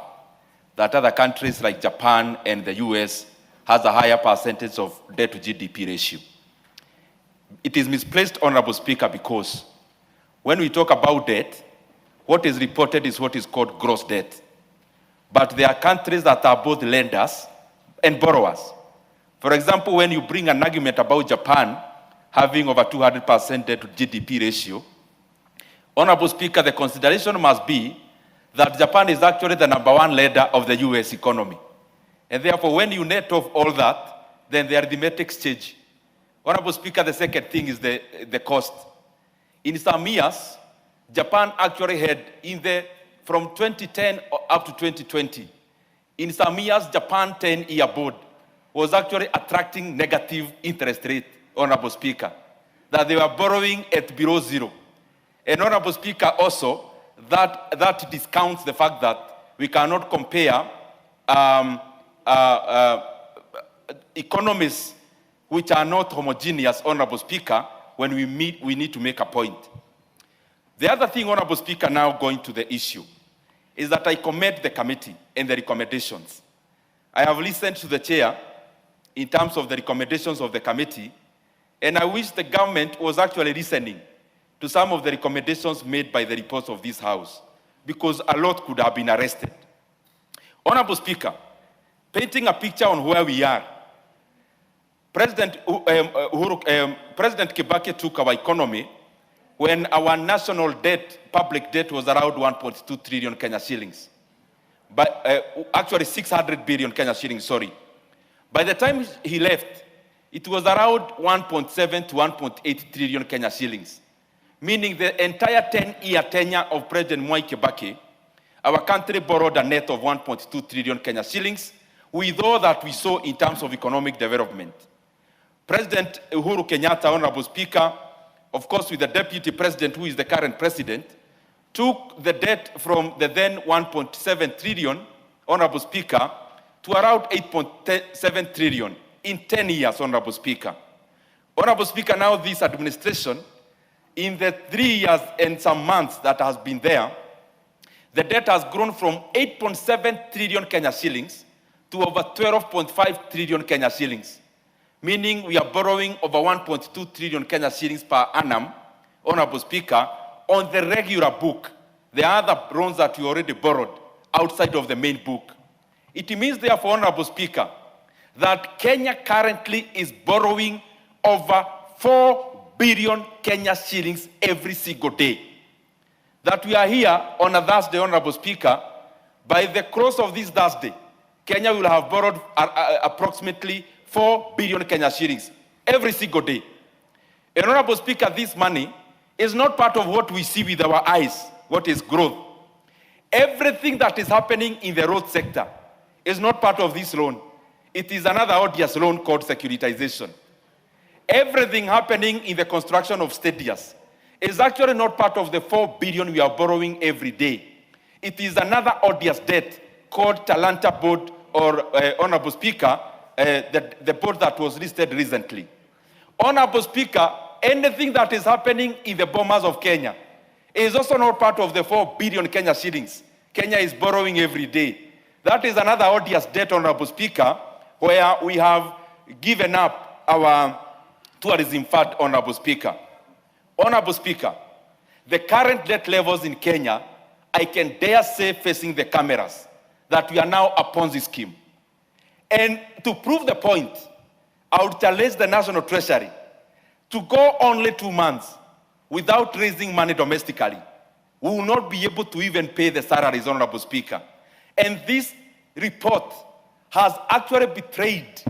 that other countries like Japan and the US has a higher percentage of debt to GDP ratio. It is misplaced, Honorable Speaker, because when we talk about debt, what is reported is what is called gross debt. But there are countries that are both lenders and borrowers. For example, when you bring an argument about Japan having over 200% debt to GDP ratio, Honorable Speaker, the consideration must be that Japan is actually the #1 lender of the US economy. And therefore, when you net off all that, then the arithmetic stage. Honorable Speaker, the second thing is the cost. In some years, Japan actually had from 2010 up to 2020, in some years, Japan 10-year bond was actually attracting negative interest rate, Honorable Speaker, that they were borrowing at below zero. And Honorable Speaker, also, that discounts the fact that we cannot compare economies which are not homogeneous, Honorable Speaker, when we meet, we need to make a point. The other thing, Honorable Speaker, now going to the issue, is that I commend the committee and the recommendations. I have listened to the chair in terms of the recommendations of the committee, and I wish the government was actually listening to some of the recommendations made by the reports of this House, because a lot could have been arrested. Honorable Speaker, painting a picture on where we are, President Kibaki took our economy when our national debt, public debt, was around 1.2 trillion Kenya shillings. But actually 600 billion Kenya shillings, sorry. By the time he left, it was around 1.7 to 1.8 trillion Kenya shillings. Meaning the entire 10-year tenure of President Mwai Kibaki, our country borrowed a net of 1.2 trillion Kenya shillings with all that we saw in terms of economic development. President Uhuru Kenyatta, Honorable Speaker, of course with the Deputy President, who is the current President, took the debt from the then 1.7 trillion, Honorable Speaker, to around 8.7 trillion in 10 years, Honorable Speaker. Honorable Speaker, now this administration, in the 3 years and some months that has been there, the debt has grown from 8.7 trillion Kenya shillings to over 12.5 trillion Kenya shillings. Meaning we are borrowing over 1.2 trillion Kenya shillings per annum, Honorable Speaker, on the regular book. There are other loans that we already borrowed outside of the main book. It means, therefore, Honorable Speaker, that Kenya currently is borrowing over 4 billion Kenya shillings every single day. That we are here on a Thursday, Honorable Speaker, by the close of this Thursday, Kenya will have borrowed approximately 4 billion Kenya shillings every single day. And Honorable Speaker, this money is not part of what we see with our eyes, what is growth. Everything that is happening in the road sector is not part of this loan. It is another odious loan called securitization. Everything happening in the construction of stadiums is actually not part of the 4 billion we are borrowing every day. It is another odious debt called Talanta Board, or Honorable Speaker, the board that was listed recently. Honorable Speaker, anything that is happening in the bombers of Kenya is also not part of the 4 billion Kenya shillings Kenya is borrowing every day. That is another odious debt, Honorable Speaker, where we have given up our tourism fund, Honorable Speaker. Honorable Speaker, the current debt levels in Kenya, I can dare say facing the cameras, that we are now a Ponzi scheme. And to prove the point, I would challenge the National Treasury to go only 2 months without raising money domestically. We will not be able to even pay the salaries, Honorable Speaker. And this report has actually betrayed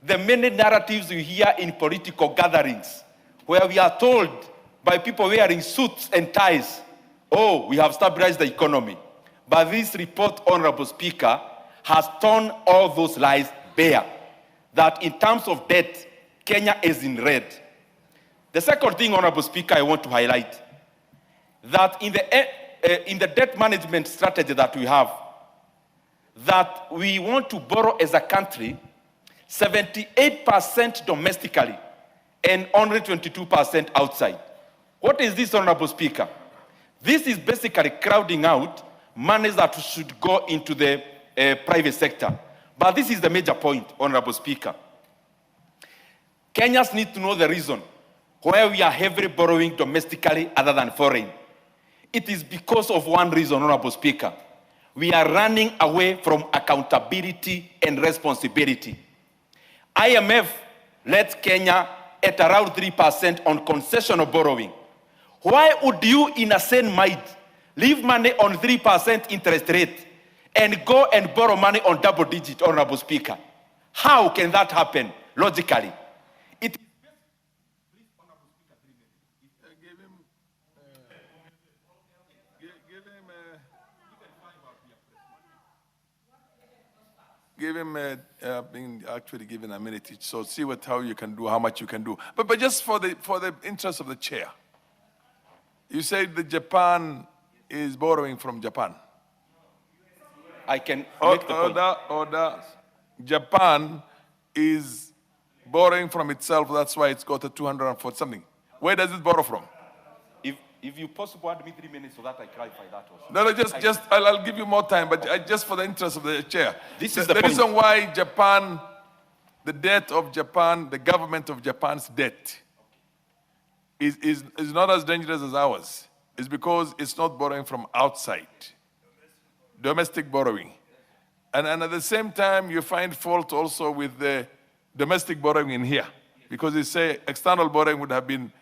the many narratives we hear in political gatherings, where we are told by people wearing suits and ties, oh, we have stabilized the economy. But this report, Honorable Speaker, has torn all those lies bare, that in terms of debt, Kenya is in red. The second thing, Honorable Speaker, I want to highlight, that in the debt management strategy that we have, that we want to borrow as a country 78% domestically and only 22% outside. What is this, Honorable Speaker? This is basically crowding out monies that should go into the private sector. But this is the major point, Honorable Speaker. Kenyans need to know the reason why we are heavily borrowing domestically other than foreign. It is because of one reason, Honorable Speaker. We are running away from accountability and responsibility. IMF lets Kenya at around 3% on concessional borrowing. Why would you, in a sane mind, leave money on 3% interest rate and go and borrow money on double digit, Honorable Speaker? How can that happen logically? Give him being actually given a minute each. So see how you can do, how much you can do. But just for the interest of the chair, you said that Japan is borrowing from Japan. I can make the point. Order. Japan is borrowing from itself. That's why it's got a 240 something. Where does it borrow from? If you possibly add me 3 minutes so that I clarify that also. No, I'll give you more time, but just for the interest of the chair. This is the reason point. why Japan, the debt of Japan, the government of Japan's debt is not as dangerous as ours. It's because it's not borrowing from outside. Domestic borrowing. And at the same time, you find fault also with the domestic borrowing in here. Because they say external borrowing would have been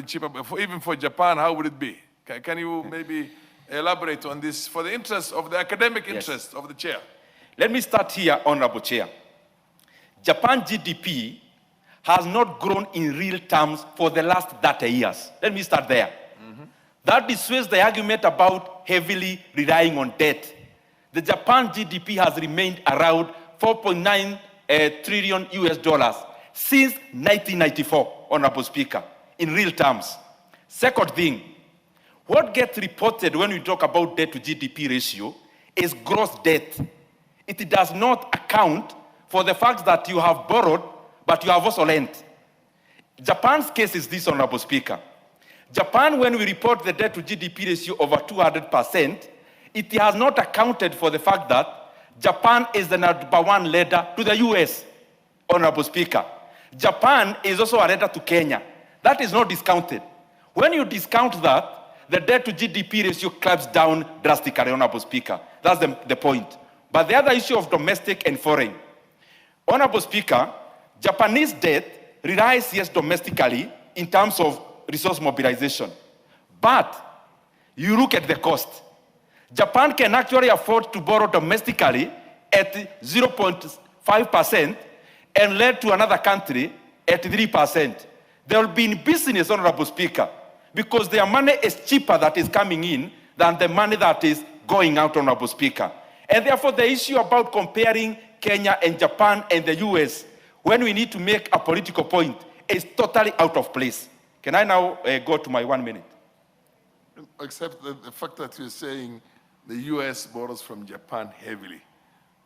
cheaper. Even for Japan, how would it be? Can you maybe elaborate on this for the interest of the academic interest of the chair? Let me start here, Honorable Chair. Japan GDP has not grown in real terms for the last 30 years. Let me start there. That dissuades the argument about heavily relying on debt. The Japan GDP has remained around 4.9 trillion US dollars since 1994, Honorable Speaker, in real terms. Second thing, what gets reported when we talk about debt to GDP ratio is gross debt. It does not account for the fact that you have borrowed, but you have also lent. Japan's case is this, Honorable Speaker. Japan, when we report the debt to GDP ratio over 200%, it has not accounted for the fact that Japan is the #1 lender to the US, Honorable Speaker. Japan is also a lender to Kenya. That is not discounted. When you discount that, the debt to GDP ratio climbs down drastically, Honorable Speaker. That's the point. But the other issue of domestic and foreign. Honorable Speaker, Japanese debt relies, yes, domestically in terms of resource mobilization. But you look at the cost. Japan can actually afford to borrow domestically at 0.5% and lend to another country at 3%. They will be in business, Honorable Speaker, because their money is cheaper that is coming in than the money that is going out, Honorable Speaker. And therefore, the issue about comparing Kenya and Japan and the US, when we need to make a political point, is totally out of place. Can I now go to my 1 minute? Except the fact that you're saying the US borrows from Japan heavily,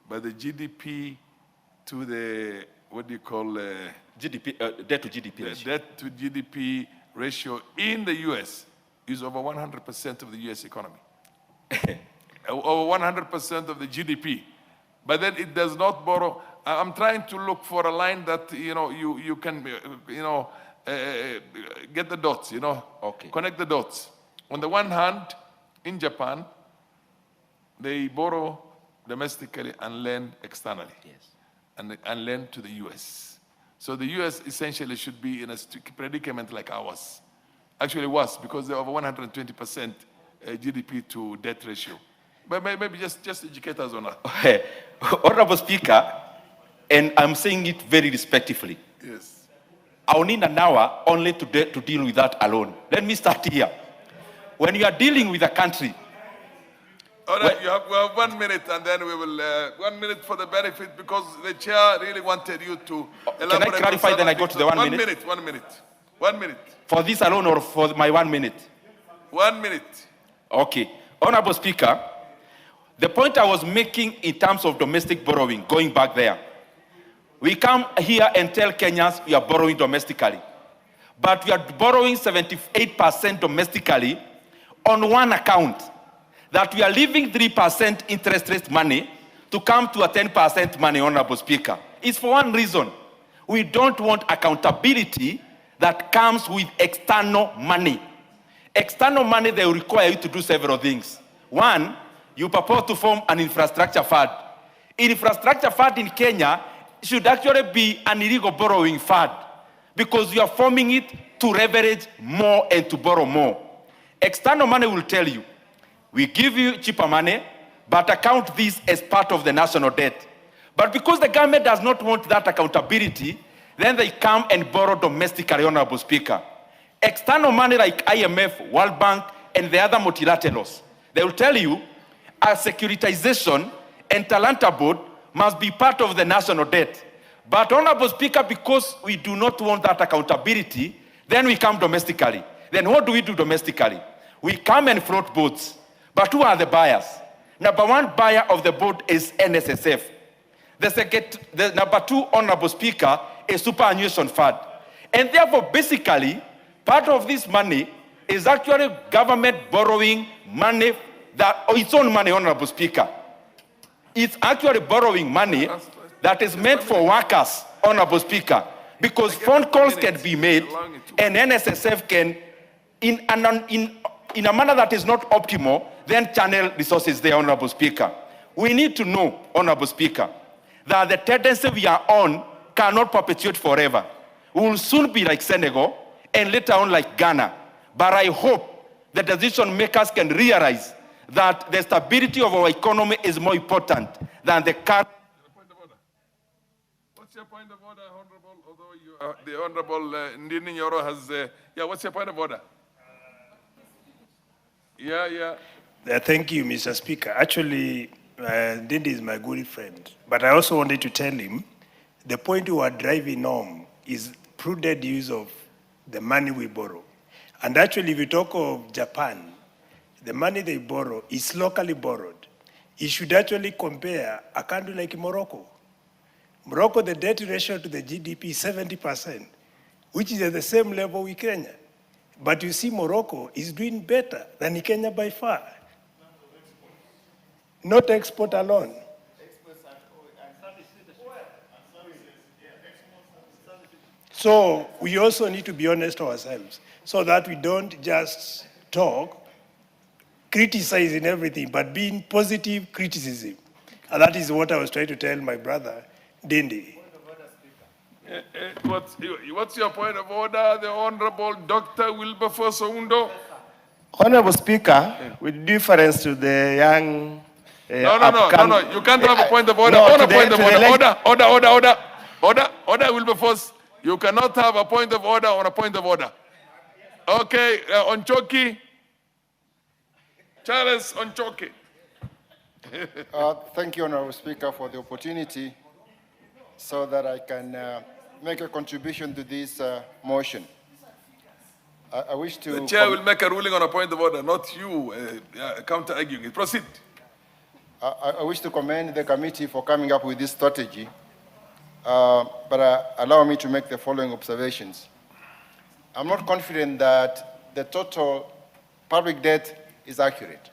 but the GDP to the, what do you call? Debt to GDP ratio. Debt to GDP ratio in the US is over 100% of the US economy. Over 100% of the GDP. But then it does not borrow. I'm trying to look for a line that, you can, get the dots, Okay. Connect the dots. On the one hand, in Japan, they borrow domestically and lend externally. Yes. And lend to the US. So the US essentially should be in a predicament like ours. Actually worse, because they're over 120% GDP to debt ratio. But maybe just educate us on that. Honorable Speaker, and I'm saying it very respectfully. Yes. I'll need an hour only to deal with that alone. Let me start here. When you are dealing with a country. All right, we have 1 minute, and then we will, 1 minute for the benefit, because the chair really wanted you to elaborate. Can I clarify, then I go to the 1 minute? 1 minute. 1 minute. For this alone or for my 1 minute? 1 minute. Okay. Honorable Speaker, the point I was making in terms of domestic borrowing, going back there, we come here and tell Kenyans we are borrowing domestically. But we are borrowing 78% domestically on one account, that we are leaving 3% interest rate money to come to a 10% money, Honorable Speaker. It's for one reason. We don't want accountability that comes with external money. External money, they will require you to do several things. One, you propose to form an infrastructure fund. Infrastructure fund in Kenya should actually be an illegal borrowing fund, because you are forming it to leverage more and to borrow more. External money will tell you, we give you cheaper money, but account this as part of the national debt. But because the government does not want that accountability, then they come and borrow domestically, Honorable Speaker. External money like IMF, World Bank, and the other multilaterals, they will tell you a securitization and Talanta board must be part of the national debt. But Honorable Speaker, because we do not want that accountability, then we come domestically. Then what do we do domestically? We come and float boats. But who are the buyers? Number one buyer of the boat is NSSF. The number two, Honorable Speaker, is superannuation fund. And therefore, basically, part of this money is actually government borrowing money, its own money, Honorable Speaker. It's actually borrowing money that is meant for workers, Honorable Speaker, because phone calls can be made and NSSF can, in a manner that is not optimal, then channel resources there, Honorable Speaker. We need to know, Honorable Speaker, that the tendency we are on cannot perpetuate forever. We will soon be like Senegal and later on like Ghana. But I hope the decision makers can realize that the stability of our economy is more important than the current. What's your point of order, Honorable? Although the Honorable Ndini Nyoro has, what's your point of order? Thank you, Mr. Speaker. Actually, Ndini is my good friend. But I also wanted to tell him the point we are driving home is prudent use of the money we borrow. And actually, if you talk of Japan, the money they borrow is locally borrowed. You should actually compare a country like Morocco. Morocco, the debt ratio to the GDP is 70%, which is at the same level with Kenya. But you see, Morocco is doing better than Kenya by far. Not export alone. So we also need to be honest ourselves so that we don't just talk, criticizing everything, but being positive criticism. And that is what I was trying to tell my brother, Dindi. What's your point of order, the Honorable Dr. Wilberforce Oundo? Honorable Speaker, with deference to the young... No, you can't have a point of order. Order, Wilberforce. You cannot have a point of order on a point of order. Okay, Onchoki. Charles Onchoki. Thank you, Honorable Speaker, for the opportunity so that I can make a contribution to this motion. I wish to... The chair will make a ruling on a point of order, not you counter-arguing it. Proceed. I wish to commend the committee for coming up with this strategy, but allow me to make the following observations. I'm not confident that the total public debt is accurate.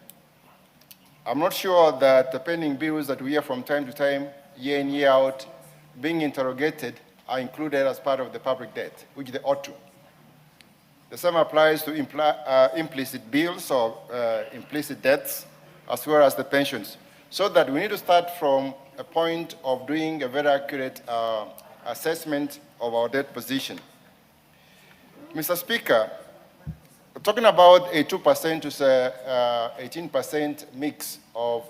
I'm not sure that the pending bills that we hear from time to time, year in, year out, being interrogated are included as part of the public debt, which they ought to. The same applies to implicit bills or implicit debts, as well as the pensions. So that we need to start from a point of doing a very accurate assessment of our debt position. Mr. Speaker, talking about a 2% to 18% mix of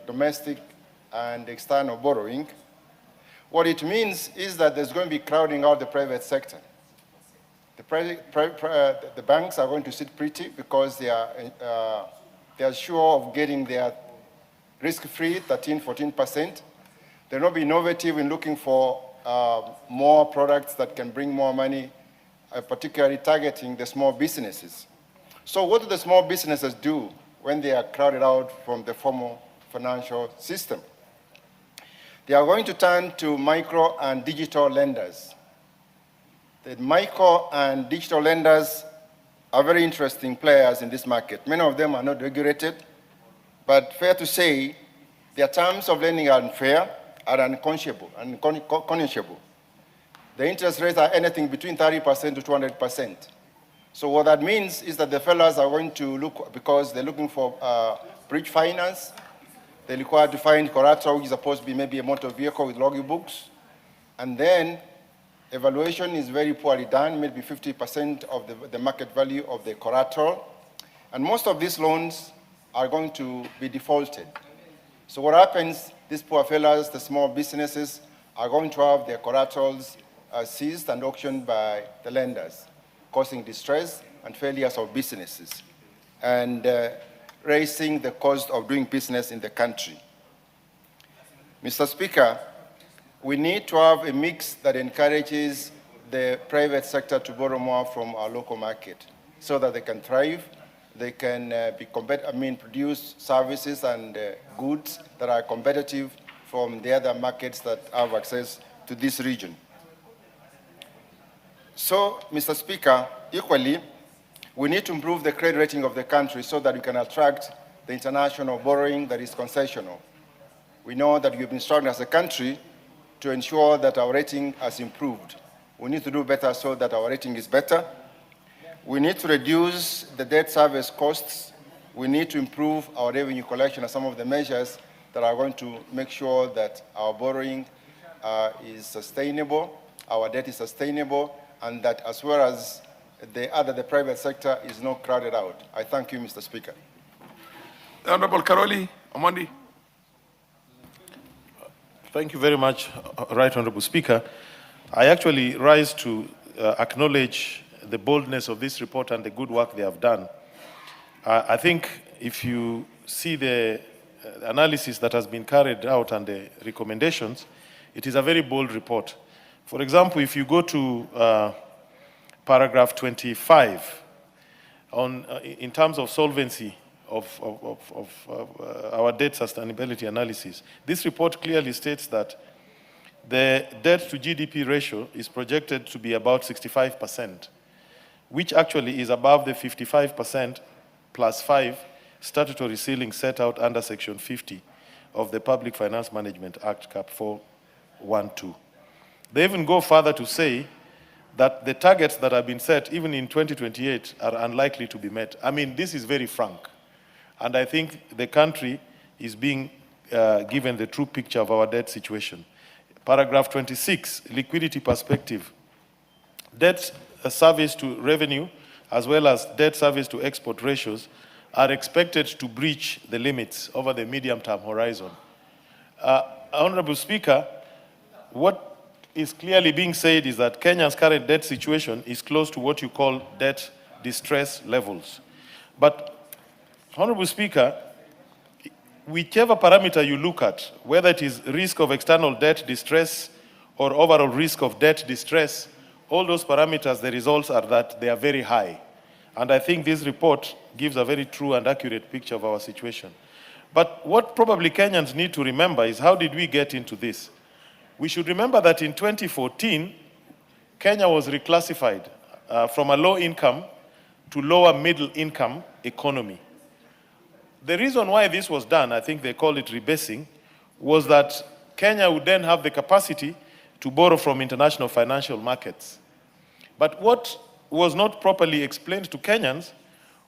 domestic and external borrowing, what it means is that there's going to be crowding out the private sector. The banks are going to sit pretty because they are sure of getting their risk-free 13, 14%. They'll not be innovative in looking for more products that can bring more money, particularly targeting the small businesses. So what do the small businesses do when they are crowded out from the formal financial system? They are going to turn to micro and digital lenders. The micro and digital lenders are very interesting players in this market. Many of them are not regulated, but fair to say, their terms of lending are unfair, are unconscionable. The interest rates are anything between 30% to 200%. So what that means is that the fellows are going to look, because they're looking for bridge finance, they're required to find collateral, which is supposed to be maybe a motor vehicle with logbooks, and then evaluation is very poorly done, maybe 50% of the market value of the collateral, and most of these loans are going to be defaulted. So what happens, these poor fellows, the small businesses, are going to have their collaterals seized and auctioned by the lenders, causing distress and failures of businesses, and raising the cost of doing business in the country. Mr. Speaker, we need to have a mix that encourages the private sector to borrow more from our local market so that they can thrive they can produce services and goods that are competitive from the other markets that have access to this region. So, Mr. Speaker, equally, we need to improve the credit rating of the country so that we can attract the international borrowing that is concessional. We know that we've been struggling as a country to ensure that our rating has improved. We need to do better so that our rating is better. We need to reduce the debt service costs. We need to improve our revenue collection and some of the measures that are going to make sure that our borrowing is sustainable, our debt is sustainable, and that as well as the private sector is not crowded out. I thank you, Mr. Speaker. The Honorable Karoli Omondi. Thank you very much, Right Honorable Speaker. I actually rise to acknowledge the boldness of this report and the good work they have done. I think if you see the analysis that has been carried out and the recommendations, it is a very bold report. For example, if you go to paragraph 25, in terms of solvency of our debt sustainability analysis, this report clearly states that the debt to GDP ratio is projected to be about 65%, which actually is above the 55% plus 5 statutory ceiling set out under Section 50 of the Public Finance Management Act, Cap 412. They even go further to say that the targets that have been set, even in 2028, are unlikely to be met. I mean, this is very frank. And I think the country is being given the true picture of our debt situation. Paragraph 26, liquidity perspective. Debt service to revenue, as well as debt service to export ratios, are expected to breach the limits over the medium-term horizon. Honorable Speaker, what is clearly being said is that Kenya's current debt situation is close to what you call debt distress levels. But, Honorable Speaker, whichever parameter you look at, whether it is risk of external debt distress or overall risk of debt distress, all those parameters, the results are that they are very high. And I think this report gives a very true and accurate picture of our situation. But what probably Kenyans need to remember is, how did we get into this? We should remember that in 2014, Kenya was reclassified from a low-income to lower middle-income economy. The reason why this was done, I think they call it rebasing, was that Kenya would then have the capacity to borrow from international financial markets. But what was not properly explained to Kenyans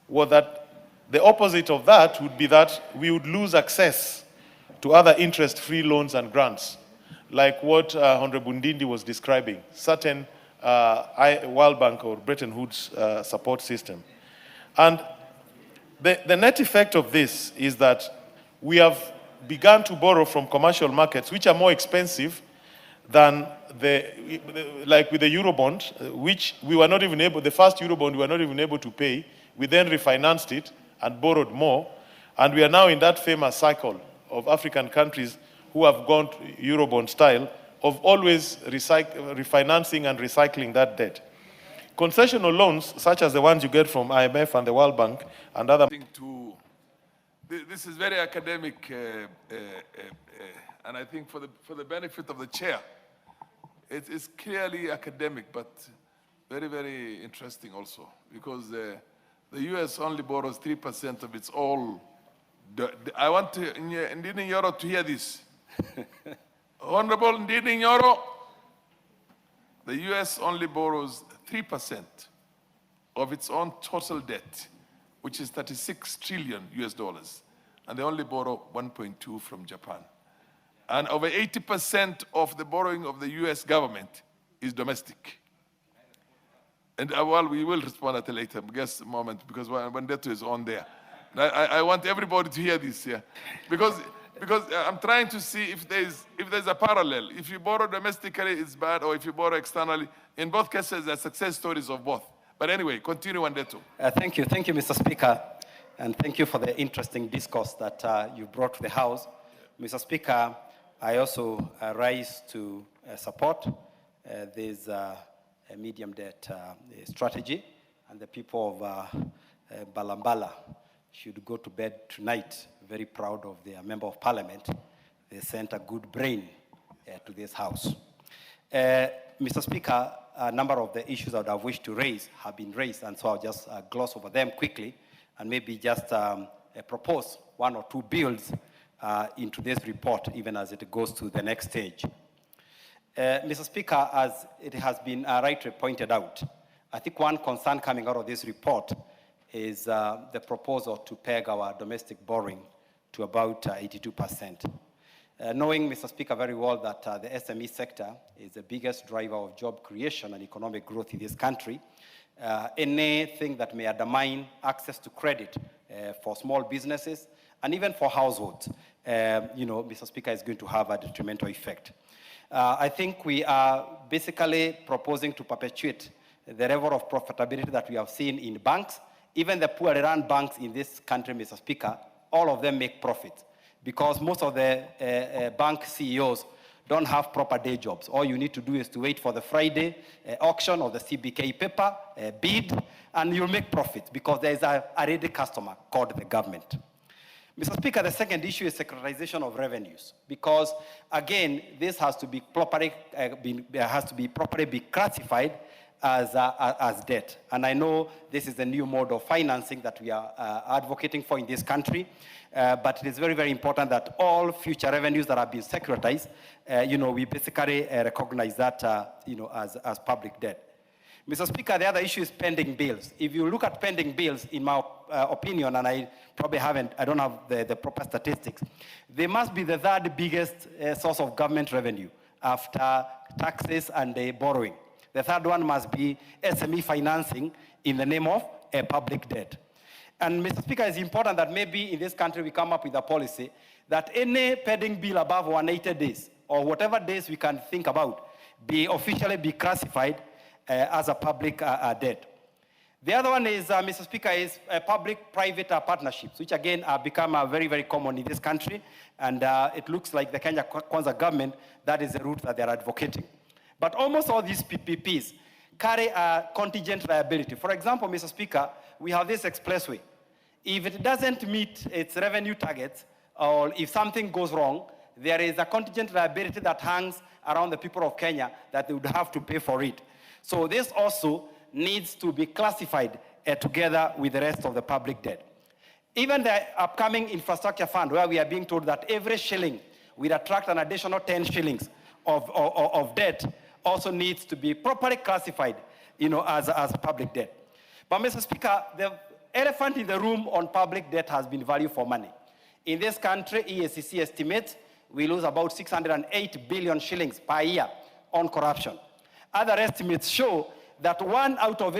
was that the opposite of that would be that we would lose access to other interest-free loans and grants, like what Honorable Ndindi was describing, certain World Bank or Bretton Woods support system. And the net effect of this is that we have begun to borrow from commercial markets, which are more expensive than like with the Eurobond, which we were not even able, the first Eurobond we were not even able to pay. We then refinanced it and borrowed more. And we are now in that famous cycle of African countries who have gone to Eurobond style of always refinancing and recycling that debt. Concessional loans, such as the ones you get from IMF and the World Bank and other... This is very academic, and I think for the benefit of the chair, it is clearly academic, but very, very interesting also, because the US only borrows 3% of its all. I want Ndini Nyoro to hear this. Honorable Ndini Nyoro, the US only borrows 3% of its own total debt, which is 36 trillion US dollars, and they only borrow 1.2 from Japan. And over 80% of the borrowing of the US government is domestic. And well, we will respond at a later moment, because when data is on there. I want everybody to hear this here, because I'm trying to see if there's a parallel. If you borrow domestically, it's bad, or if you borrow externally. In both cases, there are success stories of both. But anyway, continue, Wandeto. Thank you, Mr. Speaker, and thank you for the interesting discourse that you brought to the House. Mr. Speaker, I also rise to support this medium debt strategy, and the people of Balambala should go to bed tonight, very proud of their member of parliament. They sent a good brain to this house. Mr. Speaker, a number of the issues I would have wished to raise have been raised, and so I'll just gloss over them quickly and maybe just propose one or two bills into this report, even as it goes to the next stage. Mr. Speaker, as it has been rightly pointed out, I think one concern coming out of this report is the proposal to peg our domestic borrowing to about 82%. Knowing, Mr. Speaker, very well that the SME sector is the biggest driver of job creation and economic growth in this country, anything that may undermine access to credit for small businesses and even for households, Mr. Speaker, is going to have a detrimental effect. I think we are basically proposing to perpetuate the level of profitability that we have seen in banks. Even the poorly run banks in this country, Mr. Speaker, all of them make profits because most of the bank CEOs don't have proper day jobs. All you need to do is to wait for the Friday auction of the CBK paper, bid, and you'll make profits because there is a ready customer called the government. Mr. Speaker, the second issue is securitization of revenues because, again, this has to be properly be classified as debt. And I know this is a new mode of financing that we are advocating for in this country, but it is very, very important that all future revenues that have been securitized, we basically recognize that, as public debt. Mr. Speaker, the other issue is pending bills. If you look at pending bills, in my opinion, and I probably I don't have the proper statistics, they must be the third biggest source of government revenue after taxes and borrowing. The third one must be SME financing in the name of public debt. And Mr. Speaker, it's important that maybe in this country we come up with a policy that any pending bill above 180 days, or whatever days we can think about, officially be classified as a public debt. The other one is, Mr. Speaker, is public-private partnerships, which again have become very, very common in this country. And it looks like the Kenya Kwanza government, that is the route that they're advocating. But almost all these PPPs carry a contingent liability. For example, Mr. Speaker, we have this expressway. If it doesn't meet its revenue targets, or if something goes wrong, there is a contingent liability that hangs around the people of Kenya that they would have to pay for it. So this also needs to be classified together with the rest of the public debt. Even the upcoming infrastructure fund, where we are being told that every shilling will attract an additional 10 shillings of debt, also needs to be properly classified, as public debt. But Mr. Speaker, the elephant in the room on public debt has been value for money. In this country, EACC estimates we lose about 608 billion shillings per year on corruption. Other estimates show that 3 out of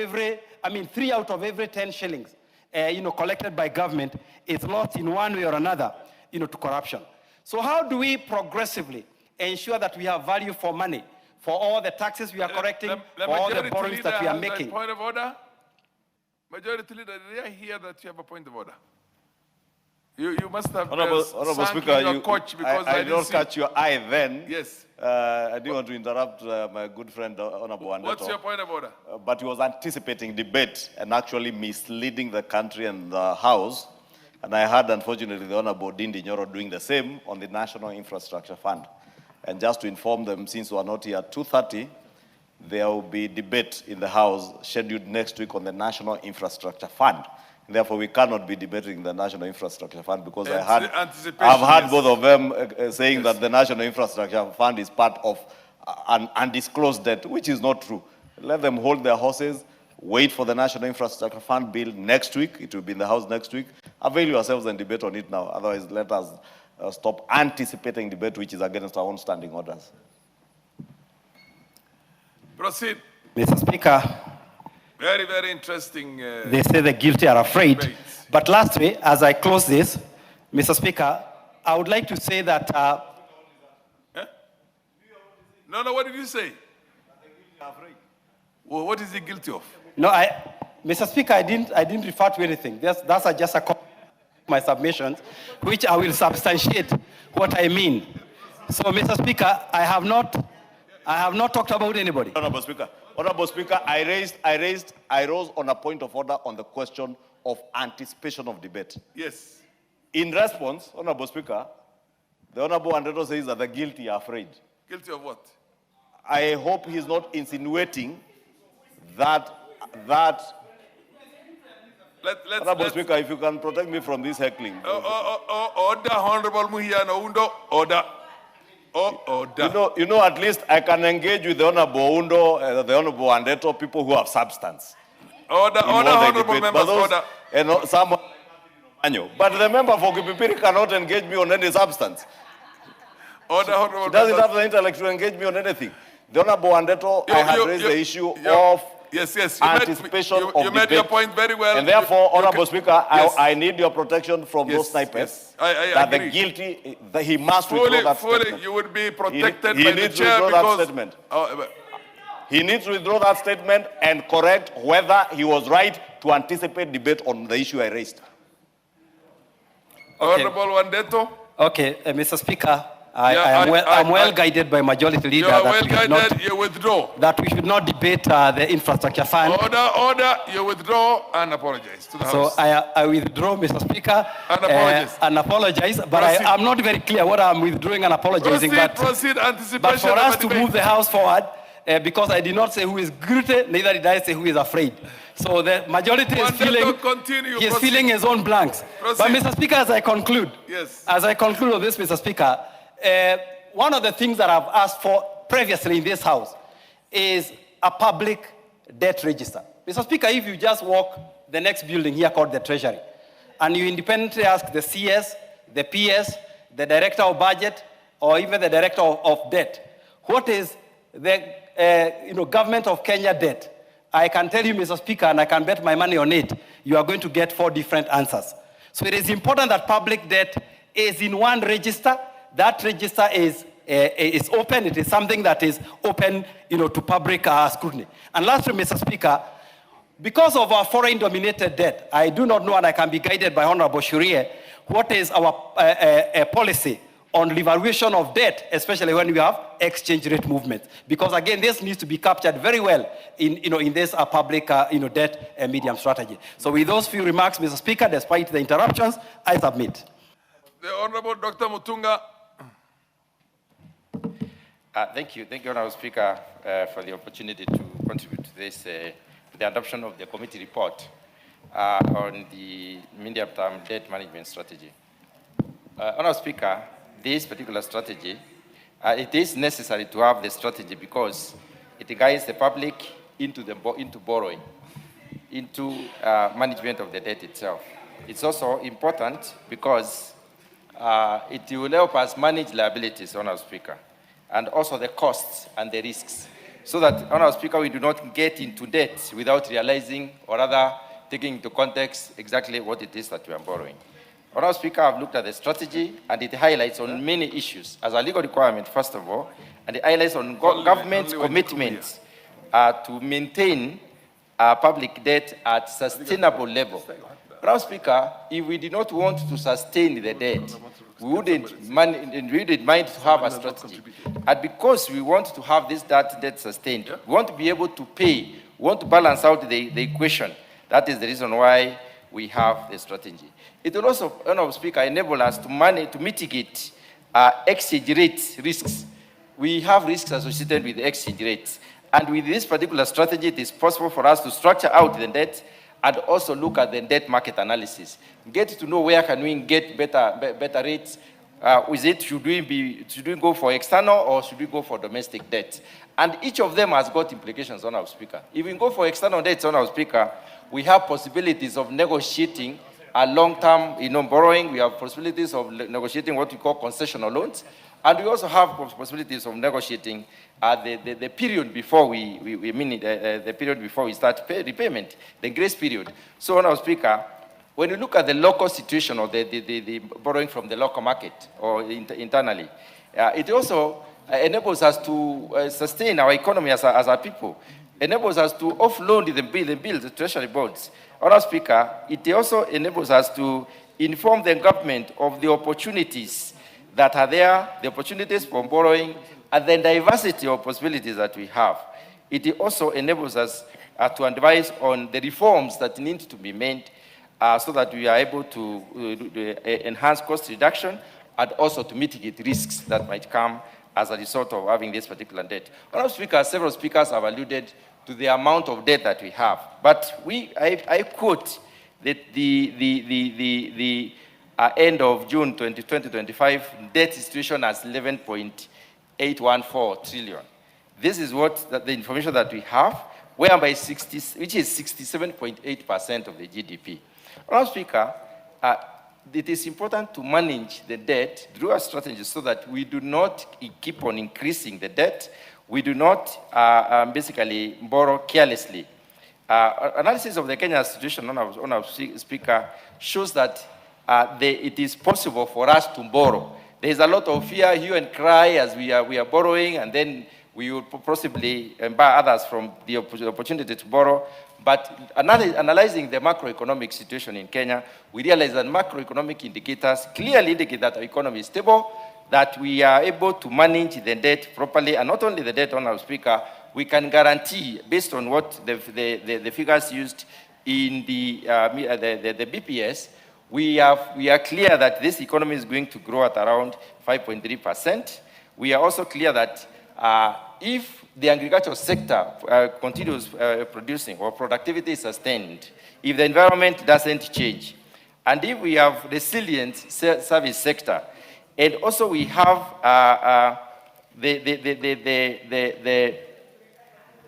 every 10 shillings, collected by government is lost in one way or another, to corruption. So how do we progressively ensure that we have value for money for all the taxes we are collecting, for all the borrowings that we are making? Point of order. Majority Leader, did I hear that you have a point of order? You must have Honorable Speaker, your coach because I don't catch your eye then. Yes. I didn't want to interrupt my good friend, Honorable Auditor. What's your point of order? But he was anticipating debate and actually misleading the country and the House. And I heard, unfortunately, the Honorable Dindi Nyoro doing the same on the National Infrastructure Fund. And just to inform them, since we are not here at 2:30, there will be debate in the House scheduled next week on the National Infrastructure Fund. Therefore, we cannot be debating the National Infrastructure Fund because I've heard both of them saying that the National Infrastructure Fund is part of an undisclosed debt, which is not true. Let them hold their horses, wait for the National Infrastructure Fund bill next week. It will be in the House next week. Avail yourselves and debate on it now. Otherwise, let us stop anticipating debate, which is against our own standing orders. Proceed. Mr. Speaker. Very, very interesting. They say the guilty are afraid. Debate. But lastly, as I close this, Mr. Speaker, I would like to say that... No, what did you say? Well, what is he guilty of? No, Mr. Speaker, I didn't refer to anything. That's just a my submissions, which I will substantiate what I mean. So, Mr. Speaker, I have not talked about anybody. Honorable Speaker, I rose on a point of order on the question of anticipation of debate. Yes. In response, Honorable Speaker, the Honorable Auditor says that the guilty are afraid. Guilty of what? I hope he's not insinuating that Honorable Speaker, if you can protect me from this heckling. Order, Honorable Muhiano Undo, order. Order. You know, at least I can engage with the Honorable Undo, the Honorable Auditor, people who have substance. Order, Honorable members, order. And some, but the member for Kipipiri cannot engage me on any substance. Order, Honorable He doesn't members. have the intellect to engage me on anything. The Honorable Auditor, I have raised the issue of anticipation of you made your point very well. And therefore, Honorable Speaker, I need your protection from those snipers. I that agree. the guilty, that he must withdraw that statement. You would be protected He by the needs to chair withdraw because... that statement. He needs to withdraw that statement and correct whether he was right to anticipate debate on the issue I raised. Honorable Wandeto. Okay, Mr. Speaker, I'm well guided by Majority Leader You withdraw. that we should not debate the infrastructure fund. Order, you withdraw and apologize to the So House. I withdraw, Mr. Speaker, And apologize. but I'm not very clear what I'm withdrawing and apologizing. Proceed, anticipation But for of us the to debate. move the House forward, because I did not say who is guilty, neither did I say who is afraid. So the majority is filling his own blanks. But Mr. Speaker, as I conclude, on this, Mr. Speaker, one of the things that I've asked for previously in this House is a public debt register. Mr. Speaker, if you just walk the next building here called the Treasury, and you independently ask the CS, the PS, the Director of Budget, or even the Director of Debt, what is the government of Kenya debt? I can tell you, Mr. Speaker, and I can bet my money on it, you are going to get 4 different answers. So it is important that public debt is in one register. That register is open. It is something that is open, to public scrutiny. And lastly, Mr. Speaker, because of our foreign-dominated debt, I do not know, and I can be guided by Honorable Shurie, what is our policy on revaluation of debt, especially when we have exchange rate movements. Because again, this needs to be captured very well in this public debt medium strategy. So with those few remarks, Mr. Speaker, despite the interruptions, I submit. The Honorable Dr. Mutunga. Thank you, Honorable Speaker, for the opportunity to contribute to this, the adoption of the committee report on the medium-term debt management strategy. Honorable Speaker, this particular strategy, it is necessary to have the strategy because it guides the public into borrowing, into management of the debt itself. It's also important because it will help us manage liabilities, Honorable Speaker, and also the costs and the risks, so that, Honorable Speaker, we do not get into debt without realizing, or rather taking into context exactly what it is that we are borrowing. Honorable Speaker, I've looked at the strategy, and it highlights on many issues as a legal requirement, first of all, and it highlights on government's commitments to maintain public debt at sustainable level. Honorable Speaker, if we did not want to sustain the debt, we wouldn't mind to have a strategy. And because we want to have this debt sustained, we want to be able to pay, we want to balance out the equation. That is the reason why we have the strategy. It will also, Honorable Speaker, enable us to mitigate exchange rate risks. We have risks associated with exchange rates. And with this particular strategy, it is possible for us to structure out the debt and also look at the debt market analysis. Get to know where can we get better rates. Should we go for external or should we go for domestic debt? And each of them has got implications, Honorable Speaker. If we go for external debt, Honorable Speaker, we have possibilities of negotiating a long-term borrowing. We have possibilities of negotiating what we call concessional loans. And we also have possibilities of negotiating the period before the period before we start repayment, the grace period. So, Honorable Speaker, when you look at the local situation or the borrowing from the local market or internally, it also enables us to sustain our economy as a people, enables us to offload the treasury bonds. Honorable Speaker, it also enables us to inform the government of the opportunities that are there, the opportunities for borrowing, and the diversity of possibilities that we have. It also enables us to advise on the reforms that need to be made so that we are able to enhance cost reduction and also to mitigate risks that might come as a result of having this particular debt. Honourable Speaker, several speakers have alluded to the amount of debt that we have, but I quote that the end of June 2025 debt situation as 11.814 trillion. This is what the information that we have, whereby which is 67.8% of the GDP. Honourable Speaker, it is important to manage the debt through a strategy so that we do not keep on increasing the debt. We do not basically borrow carelessly. Analysis of the Kenya situation, Honourable Speaker, shows that it is possible for us to borrow. There is a lot of fear, hue and cry as we are borrowing, and then we will possibly buy others from the opportunity to borrow. But analyzing the macroeconomic situation in Kenya, we realize that macroeconomic indicators clearly indicate that our economy is stable, that we are able to manage the debt properly, and not only the debt, Honourable Speaker, we can guarantee, based on what the figures used in the BPS, we are clear that this economy is going to grow at around 5.3%. We are also clear that if the agricultural sector continues producing or productivity is sustained, if the environment doesn't change, and if we have resilient service sector, and also we have the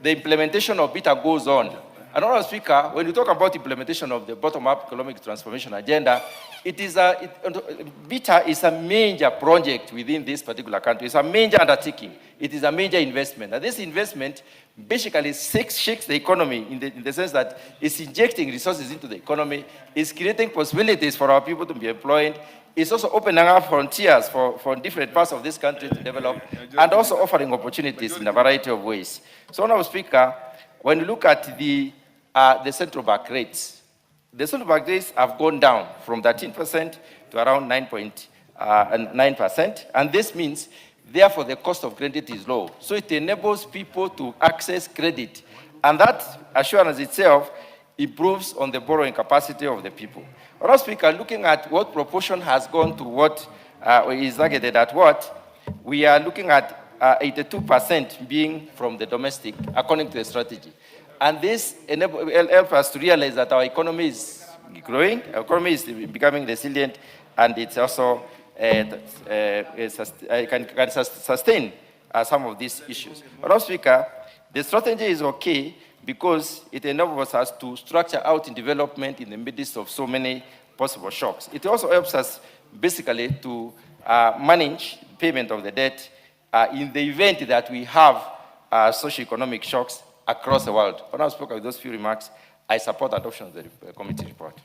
implementation of BITA goes on. And Honourable Speaker, when you talk about implementation of the bottom-up economic transformation agenda, BITA is a major project within this particular country. It's a major undertaking. It is a major investment. And this investment basically shakes the economy in the sense that it's injecting resources into the economy, it's creating possibilities for our people to be employed, it's also opening up frontiers for different parts of this country to develop, and also offering opportunities in a variety of ways. So, Honourable Speaker, when you look at the central bank rates, the central bank rates have gone down from 13% to around 9.9%, and this means, therefore, the cost of credit is low. So it enables people to access credit, and that assurance itself improves on the borrowing capacity of the people. Honourable Speaker, looking at what proportion has gone to what is targeted at what, we are looking at 82% being from the domestic, according to the strategy. And this helps us to realize that our economy is growing, our economy is becoming resilient, and it's also can sustain some of these issues. Honourable Speaker, the strategy is okay because it enables us to structure out in development in the midst of so many possible shocks. It also helps us basically to manage payment of the debt in the event that we have socio-economic shocks across the world. Honourable Speaker, with those few remarks, I support adoption of the committee report.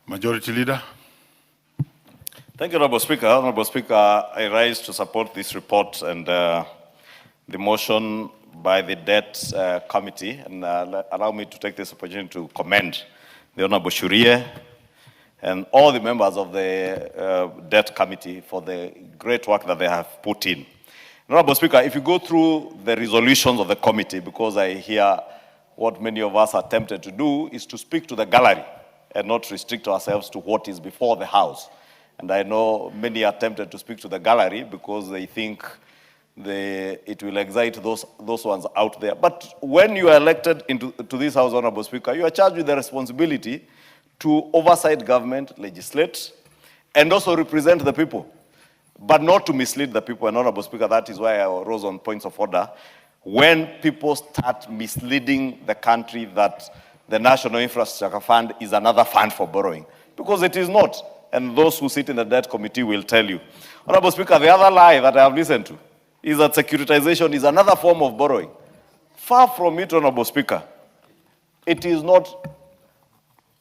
Majority Leader. Thank you, Honourable Speaker. Honourable Speaker, I rise to support this report and the motion by the Debt Committee, and allow me to take this opportunity to commend the Honourable Shurie and all the members of the Debt Committee for the great work that they have put in. Honourable Speaker, if you go through the resolutions of the committee, because I hear what many of us are tempted to do is to speak to the gallery and not restrict ourselves to what is before the House. And I know many are tempted to speak to the gallery because they think it will excite those ones out there. But when you are elected to this House, Honourable Speaker, you are charged with the responsibility to oversight government, legislate, and also represent the people, but not to mislead the people. And Honourable Speaker, that is why I rose on points of order. When people start misleading the country that the National Infrastructure Fund is another fund for borrowing, because it is not. And those who sit in the Debt Committee will tell you. Honourable Speaker, the other lie that I have listened to is that securitization is another form of borrowing. Far from it, Honourable Speaker. It is not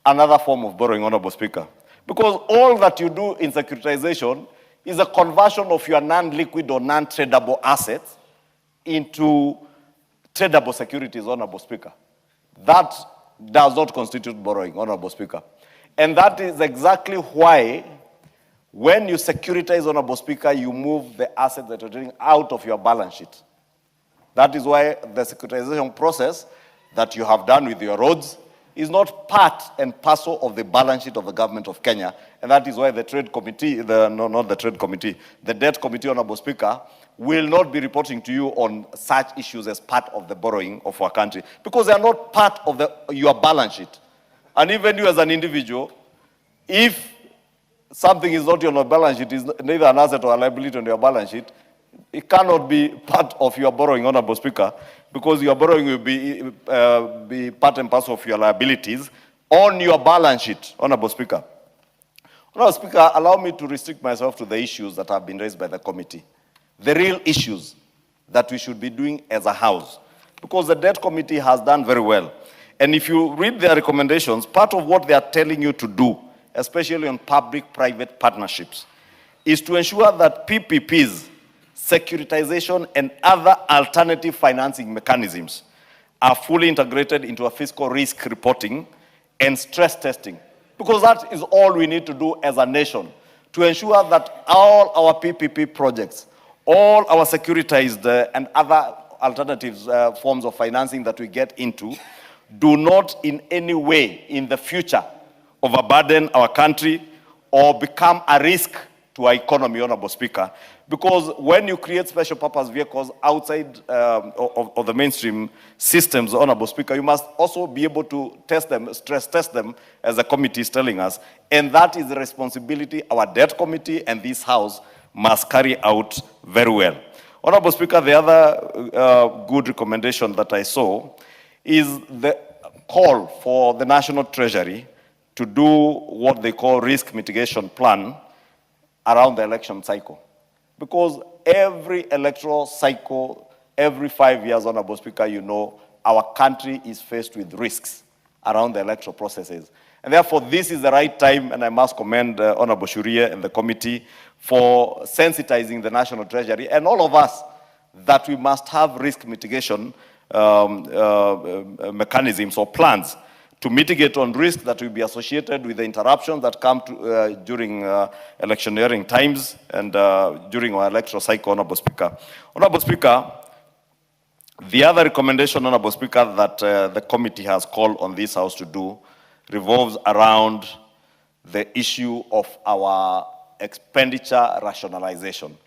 another form of borrowing, Honourable Speaker. Because all that you do in securitization is a conversion of your non-liquid or non-tradable assets into tradable securities, Honourable Speaker. That does not constitute borrowing, Honourable Speaker. And that is exactly why when you securitize, Honourable Speaker, you move the assets that you're doing out of your balance sheet. That is why the securitization process that you have done with your roads is not part and parcel of the balance sheet of the government of Kenya, and that is why the trade committee, not the trade committee, the debt committee, Honorable Speaker, will not be reporting to you on such issues as part of the borrowing of our country, because they are not part of your balance sheet. And even you as an individual, if something is not on your balance sheet, is neither an asset or a liability on your balance sheet, it cannot be part of your borrowing, Honorable Speaker, because your borrowing will be part and parcel of your liabilities on your balance sheet, Honorable Speaker. Honorable Speaker, allow me to restrict myself to the issues that have been raised by the committee, the real issues that we should be doing as a House, because the Debt Committee has done very well. And if you read their recommendations, part of what they are telling you to do, especially on public-private partnerships, is to ensure that PPPs, securitization, and other alternative financing mechanisms are fully integrated into a fiscal risk reporting and stress testing. Because that is all we need to do as a nation, to ensure that all our PPP projects, all our securitized and other alternatives forms of financing that we get into, do not in any way in the future overburden our country or become a risk to our economy, Honorable Speaker. Because when you create special purpose vehicles outside of the mainstream systems, Honorable Speaker, you must also be able to test them, stress test them, as the committee is telling us. And that is the responsibility our Debt Committee and this House must carry out very well. Honorable Speaker, the other good recommendation that I saw is the call for the National Treasury to do what they call risk mitigation plan around the election cycle. Because every electoral cycle, every 5 years, Honorable Speaker, you know, our country is faced with risks around the electoral processes. And therefore, this is the right time, and I must commend Honorable Shuria and the committee for sensitizing the National Treasury and all of us that we must have risk mitigation mechanisms or plans to mitigate on risk that will be associated with the interruptions that come to, during electioneering times and during our electoral cycle, Honorable Speaker. Honorable Speaker, the other recommendation, Honorable Speaker, that the committee has called on this House to do revolves around the issue of our expenditure rationalization.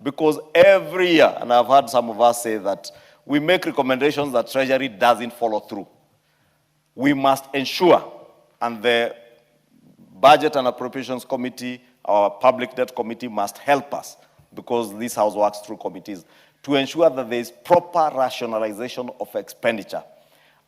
Because every year, and I've heard some of us say that we make recommendations that Treasury doesn't follow through. We must ensure, and the Budget and Appropriations Committee, our Public Debt Committee must help us, because this House works through committees, to ensure that there is proper rationalization of expenditure.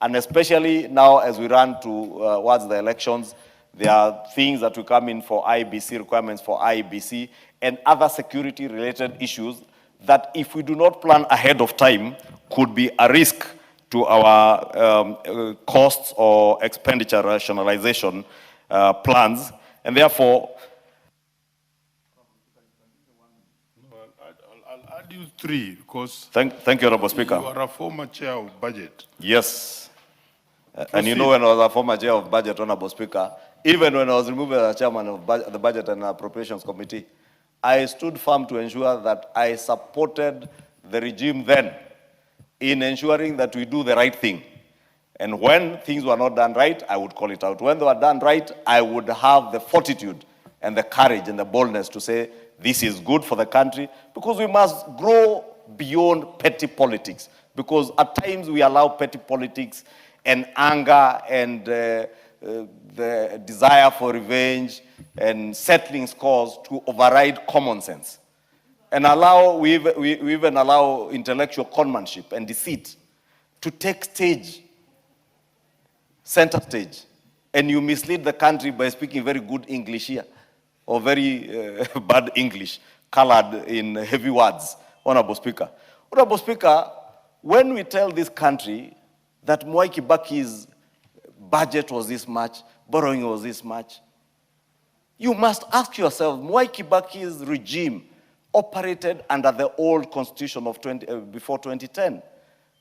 And especially now as we run towards the elections, there are things that will come in for IBC, requirements for IBC, and other security-related issues that if we do not plan ahead of time could be a risk to our costs or expenditure rationalization plans. And therefore, I'll add you three, because thank you, Honorable Speaker. You are a former chair of budget. Yes. And you know, when I was a former chair of budget, Honorable Speaker, even when I was removed as chairman of the Budget and Appropriations Committee, I stood firm to ensure that I supported the regime then in ensuring that we do the right thing. And when things were not done right, I would call it out. When they were done right, I would have the fortitude and the courage and the boldness to say, this is good for the country, because we must grow beyond petty politics. Because at times we allow petty politics and anger and the desire for revenge and settling scores to override common sense. And we even allow intellectual conmanship and deceit to take center stage. And you mislead the country by speaking very good English here, or very bad English, colored in heavy words, Honorable Speaker. Honorable Speaker, when we tell this country that Mwai Kibaki's budget was this much, borrowing was this much, you must ask yourself, Mwai Kibaki's regime operated under the old constitution of before 2010.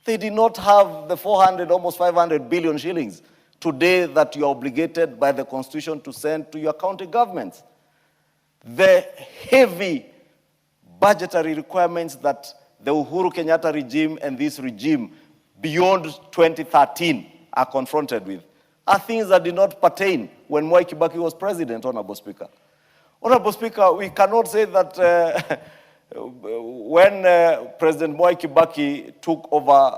They did not have the 400, almost 500 billion shillings today that you are obligated by the constitution to send to your county governments. The heavy budgetary requirements that the Uhuru Kenyatta regime and this regime beyond 2013 are confronted with are things that did not pertain when Mwai Kibaki was president, Honorable Speaker. Honorable Speaker, we cannot say that when President Mwai Kibaki took over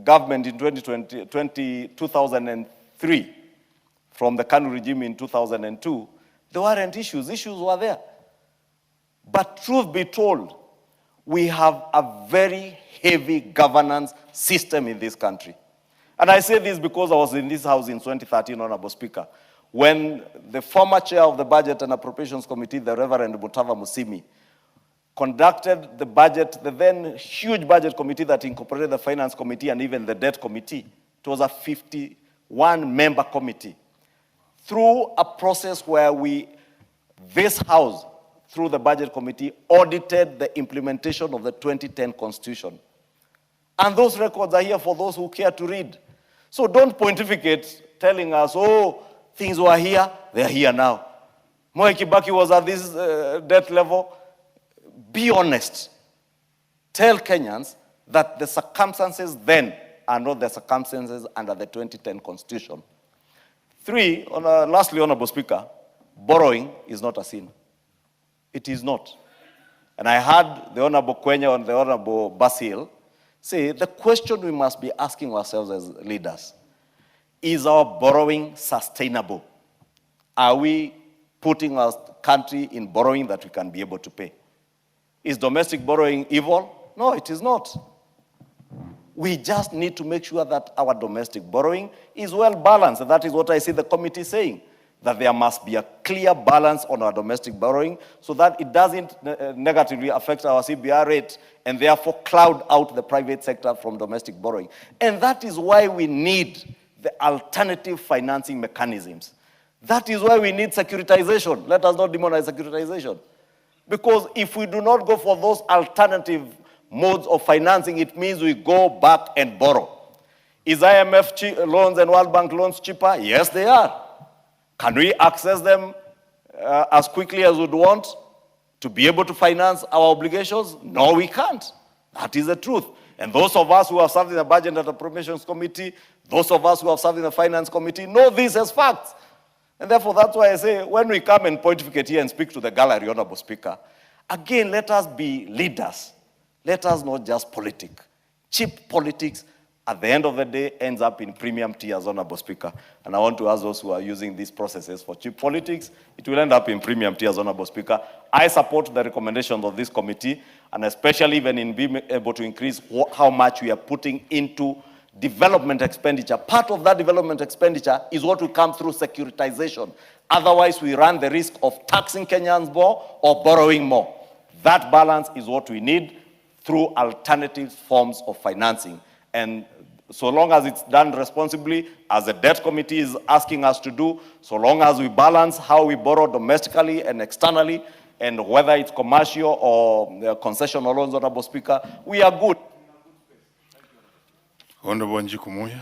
government in 2003 from the KANU regime in 2002, there weren't issues. Issues were there. But truth be told, we have a very heavy governance system in this country. And I say this because I was in this house in 2013, Honorable Speaker, when the former chair of the Budget and Appropriations Committee, the Reverend Mutava Musimi, conducted the budget, the then huge budget committee that incorporated the Finance Committee and even the Debt Committee. It was a 51-member committee. Through a process where this House, through the Budget Committee, audited the implementation of the 2010 Constitution. And those records are here for those who care to read. So don't pontificate telling us, oh, things were here, they're here now. Mwai Kibaki was at this debt level. Be honest. Tell Kenyans that the circumstances then are not the circumstances under the 2010 Constitution. Lastly, Honorable Speaker, borrowing is not a sin. It is not. And I heard the Honorable Kwenya and the Honorable Basil say the question we must be asking ourselves as leaders, is our borrowing sustainable? Are we putting our country in borrowing that we can be able to pay? Is domestic borrowing evil? No, it is not. We just need to make sure that our domestic borrowing is well balanced. And that is what I see the committee saying, that there must be a clear balance on our domestic borrowing so that it doesn't negatively affect our CBR rate and therefore cloud out the private sector from domestic borrowing. And that is why we need the alternative financing mechanisms. That is why we need securitization. Let us not demonize securitization. Because if we do not go for those alternative modes of financing, it means we go back and borrow. Is IMF loans and World Bank loans cheaper? Yes, they are. Can we access them as quickly as we'd want to be able to finance our obligations? No, we can't. That is the truth. And those of us who have served in the Budget and Appropriations Committee, those of us who have served in the Finance Committee, know this as facts. And therefore, that's why I say, when we come and pontificate here and speak to the gallery, Honorable Speaker, again, let us be leaders. Let us not just politic. Cheap politics, at the end of the day, ends up in premium tiers, Honorable Speaker. And I want to ask those who are using these processes for cheap politics, it will end up in premium tiers, Honorable Speaker. I support the recommendations of this committee, and especially even in being able to increase how much we are putting into development expenditure. Part of that development expenditure is what will come through securitization. Otherwise, we run the risk of taxing Kenyans more or borrowing more. That balance is what we need through alternative forms of financing. And so long as it's done responsibly, as the debt committee is asking us to do, so long as we balance how we borrow domestically and externally, and whether it's commercial or concessional loans, Honorable Speaker, we are good. Honorable Njikumuya.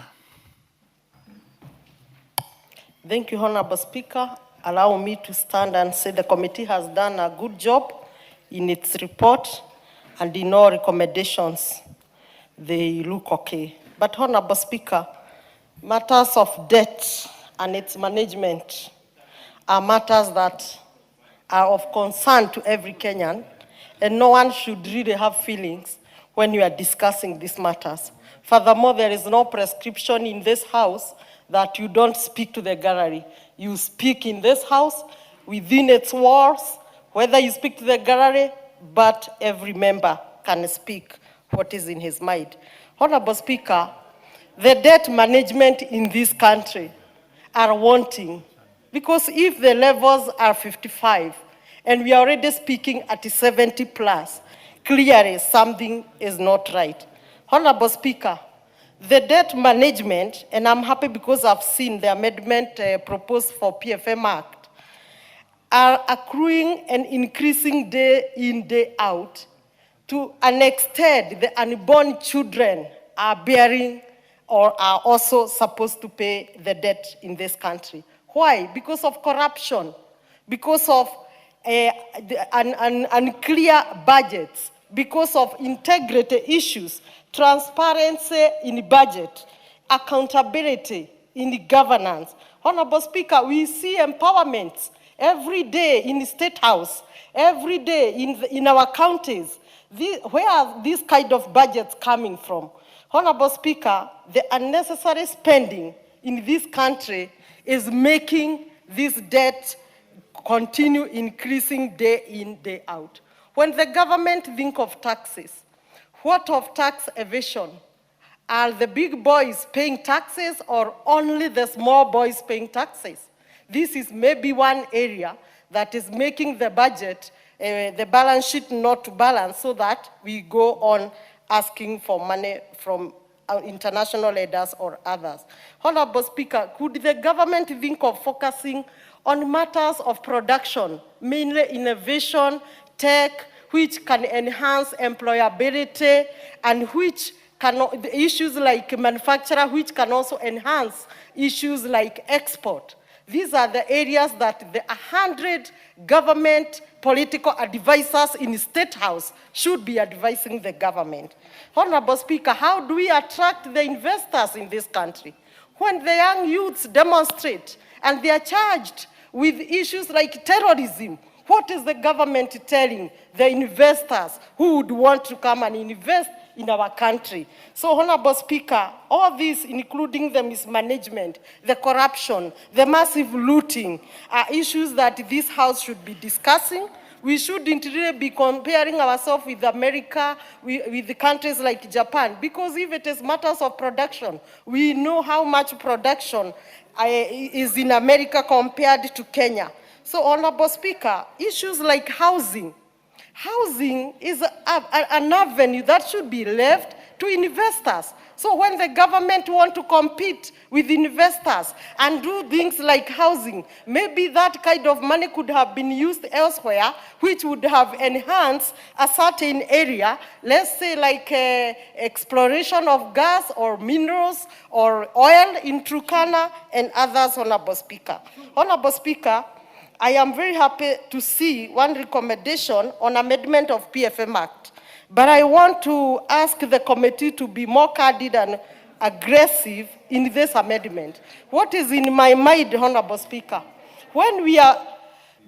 Thank you, Honorable Speaker. Allow me to stand and say the committee has done a good job in its report and in all recommendations. They look okay. But Honorable Speaker, matters of debt and its management are matters that are of concern to every Kenyan, and no one should really have feelings when you are discussing these matters. Furthermore, there is no prescription in this House that you don't speak to the gallery. You speak in this House, within its walls, whether you speak to the gallery, but every member can speak what is in his mind. Honorable Speaker, the debt management in this country are wanting, because if the levels are 55 and we are already speaking at 70 plus, clearly something is not right. Honorable Speaker, the debt management, and I'm happy because I've seen the amendment proposed for PFM Act, are accruing and increasing day in, day out. To an extent, the unborn children are bearing or are also supposed to pay the debt in this country. Why? Because of corruption, because of unclear budgets, because of integrity issues, transparency in budget, accountability in governance. Honorable Speaker, we see empowerment every day in the State House, every day in our counties. Where are these kind of budgets coming from? Honorable Speaker, the unnecessary spending in this country is making this debt continue increasing day in, day out. When the government think of taxes, what of tax evasion? Are the big boys paying taxes or only the small boys paying taxes? This is maybe one area that is making the budget, the balance sheet not to balance, so that we go on asking for money from international aiders or others. Honorable Speaker, could the government think of focusing on matters of production, mainly innovation, tech, which can enhance employability, and which can, issues like manufacturer, which can also enhance issues like export? These are the areas that the 100 government political advisors in the State House should be advising the government. Honorable Speaker, how do we attract the investors in this country? When the young youths demonstrate and they are charged with issues like terrorism, what is the government telling the investors who would want to come and invest in our country? So, Honorable Speaker, all this, including the mismanagement, the corruption, the massive looting, are issues that this House should be discussing. We shouldn't really be comparing ourselves with America, with the countries like Japan, because if it is matters of production, we know how much production is in America compared to Kenya. So, Honorable Speaker, issues like housing. Housing is an avenue that should be left to investors. So when the government want to compete with investors and do things like housing, maybe that kind of money could have been used elsewhere, which would have enhanced a certain area, let's say like exploration of gas or minerals or oil in Turkana and others, Honorable Speaker. Honorable Speaker, I am very happy to see one recommendation on amendment of PFM Act, but I want to ask the committee to be more candid and aggressive in this amendment. What is in my mind, Honorable Speaker, when we are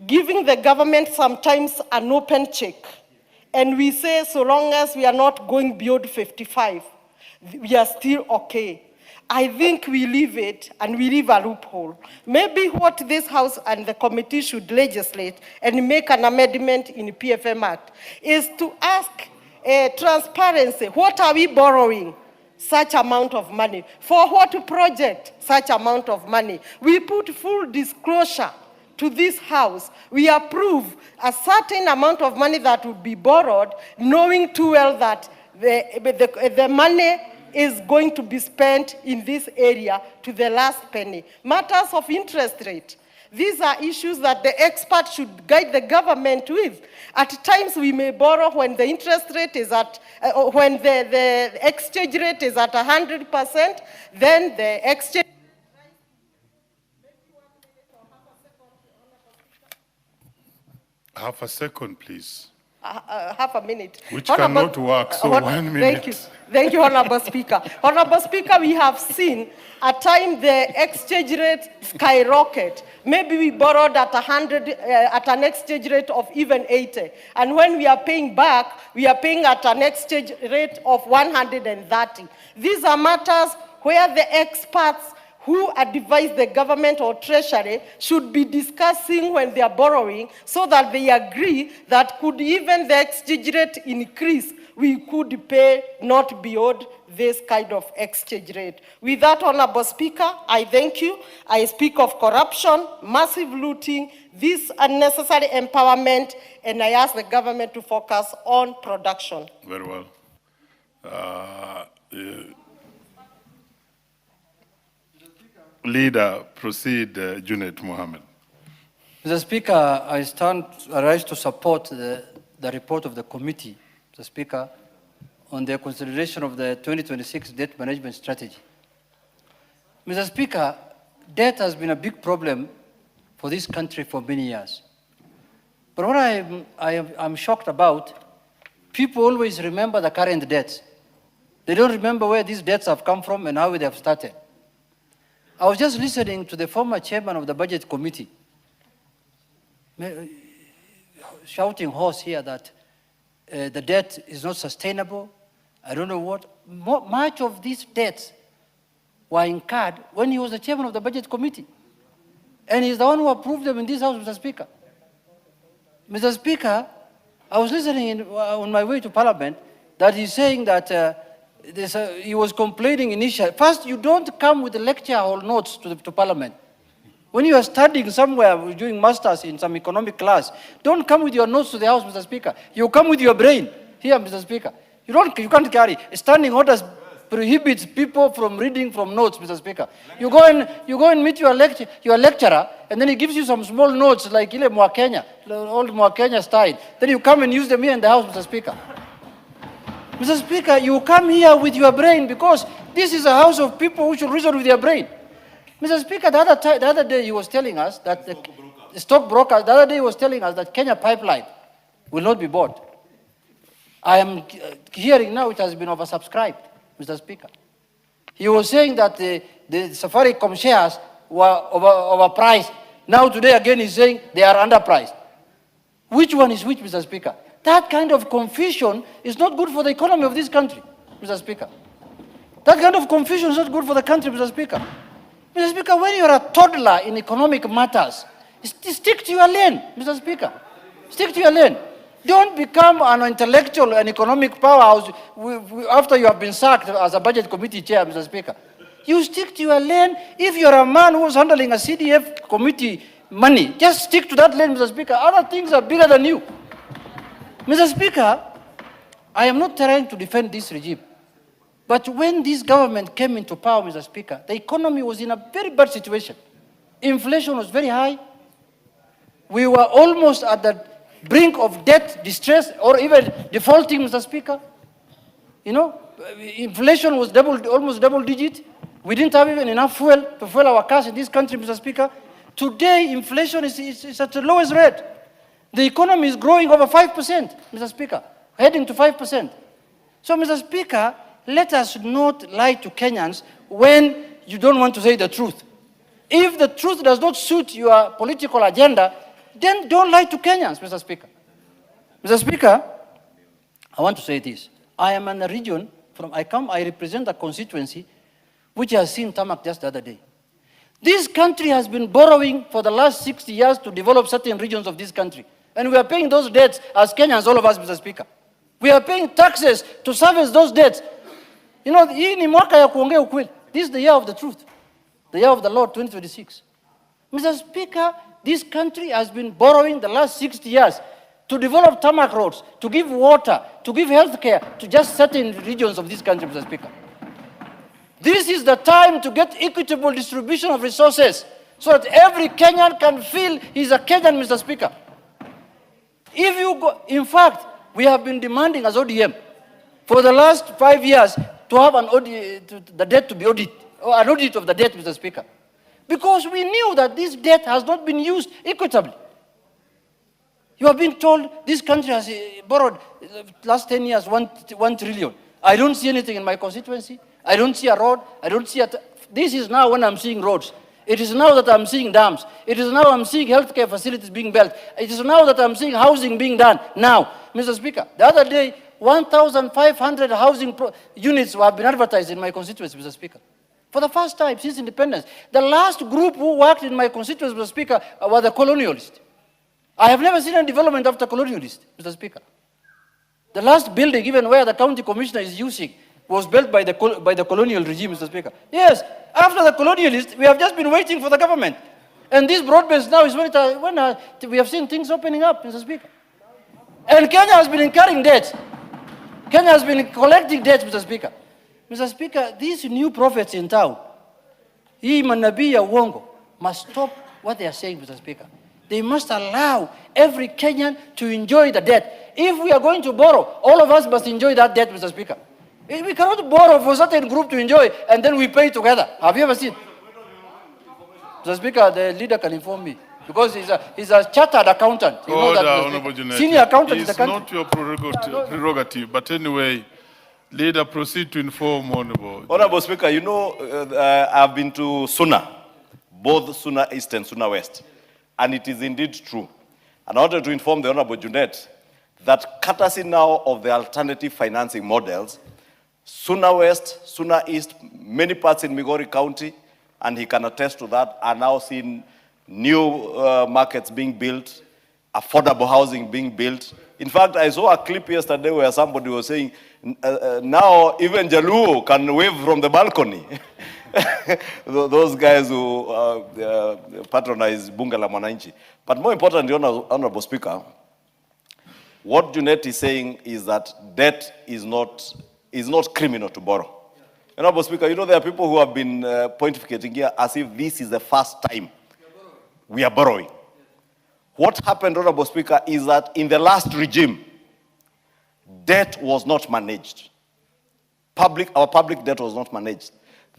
giving the government sometimes an open check, and we say so long as we are not going beyond 55, we are still okay. I think we leave it and we leave a loophole. Maybe what this House and the committee should legislate and make an amendment in the PFM Act is to ask transparency. What are we borrowing such amount of money? For what project such amount of money? We put full disclosure to this House. We approve a certain amount of money that would be borrowed, knowing too well that the money is going to be spent in this area to the last penny. Matters of interest rate. These are issues that the experts should guide the government with. At times we may borrow when the interest rate is at, when the exchange rate is at 100%, then the exchange. Half a second, please. Half a minute. Which cannot work, so 1 minute. Thank you. Thank you, Honorable Speaker. Honorable Speaker, we have seen at time the exchange rate skyrocket. Maybe we borrowed at 100, at an exchange rate of even 80. And when we are paying back, we are paying at an exchange rate of 130. These are matters where the experts who advise the government or treasury should be discussing when they are borrowing, so that they agree that could even the exchange rate increase, we could pay not beyond this kind of exchange rate. With that, Honorable Speaker, I thank you. I speak of corruption, massive looting, this unnecessary empowerment, and I ask the government to focus on production. Very well. Leader, proceed, Junet Mohammed. Mr. Speaker, I rise to support the report of the committee, Mr. Speaker, on the consideration of the 2026 debt management strategy. Mr. Speaker, debt has been a big problem for this country for many years. But what I'm shocked about, people always remember the current debts. They don't remember where these debts have come from and how they have started. I was just listening to the former chairman of the budget committee shouting hoarse here that the debt is not sustainable. I don't know what. Much of these debts were incurred when he was the chairman of the budget committee. And he's the one who approved them in this house, Mr. Speaker. Mr. Speaker, I was listening on my way to Parliament that he's saying that he was complaining initially. First, you don't come with the lecture hall notes to Parliament. When you are studying somewhere, doing masters in some economic class, don't come with your notes to the House, Mr. Speaker. You come with your brain. Here, Mr. Speaker. You can't carry. Standing orders prohibits people from reading from notes, Mr. Speaker. You go and meet your lecturer, and then he gives you some small notes like ile Mwakenya, old Mwakenya style. Then you come and use them here in the House, Mr. Speaker. Mr. Speaker, you come here with your brain because this is a house of people who should reason with their brain. Mr. Speaker, the other day he was telling us that the stockbroker, the other day he was telling us that Kenya pipeline will not be bought. I am hearing now it has been oversubscribed, Mr. Speaker. He was saying that the Safaricom shares were overpriced. Now today again he's saying they are underpriced. Which one is which, Mr. Speaker? That kind of confusion is not good for the economy of this country, Mr. Speaker. That kind of confusion is not good for the country, Mr. Speaker. Mr. Speaker, when you are a toddler in economic matters, stick to your lane, Mr. Speaker. Stick to your lane. Don't become an intellectual and economic powerhouse after you have been sacked as a budget committee chair, Mr. Speaker. You stick to your lane. If you're a man who's handling a CDF committee money, just stick to that lane, Mr. Speaker. Other things are bigger than you. Mr. Speaker, I am not trying to defend this regime. But when this government came into power, Mr. Speaker, the economy was in a very bad situation. Inflation was very high. We were almost at the brink of debt, distress, or even defaulting, Mr. Speaker. You know, inflation was almost double digit. We didn't have even enough fuel to fuel our cars in this country, Mr. Speaker. Today, inflation is at the lowest rate. The economy is growing over 5%, Mr. Speaker, heading to 5%. So, Mr. Speaker, let us not lie to Kenyans when you don't want to say the truth. If the truth does not suit your political agenda, then don't lie to Kenyans, Mr. Speaker. Mr. Speaker, I want to say this. I am in a region I represent a constituency which has seen tarmac just the other day. This country has been borrowing for the last 60 years to develop certain regions of this country. And we are paying those debts as Kenyans, all of us, Mr. Speaker. We are paying taxes to service those debts. You know, hii ni mwaka ya kuongea ukweli. This is the year of the truth. The year of the Lord, 2026. Mr. Speaker, this country has been borrowing the last 60 years to develop tarmac roads, to give water, to give health care to just certain regions of this country, Mr. Speaker. This is the time to get equitable distribution of resources so that every Kenyan can feel he's a Kenyan, Mr. Speaker. If you go, in fact, we have been demanding as ODM for the last 5 years to have an audit, the debt to be audited, or an audit of the debt, Mr. Speaker. Because we knew that this debt has not been used equitably. You have been told this country has borrowed last 10 years 1 trillion. I don't see anything in my constituency. I don't see a road. I don't see this is now when I'm seeing roads. It is now that I'm seeing dams. It is now I'm seeing healthcare facilities being built. It is now that I'm seeing housing being done. Now, Mr. Speaker, the other day, 1,500 housing units have been advertised in my constituency, Mr. Speaker. For the first time since independence. The last group who worked in my constituency, Mr. Speaker, were the colonialists. I have never seen any development after colonialists, Mr. Speaker. The last building, even where the county commissioner is using, was built by the colonial regime, Mr. Speaker. Yes, after the colonialists, we have just been waiting for the government. And this broad-based now is when we have seen things opening up, Mr. Speaker. And Kenya has been incurring debts. Kenya has been collecting debts, Mr. Speaker. Mr. Speaker, these new prophets in town, hii manabii ya uongo, must stop what they are saying, Mr. Speaker. They must allow every Kenyan to enjoy the debt. If we are going to borrow, all of us must enjoy that debt, Mr. Speaker. We cannot borrow for a certain group to enjoy and then we pay together. Have you ever seen? Mr. Speaker, the leader can inform me. Because he's a chartered accountant. Order, Honorable Janet. Senior accountant in the country. It's not your prerogative, but anyway, Leader, proceed to inform Honorable. Honorable Speaker, you know, I've been to Suna, both Suna East and Suna West, and it is indeed true. And I wanted to inform the Honorable Junet that courtesy now of the alternative financing models, Suna West, Suna East, many parts in Migori County, and he can attest to that, are now seeing new markets being built, affordable housing being built. In fact, I saw a clip yesterday where somebody was saying, now even Jaluo can wave from the balcony. Those guys who patronize Bunga la Mwananchi. But more importantly, Honorable Speaker, what Junet is saying is that debt is not criminal to borrow. Honorable Speaker, you know there are people who have been pontificating here as if this is the first time we are borrowing. What happened, Honorable Speaker, is that in the last regime, debt was not managed. Our public debt was not managed.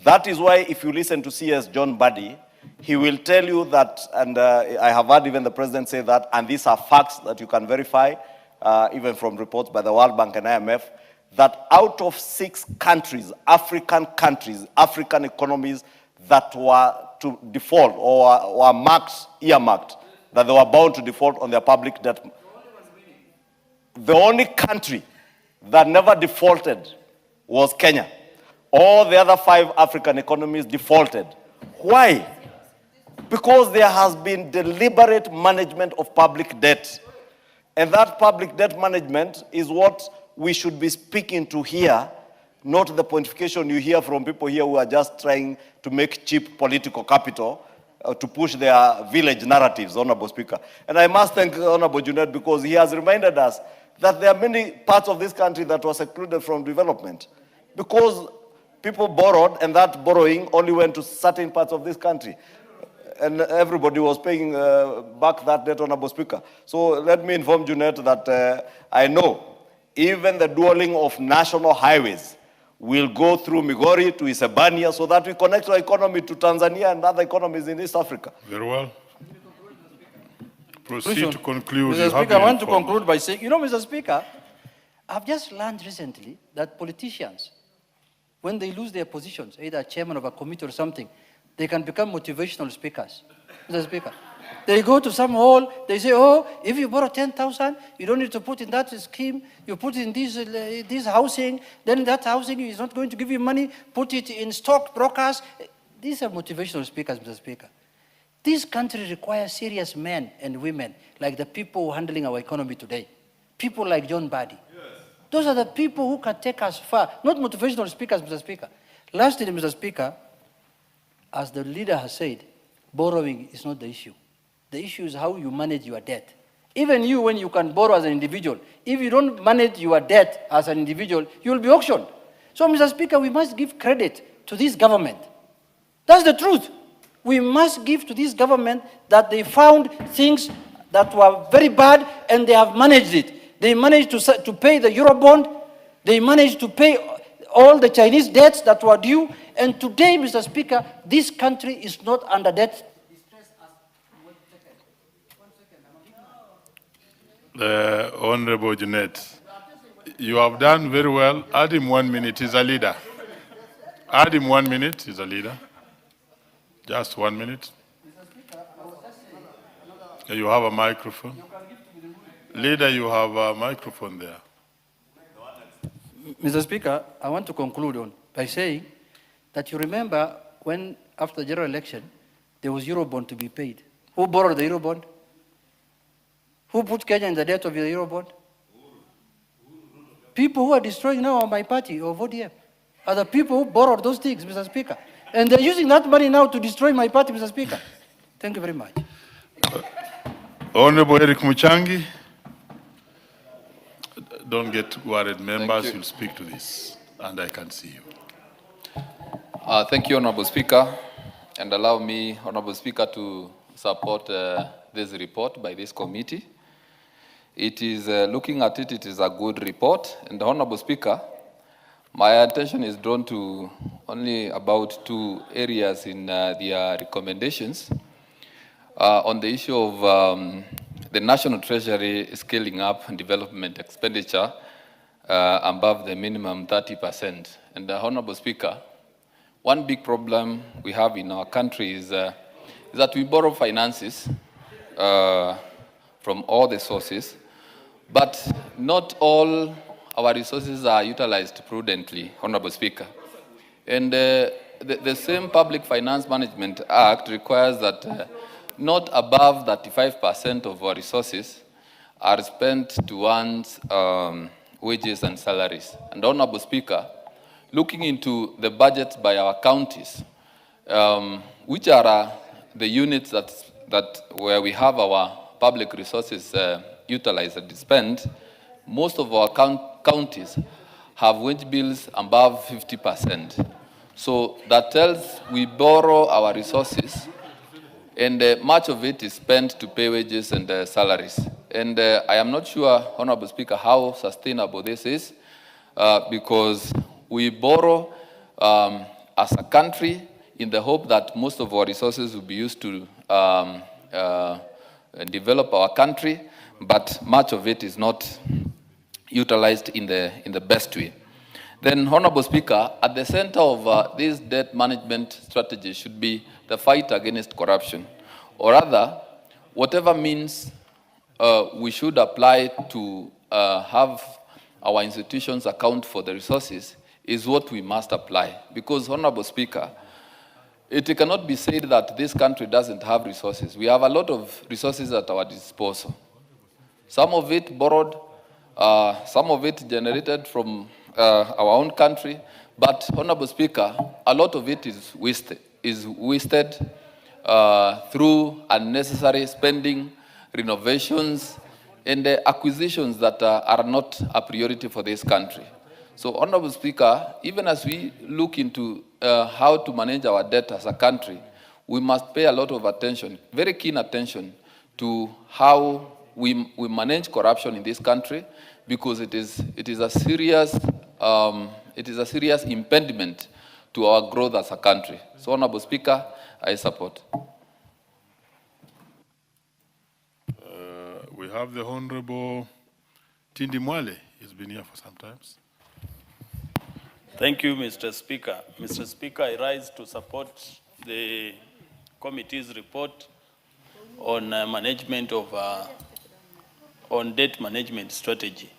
That is why if you listen to CS John Buddy, he will tell you that, and I have heard even the President say that, and these are facts that you can verify, even from reports by the World Bank and IMF, that out of 6 countries, African economies that were to default or were earmarked, that they were bound to default on their public debt. The only country that never defaulted was Kenya. All the other 5 African economies defaulted. Why? Because there has been deliberate management of public debt. And that public debt management is what we should be speaking to here, not the pontification you hear from people here who are just trying to make cheap political capital to push their village narratives, Honorable Speaker. And I must thank Honorable Junet because he has reminded us that there are many parts of this country that were secluded from development because people borrowed and that borrowing only went to certain parts of this country. And everybody was paying back that debt, Honorable Speaker. So let me inform Junet that I know even the dueling of national highways will go through Migori to Isebania so that we connect our economy to Tanzania and other economies in East Africa. Very well. Proceed to conclude. Mr. Speaker, I want to conclude by saying, you know, Mr. Speaker, I've just learned recently that politicians, when they lose their positions, either chairman of a committee or something, they can become motivational speakers. Mr. Speaker. They go to some hall, they say, oh, if you borrow 10,000, you don't need to put in that scheme, you put in this housing, then that housing is not going to give you money, put it in stock brokers. These are motivational speakers, Mr. Speaker. This country requires serious men and women like the people handling our economy today. People like John Buddy. Yes. Those are the people who can take us far, not motivational speakers, Mr. Speaker. Lastly, Mr. Speaker, as the leader has said, borrowing is not the issue. The issue is how you manage your debt. Even you, when you can borrow as an individual, if you don't manage your debt as an individual, you will be auctioned. So, Mr. Speaker, we must give credit to this government. That's the truth. We must give to this government that they found things that were very bad and they have managed it. They managed to pay the Eurobond. They managed to pay all the Chinese debts that were due. And today, Mr. Speaker, this country is not under debt. Honorable Junet, you have done very well. Add him 1 minute, he's a leader. Add him 1 minute, he's a leader. Just 1 minute. You have a microphone. Leader, you have a microphone there. Mr. Speaker, I want to conclude by saying that you remember when, after the general election, there was Eurobond to be paid. Who borrowed the Eurobond? Who put Kenya in the debt of the Eurobond? People who are destroying now my party or ODM are the people who borrowed those things, Mr. Speaker. And they're using that money now to destroy my party, Mr. Speaker. Thank you very much. Honorable Eric Muchangi. Don't get worried, members will speak to this, and I can see you. Thank you, Honorable Speaker. And allow me, Honorable Speaker, to support this report by this committee. It is, looking at it, it is a good report. And Honorable Speaker, my attention is drawn to only about 2 areas in their recommendations. On the issue of the National Treasury scaling up development expenditure, above the minimum 30%. And Honorable Speaker, one big problem we have in our country is that we borrow finances from all the sources, but not all our resources are utilized prudently, Honorable Speaker. And the same Public Finance Management Act requires that not above 35% of our resources are spent towards wages and salaries. And Honorable Speaker, looking into the budgets by our counties, which are the units that where we have our public resources utilized and spent, most of our counties have wage bills above 50%. So that tells we borrow our resources, and much of it is spent to pay wages and salaries. And I am not sure, Honorable Speaker, how sustainable this is, because we borrow as a country in the hope that most of our resources will be used to develop our country, but much of it is not utilized in the best way. Then, Honorable Speaker, at the center of this debt management strategy should be the fight against corruption, or rather, whatever means we should apply to have our institutions account for the resources is what we must apply. Because, Honorable Speaker, it cannot be said that this country doesn't have resources. We have a lot of resources at our disposal. Some of it borrowed, some of it generated from our own country, but, Honorable Speaker, a lot of it is wasted through unnecessary spending, renovations, and acquisitions that are not a priority for this country. So, Honorable Speaker, even as we look into how to manage our debt as a country, we must pay a lot of attention, very keen attention, to how we manage corruption in this country, because it is a serious impediment to our growth as a country. So, Honorable Speaker, I support. We have the Honorable Tindi Mwale. He's been here for some time. Thank you, Mr. Speaker. Mr. Speaker, I rise to support the committee's report on management of on debt management strategy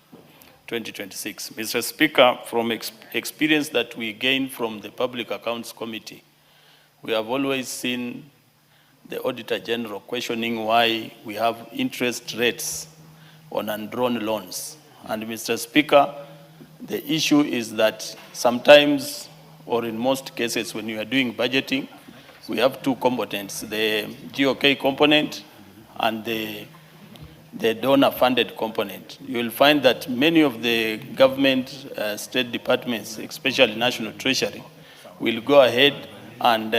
2026. Mr. Speaker, from experience that we gained from the Public Accounts Committee, we have always seen the Auditor General questioning why we have interest rates on undrawn loans. And Mr. Speaker, the issue is that sometimes, or in most cases, when you are doing budgeting, we have two components, the GOK component and the donor-funded component. You will find that many of the government state departments, especially National Treasury, will go ahead and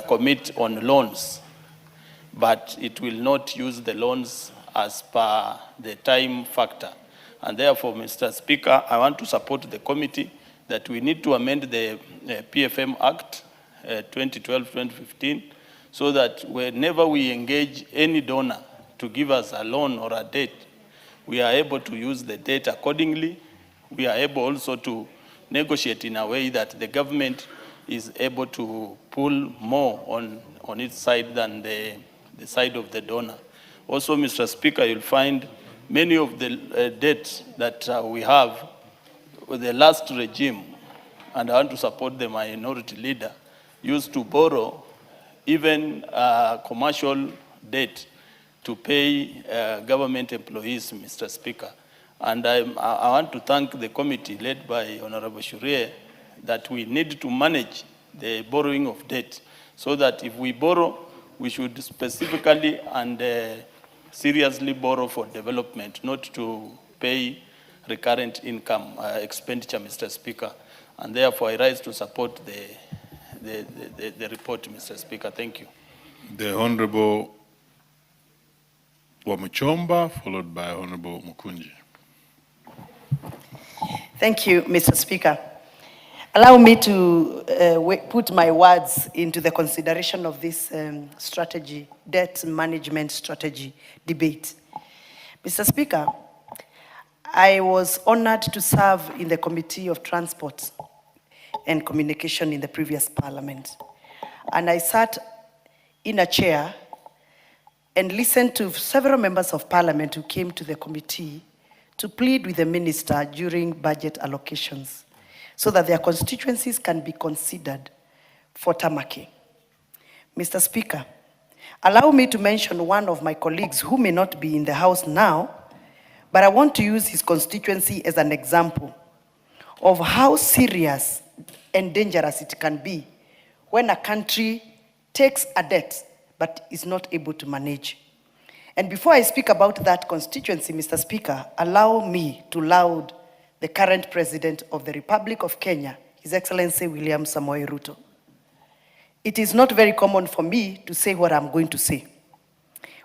commit on loans, but it will not use the loans as per the time factor. And therefore, Mr. Speaker, I want to support the committee that we need to amend the PFM Act 2012-2015 so that whenever we engage any donor to give us a loan or a debt, we are able to use the debt accordingly. We are able also to negotiate in a way that the government is able to pull more on its side than the side of the donor. Also, Mr. Speaker, you'll find many of the debts that we have with the last regime, and I want to support the minority leader, used to borrow even commercial debt to pay government employees, Mr. Speaker. And I want to thank the committee led by Honorable Shurie that we need to manage the borrowing of debt so that if we borrow, we should specifically and seriously borrow for development, not to pay recurrent income expenditure, Mr. Speaker. And therefore, I rise to support the report, Mr. Speaker. Thank you. The Honorable Wamuchomba, followed by Honorable Mukunji. Thank you, Mr. Speaker. Allow me to put my words into the consideration of this debt management strategy debate. Mr. Speaker, I was honored to serve in the Committee of Transport and Communication in the previous Parliament. And I sat in a chair and listened to several members of Parliament who came to the committee to plead with the minister during budget allocations so that their constituencies can be considered for tarmacking. Mr. Speaker, allow me to mention one of my colleagues who may not be in the House now, but I want to use his constituency as an example of how serious and dangerous it can be when a country takes a debt but is not able to manage. And before I speak about that constituency, Mr. Speaker, allow me to laud the current President of the Republic of Kenya, His Excellency William Samoei Ruto. It is not very common for me to say what I'm going to say.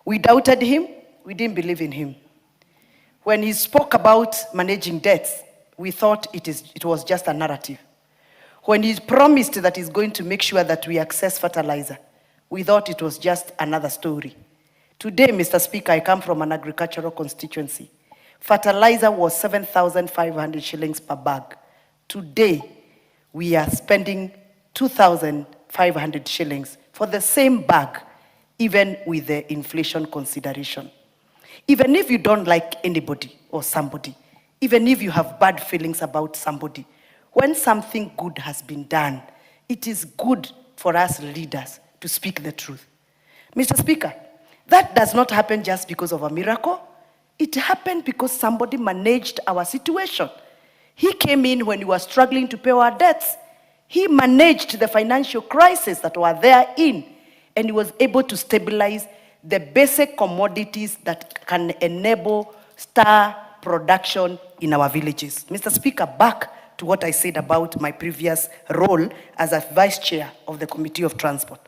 We doubted him, we didn't believe in him. When he spoke about managing debts, we thought it was just a narrative. When he promised that he's going to make sure that we access fertilizer, we thought it was just another story. Today, Mr. Speaker, I come from an agricultural constituency. Fertilizer was 7,500 shillings per bag. Today, we are spending 2,500 shillings for the same bag, even with the inflation consideration. Even if you don't like anybody or somebody, even if you have bad feelings about somebody, when something good has been done, it is good for us leaders to speak the truth. Mr. Speaker, that does not happen just because of a miracle. It happened because somebody managed our situation. He came in when we were struggling to pay our debts. He managed the financial crisis that were therein, and he was able to stabilize the basic commodities that can enable star production in our villages. Mr. Speaker, back to what I said about my previous role as a vice chair of the Committee of Transport.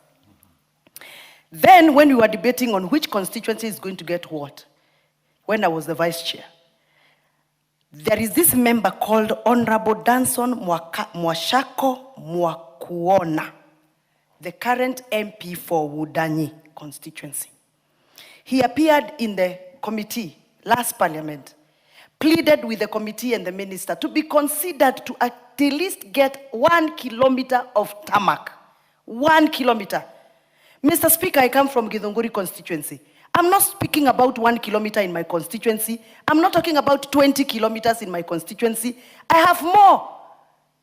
Then when we were debating on which constituency is going to get what, when I was the vice chair, there is this member called Honorable Danson Mwashako Mwakuona, the current MP for Wundanyi constituency. He appeared in the committee last parliament, pleaded with the committee and the minister to be considered to at least get 1 kilometer of tarmac. 1 kilometer. Mr. Speaker, I come from Githunguri constituency. I'm not speaking about 1 kilometer in my constituency. I'm not talking about 20 kilometers in my constituency. I have more.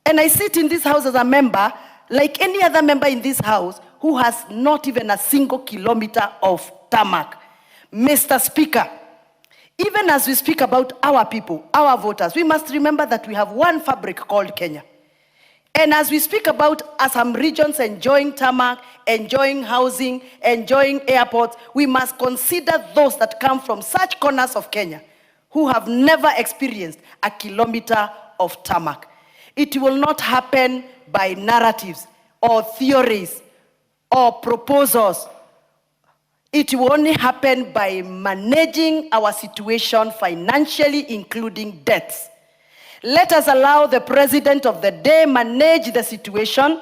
And I sit in this house as a member, like any other member in this house, who has not even a single kilometer of tarmac. Mr. Speaker, even as we speak about our people, our voters, we must remember that we have one fabric called Kenya. And as we speak about some regions enjoying tarmac, enjoying housing, enjoying airports, we must consider those that come from such corners of Kenya who have never experienced a kilometer of tarmac. It will not happen by narratives or theories or proposals. It will only happen by managing our situation financially, including debts. Let us allow the president of the day manage the situation.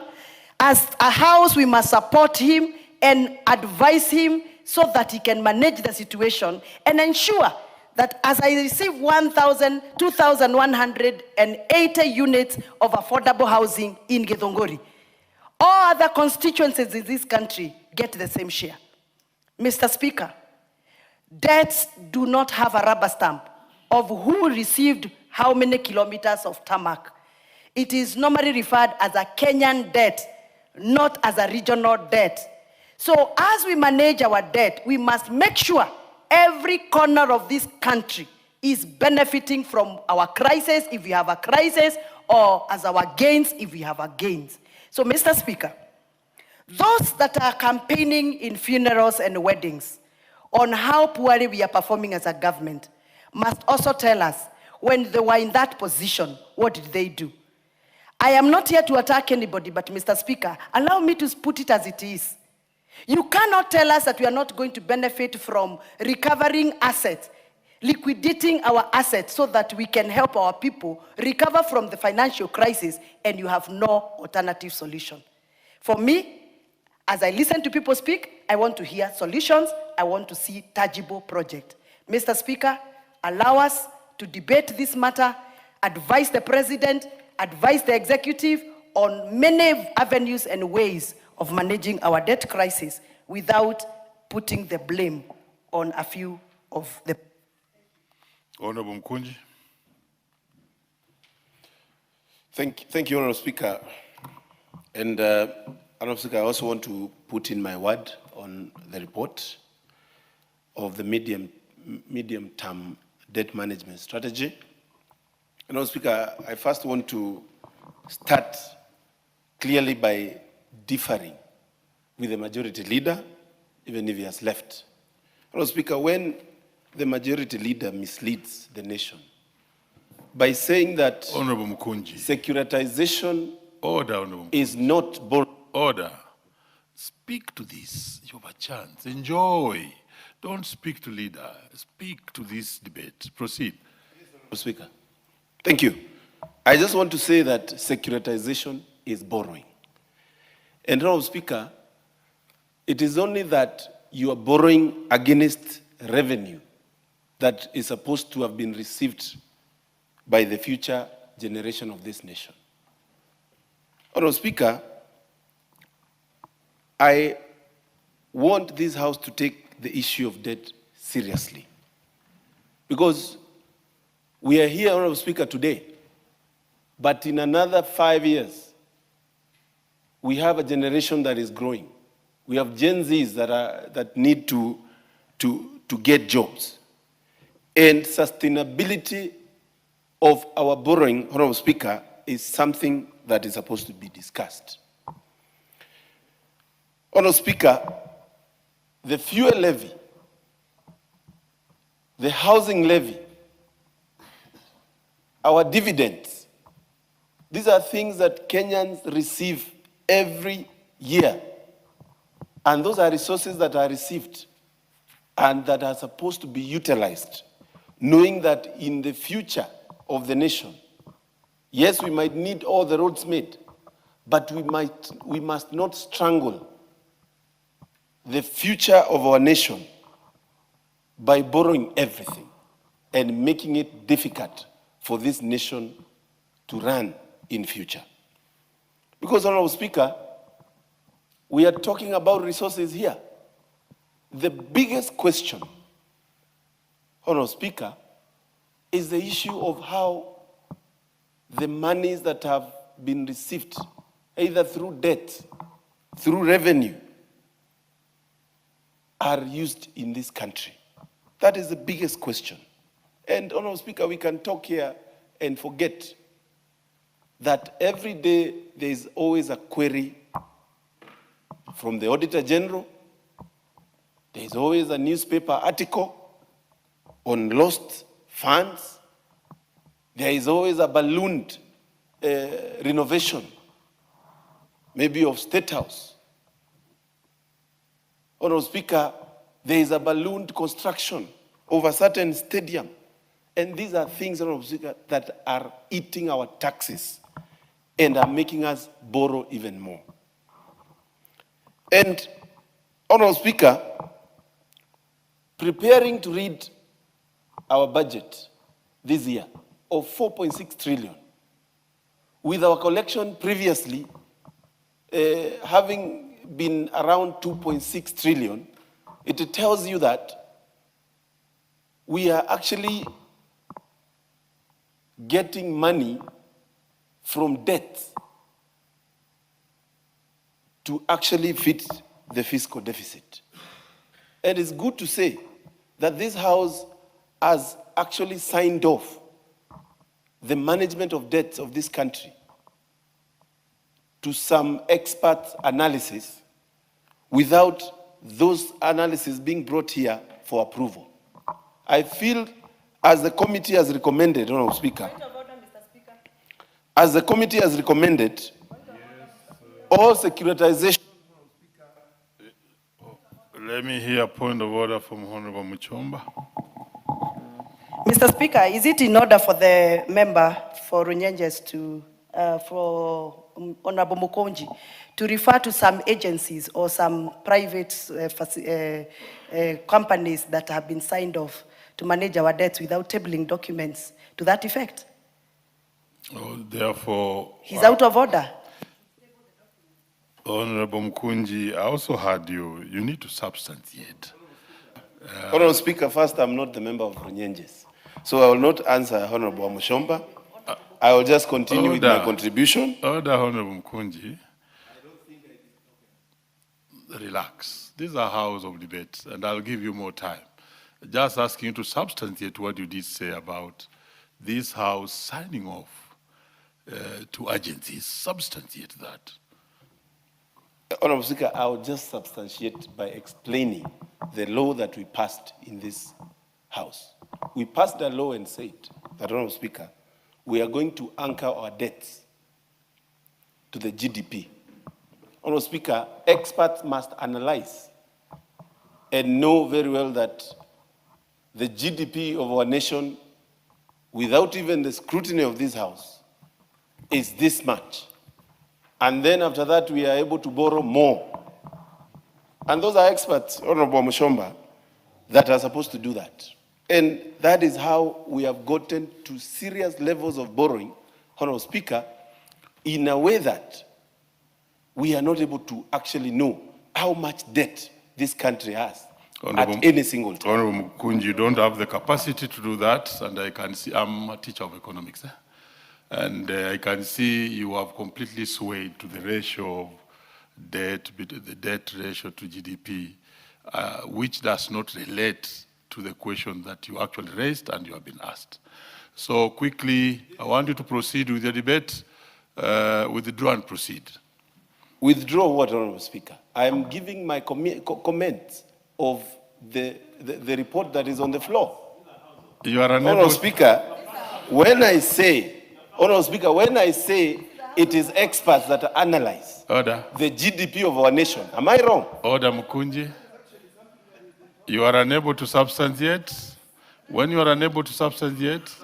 As a house, we must support him and advise him so that he can manage the situation and ensure that as I receive 2,180 units of affordable housing in Githunguri, all other constituencies in this country get the same share. Mr. Speaker, debts do not have a rubber stamp of who received how many kilometers of tarmac. It is normally referred as a Kenyan debt, not as a regional debt. So as we manage our debt, we must make sure every corner of this country is benefiting from our crisis if we have a crisis, or as our gains if we have a gains. So Mr. Speaker, those that are campaigning in funerals and weddings on how poorly we are performing as a government must also tell us, when they were in that position, what did they do? I am not here to attack anybody, but Mr. Speaker, allow me to put it as it is. You cannot tell us that we are not going to benefit from recovering assets, liquidating our assets so that we can help our people recover from the financial crisis, and you have no alternative solution. For me, as I listen to people speak, I want to hear solutions. I want to see tangible projects. Mr. Speaker, allow us to debate this matter, advise the president, advise the executive on many avenues and ways of managing our debt crisis without putting the blame on a few of the... Honorable Mkunji. Thank you, Honorable Speaker. And Honorable Speaker, I also want to put in my word on the report of the medium-term debt management strategy. Honorable Speaker, I first want to start clearly by differing with the majority leader, even if he has left. Honorable Speaker, when the majority leader misleads the nation by saying that Honorable Mkunji, securitization Honorable is not Order. Speak to this. You have a chance. Enjoy. Don't speak to leader. Speak to this debate. Proceed. Honorable Speaker. Thank you. I just want to say that securitization is borrowing. And Honorable Speaker, it is only that you are borrowing against revenue that is supposed to have been received by the future generation of this nation. Honorable Speaker, I want this House to take the issue of debt seriously. Because we are here, Honorable Speaker, today, but in another 5 years, we have a generation that is growing. We have Gen Zs that need to get jobs. And sustainability of our borrowing, Honorable Speaker, is something that is supposed to be discussed. Honorable Speaker, the fuel levy, the housing levy, our dividends, these are things that Kenyans receive every year. And those are resources that are received and that are supposed to be utilized, knowing that in the future of the nation, yes, we might need all the roads made, but we must not strangle the future of our nation by borrowing everything and making it difficult for this nation to run in future. Because, Honorable Speaker, we are talking about resources here. The biggest question, Honorable Speaker, is the issue of how the monies that have been received, either through debt, through revenue, are used in this country. That is the biggest question. And, Honorable Speaker, we can talk here and forget that every day there is always a query from the Auditor General. There is always a newspaper article on lost funds. There is always a ballooned renovation, maybe of State House. Honorable Speaker, there is a ballooned construction of a certain stadium. And these are things, Honorable Speaker, that are eating our taxes and are making us borrow even more. And, Honorable Speaker, preparing to read our budget this year of 4.6 trillion, with our collection previously having been around 2.6 trillion, it tells you that we are actually getting money from debt to actually fit the fiscal deficit. And it's good to say that this House has actually signed off the management of debts of this country to some expert analysis without those analyses being brought here for approval. I feel, as the committee has recommended, Honorable Speaker, as the committee has recommended, all securitization. Let me hear a point of order from Honorable Muchomba. Mr. Speaker, is it in order for the member for Runyenjes to, for Honorable Mukonji, to refer to some agencies or some private companies that have been signed off to manage our debts without tabling documents to that effect. Oh, therefore, He's out of order. Honorable Mkunji, I also heard you. You need to substantiate. Honorable Speaker, first, I'm not the member of Runyenjes. So I will not answer Honorable Mushomba. I will just continue with my contribution. Order, Honorable Mkunji. Relax. This is a house of debate, and I'll give you more time. Just asking you to substantiate what you did say about this house signing off to agencies. Substantiate that. Honorable Speaker, I will just substantiate by explaining the law that we passed in this house. We passed a law and said that, Honorable Speaker, we are going to anchor our debts to the GDP. Honorable Speaker, experts must analyze and know very well that the GDP of our nation, without even the scrutiny of this house, is this much. And then after that, we are able to borrow more. And those are experts, Honorable Mushomba, that are supposed to do that. And that is how we have gotten to serious levels of borrowing, Honorable Speaker, in a way that we are not able to actually know how much debt this country has at any single time. Honorable Mkunji, you don't have the capacity to do that, and I can see, I'm a teacher of economics, and I can see you have completely swayed to the ratio of debt, the debt ratio to GDP, which does not relate to the question that you actually raised and you have been asked. So quickly, I want you to proceed with your debate. Withdraw and proceed. Withdraw what, Honorable Speaker? I am giving my comments of the report that is on the floor. You are unable. Honorable Speaker, when I say, Honorable Speaker, when I say it is experts that analyze the GDP of our nation, am I wrong? Order, Mkunji. You are unable to substantiate. When you are unable to substantiate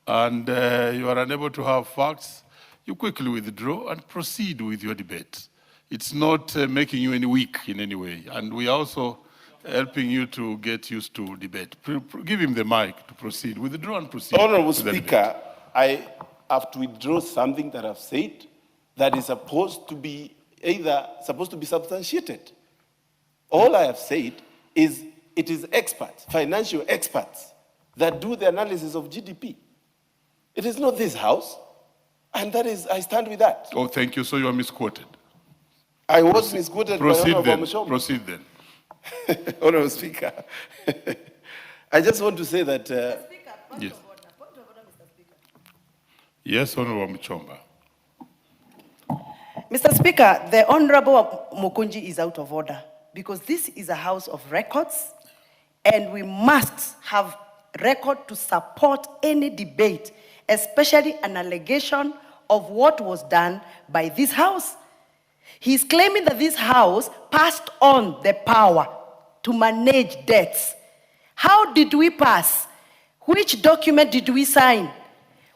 and you are unable to have facts, you quickly withdraw and proceed with your debate. It's not making you any weak in any way. And we are also helping you to get used to debate. Give him the mic to proceed. Withdraw and proceed. Honorable Speaker, I have to withdraw something that I've said that is supposed to be substantiated. All I have said is it is experts, financial experts, that do the analysis of GDP. It is not this house, and that is, I stand with that. Oh, thank you. So you are misquoted. I was misquoted by Honorable Mushomba. Proceed then. Honorable Speaker, I just want to say that... yes. Yes, Honorable Muchomba. Mr. Speaker, the Honorable Mukunji is out of order because this is a house of records and we must have record to support any debate, especially an allegation of what was done by this house. He's claiming that this house passed on the power to manage debts. How did we pass? Which document did we sign?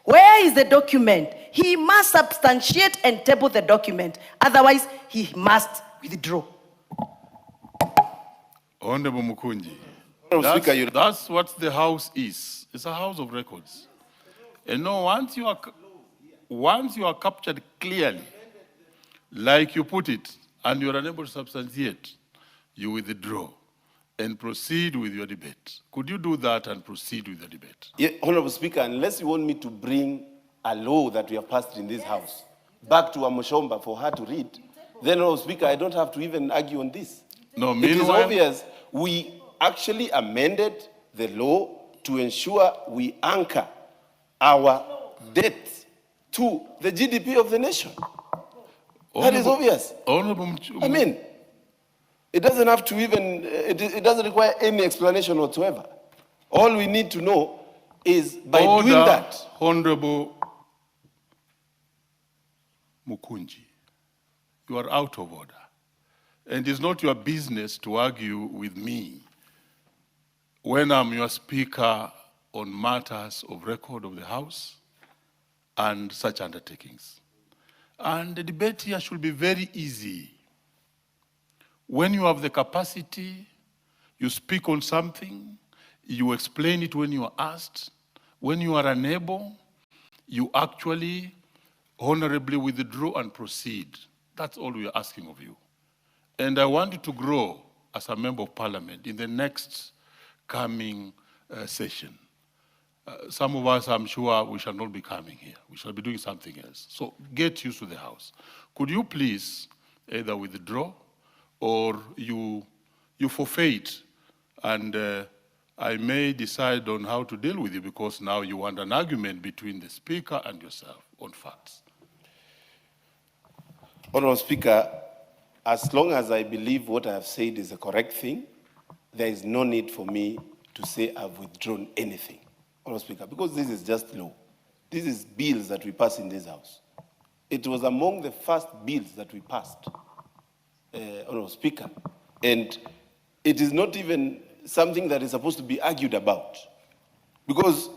Where is the document? He must substantiate and table the document. Otherwise, he must withdraw. Honorable Mukunji, Speaker, that's what the house is. It's a house of records. And no, once you are captured clearly, like you put it, and you are unable to substantiate, you withdraw and proceed with your debate. Could you do that and proceed with the debate? Yeah, Honorable Speaker, unless you want me to bring a law that we have passed in this house back to Mushomba for her to read, then, Honorable Speaker, I don't have to even argue on this. No, it is obvious we actually amended the law to ensure we anchor our debt to the GDP of the nation. That is obvious. I mean, it doesn't have to even, it doesn't require any explanation whatsoever. All we need to know is by doing that. Honorable Mukunji, you are out of order. And it's not your business to argue with me when I'm your speaker on matters of record of the House and such undertakings. And the debate here should be very easy. When you have the capacity, you speak on something, You explain it when you are asked. When you are unable, you actually honorably withdraw and proceed. That's all we are asking of you. And I want you to grow as a member of parliament in the next coming session. Some of us, I'm sure, we shall not be coming here. We shall be doing something else. So get used to the House. Could you please either withdraw or you forfeit, and I may decide on how to deal with you, because now you want an argument between the Speaker and yourself on facts. Honourable Speaker, as long as I believe what I have said is the correct thing, there is no need for me to say I've withdrawn anything, Honourable Speaker, because this is just law. This is bills that we pass in this House. It was among the first bills that we passed, Honourable Speaker, and it is not even something that is supposed to be argued about, because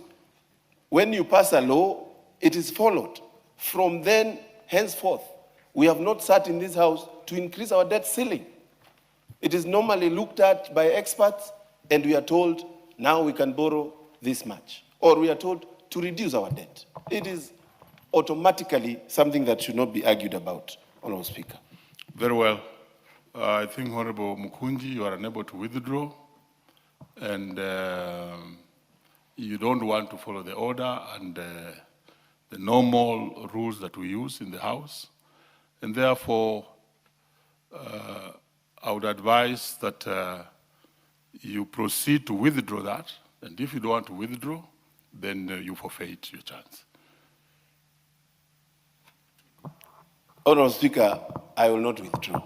when you pass a law, it is followed. From then, henceforth, we have not sat in this House to increase our debt ceiling. It is normally looked at by experts, and we are told, now we can borrow this much, or we are told to reduce our debt. It is automatically something that should not be argued about, Honourable Speaker. Very well. I think, Honourable Mukunji, you are unable to withdraw, and you don't want to follow the order and the normal rules that we use in the House. And therefore, I would advise that you proceed to withdraw that. And if you don't want to withdraw, then you forfeit your chance. Honourable Speaker, I will not withdraw,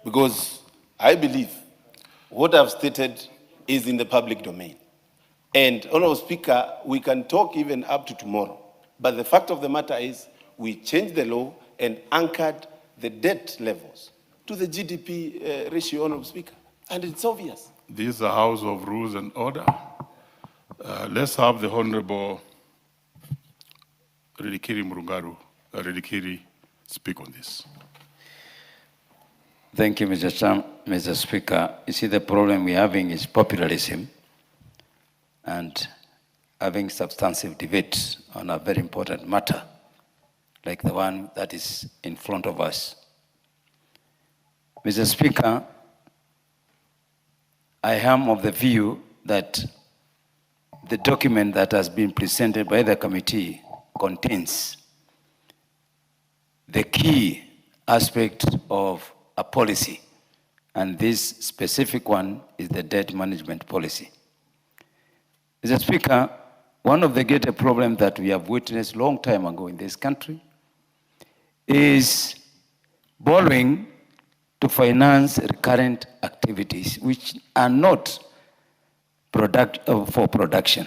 because I believe what I've stated is in the public domain. And, Honourable Speaker, we can talk even up to tomorrow, but the fact of the matter is we changed the law and anchored the debt levels to the GDP ratio, Honourable Speaker, and it's obvious. This is a House of Rules and Order. Let's have the Honourable Ridikiri Murungaru, Ridikiri, speak on this. Thank you, Mr. Speaker. You see, the problem we're having is populism and having substantive debates on a very important matter, like the one that is in front of us. Mr. Speaker, I am of the view that the document that has been presented by the committee contains the key aspect of a policy, and this specific one is the debt management policy. Mr. Speaker, one of the greater problems that we have witnessed a long time ago in this country is borrowing to finance recurrent activities which are not for production.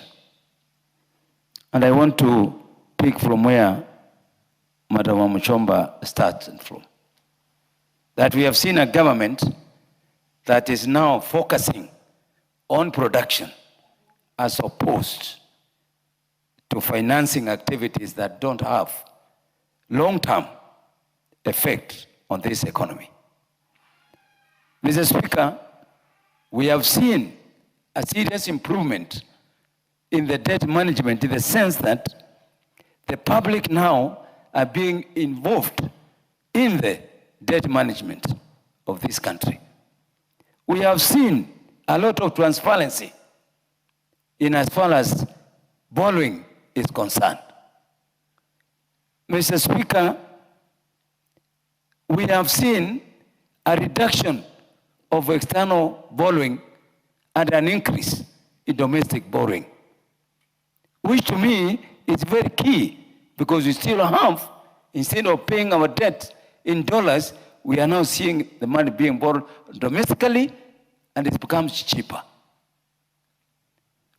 And I want to pick from where Madam Muchomba started from. That we have seen a government that is now focusing on production as opposed to financing activities that don't have long-term effect on this economy. Mr. Speaker, we have seen a serious improvement in the debt management in the sense that the public now are being involved in the debt management of this country. We have seen a lot of transparency in as far as borrowing is concerned. Mr. Speaker, we have seen a reduction of external borrowing and an increase in domestic borrowing, which to me is very key, because we still have, instead of paying our debt in dollars, we are now seeing the money being borrowed domestically, and it becomes cheaper.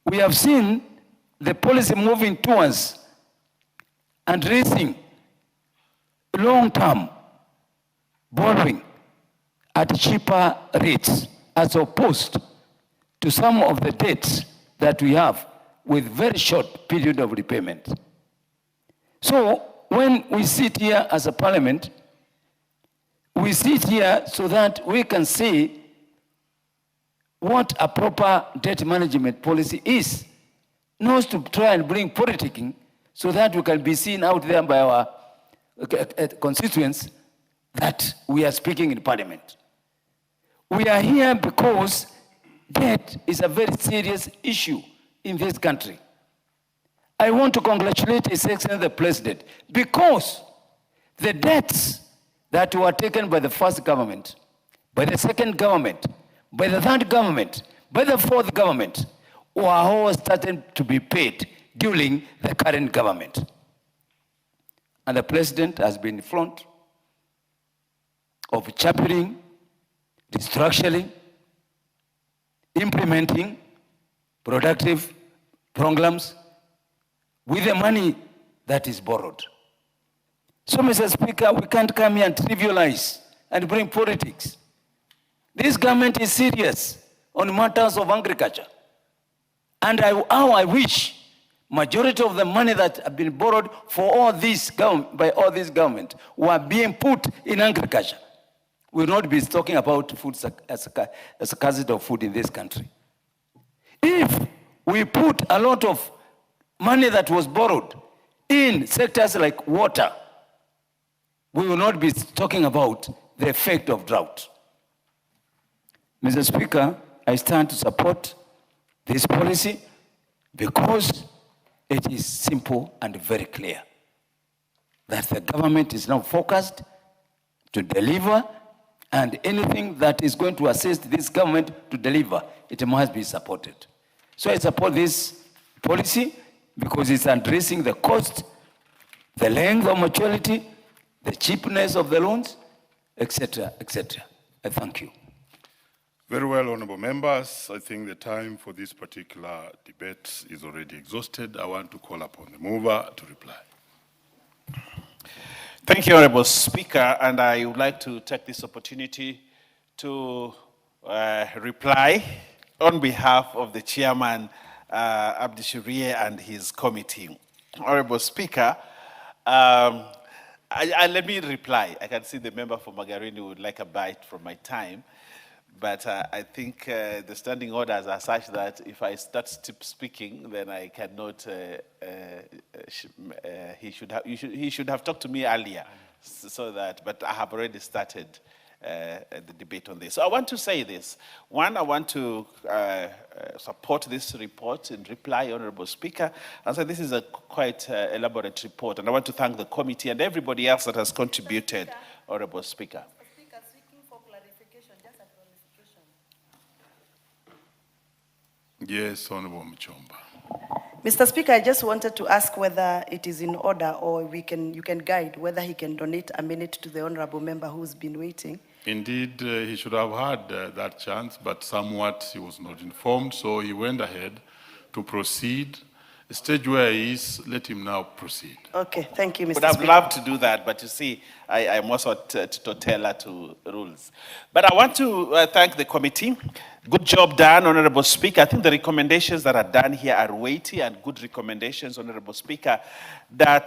We have seen the policy moving towards and raising long-term borrowing at cheaper rates, as opposed to some of the debts that we have with very short period of repayment. So when we sit here as a parliament, we sit here so that we can say what a proper debt management policy is, not to try and bring politicking so that we can be seen out there by our constituents that we are speaking in parliament. We are here because debt is a very serious issue in this country. I want to congratulate His Excellency the President because the debts that were taken by the first government, by the second government, by the third government, by the fourth government, were all starting to be paid during the current government. And the President has been in front of championing, restructuring, implementing productive programs with the money that is borrowed. So, Mr. Speaker, we can't come here and trivialize and bring politics. This government is serious on matters of agriculture. And how I wish majority of the money that have been borrowed for all this by all this government were being put in agriculture. We will not be talking about food as a scarcity of food in this country. If we put a lot of money that was borrowed in sectors like water, we will not be talking about the effect of drought. Mr. Speaker, I stand to support this policy because it is simple and very clear that the government is now focused to deliver, and anything that is going to assist this government to deliver, it must be supported. So I support this policy because it's addressing the cost, the length of maturity, the cheapness of the loans, etc., etc. I thank you. Very well, honorable members. I think the time for this particular debate is already exhausted. I want to call upon the mover to reply. Thank you, Honorable Speaker, and I would like to take this opportunity to reply on behalf of the Chairman, Abdi Sharia, and his committee. Honorable Speaker, let me reply. I can see the member for Magarini would like a bite from my time. But I think the standing orders are such that if I start speaking, then I cannot. He should have talked to me earlier, so that. But I have already started the debate on this. So I want to say this. One, I want to support this report and reply, Honorable Speaker. And so this is a quite elaborate report, and I want to thank the committee and everybody else that has contributed, Honorable Speaker. Yes, Honorable Muchomba. Mr. Speaker, I just wanted to ask whether it is in order or you can guide whether he can donate a minute to the honorable member who's been waiting. Indeed, he should have had that chance, but somewhat he was not informed, so he went ahead to proceed. The stage where he is, let him now proceed. Okay, thank you, Mr. Speaker. Would have loved to do that, but you see, I'm also teller to rules. But I want to thank the committee. Good job done, Honorable Speaker. I think the recommendations that are done here are weighty and good recommendations, Honorable Speaker, that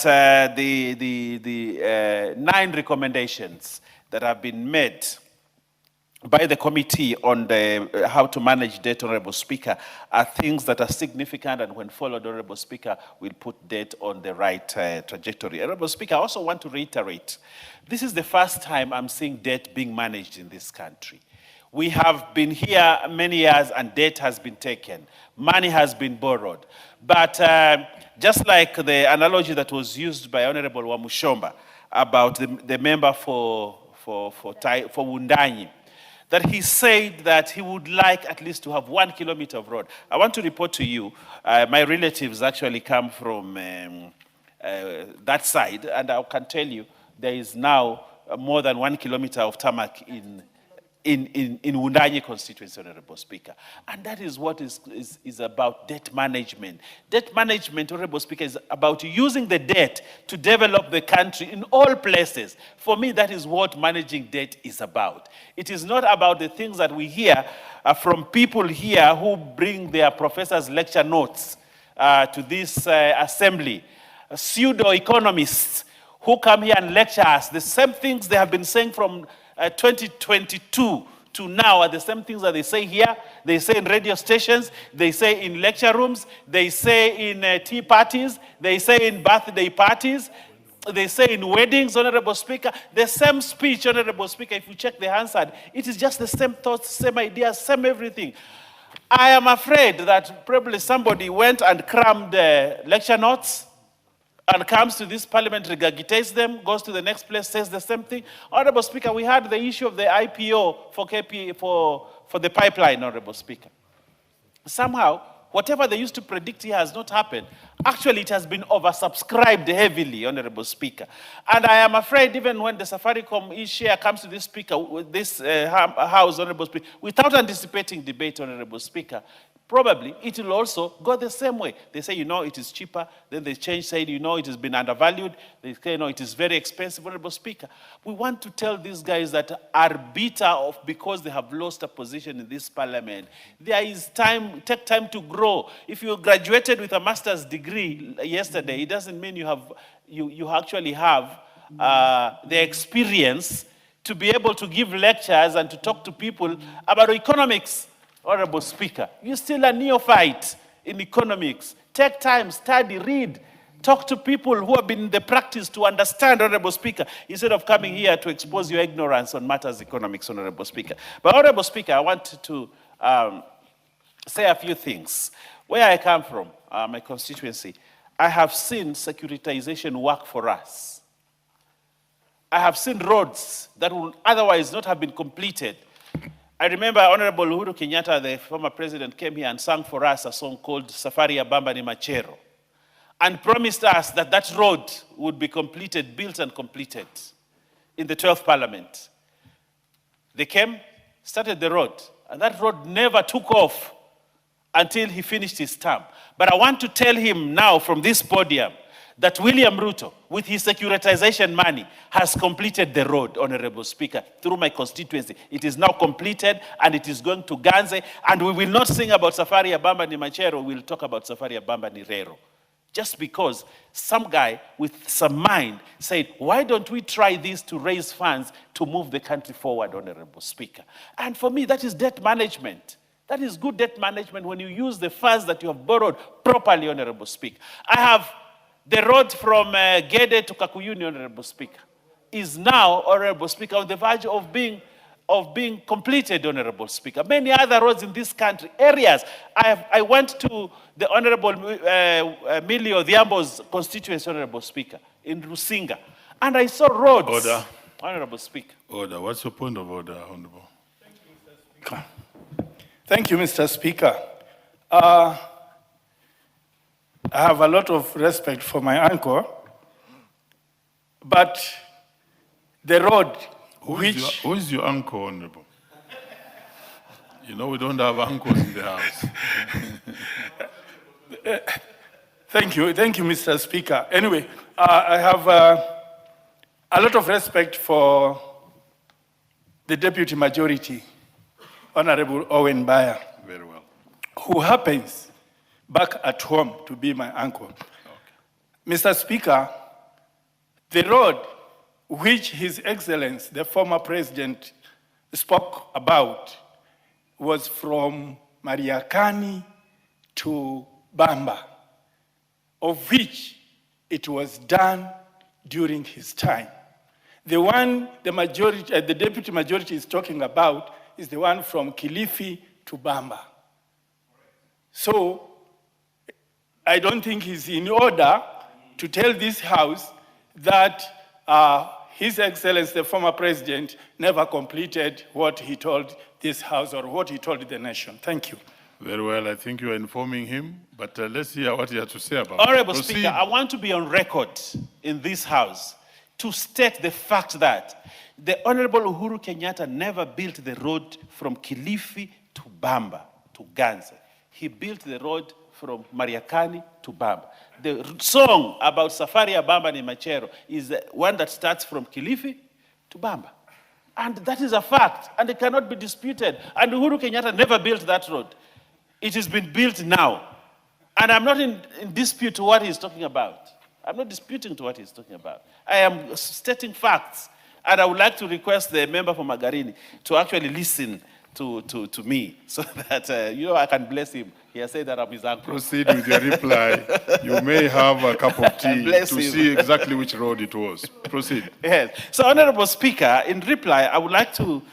the 9 recommendations that have been made by the committee on how to manage debt, Honorable Speaker, are things that are significant, and when followed, Honorable Speaker, will put debt on the right trajectory. Honorable Speaker, I also want to reiterate, this is the first time I'm seeing debt being managed in this country. We have been here many years and debt has been taken. Money has been borrowed. But just like the analogy that was used by Honorable Wamushomba about the member for Wundanyi, that he said that he would like at least to have 1 kilometer of road. I want to report to you, my relatives actually come from that side, and I can tell you there is now more than 1 kilometer of tarmac in Wundanyi constituency, Honorable Speaker. And that is what is about debt management. Debt management, Honorable Speaker, is about using the debt to develop the country in all places. For me, that is what managing debt is about. It is not about the things that we hear from people here who bring their professors' lecture notes to this assembly, pseudo-economists who come here and lecture us the same things they have been saying from 2022 to to now are the same things that they say here, they say in radio stations, they say in lecture rooms, they say in tea parties, they say in birthday parties, they say in weddings, Honorable Speaker. The same speech, Honorable Speaker, if you check the Hansard, it is just the same thoughts, same ideas, same everything. I am afraid that probably somebody went and crammed lecture notes and comes to this parliament, regurgitates them, goes to the next place, says the same thing. Honorable Speaker, we had the issue of the IPO for the pipeline, Honorable Speaker. Somehow, whatever they used to predict here has not happened. Actually, it has been oversubscribed heavily, Honorable Speaker. And I am afraid even when the Safaricom e-share comes to this speaker, this House, Honorable Speaker, without anticipating debate, Honorable Speaker, probably it will also go the same way. They say, you know, it is cheaper. Then they change, say, you know, it has been undervalued. They say, you know, it is very expensive, Honorable Speaker. We want to tell these guys that are bitter of because they have lost a position in this parliament. There is time, take time to grow. If you graduated with a master's degree yesterday, it doesn't mean you actually have the experience to be able to give lectures and to talk to people about economics. Honorable Speaker, you're still a neophyte in economics. Take time, study, read, talk to people who have been in the practice to understand, Honorable Speaker, instead of coming here to expose your ignorance on matters economics, Honorable Speaker. But Honorable Speaker, I want to say a few things. Where I come from, my constituency, I have seen securitization work for us. I have seen roads that would otherwise not have been completed. I remember Honorable Uhuru Kenyatta, the former president, came here and sang for us a song called Safari ya Bamba ni Machero, and promised us that that road would be completed, built and completed in the 12th Parliament. They came, started the road, and that road never took off until he finished his term. But I want to tell him now from this podium that William Ruto, with his securitization money, has completed the road, Honorable Speaker, through my constituency. It is now completed, and it is going to Ganze, and we will not sing about Safari ya Bamba ni Machero, we will talk about Safari ya Bamba ni Rero. Just because some guy with some mind said, why don't we try this to raise funds to move the country forward, Honorable Speaker? And for me, that is debt management. That is good debt management when you use the funds that you have borrowed properly, Honorable Speaker. I have the road from Gede to Kakuyuni, Honorable Speaker, is now, Honorable Speaker, on the verge of being completed, Honorable Speaker. Many other roads in this country, areas. I went to the Honorable Millie Odhiambo's constituency, Honorable Speaker, in Rusinga, and I saw roads. Order. Honorable Speaker. Order. What's your point of order, Honorable? Thank you, Mr. Speaker. I have a lot of respect for my uncle, but the road Who is your uncle, Honorable? You know we don't have uncles in the house. Thank you, Mr. Speaker. Anyway, I have a lot of respect for the Deputy Majority, Honorable Owen Bayer. Very well. Who happens back at home to be my uncle. Okay. Mr. Speaker, the road which His Excellency, the former president, spoke about was from Mariakani to Bamba, of which it was done during his time. The one the majority, the deputy majority is talking about is the one from Kilifi to Bamba. So I don't think it's in order to tell this House that His Excellency, the former president, never completed what he told this House or what he told the nation. Thank you. Very well, I think you are informing him, but let's hear what he has to say about it. Honorable Speaker, I want to be on record in this House to state the fact that the Honorable Uhuru Kenyatta never built the road from Kilifi to Bamba, to Ganze. He built the road from Mariakani to Bamba. The song about Safari ya Bamba ni Machero is the one that starts from Kilifi to Bamba. And that is a fact, and it cannot be disputed. And Uhuru Kenyatta never built that road. It has been built now. And I'm not in dispute to what he's talking about. I'm not disputing to what he's talking about. I am stating facts. And I would like to request the member for Magarini to actually listen to me so that, I can bless him. He has said that I'm his uncle. Proceed with your reply. You may have a cup of tea Bless to him. see exactly which road it was. Proceed. Yes. So, Honorable Speaker, in reply, I would like to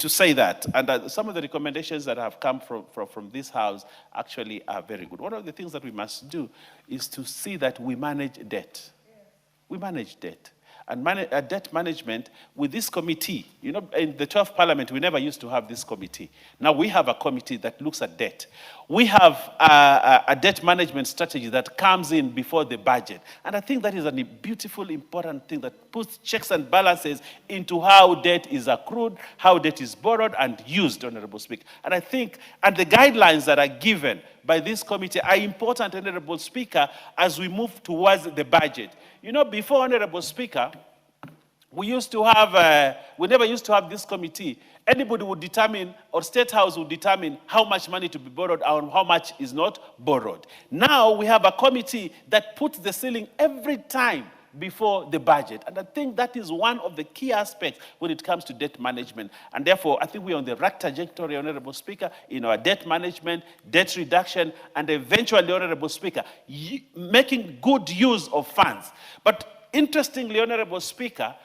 say that, and some of the recommendations that have come from this House actually are very good. One of the things that we must do is to see that we manage debt. We manage debt. And debt management with this committee, in the 12th Parliament, we never used to have this committee. Now we have a committee that looks at debt. We have a debt management strategy that comes in before the budget. And I think that is a beautiful, important thing that puts checks and balances into how debt is accrued, how debt is borrowed and used, Honorable Speaker. And I think, and the guidelines that are given by this committee are important, Honorable Speaker, as we move towards the budget. Before, Honorable Speaker, we never used to have this committee. Anybody would determine, or State House would determine how much money to be borrowed and how much is not borrowed. Now we have a committee that puts the ceiling every time before the budget. And I think that is one of the key aspects when it comes to debt management. And therefore, I think we're on the right trajectory, Honorable Speaker, in our debt management, debt reduction, and eventually, Honorable Speaker, making good use of funds. But interestingly, Honorable Speaker,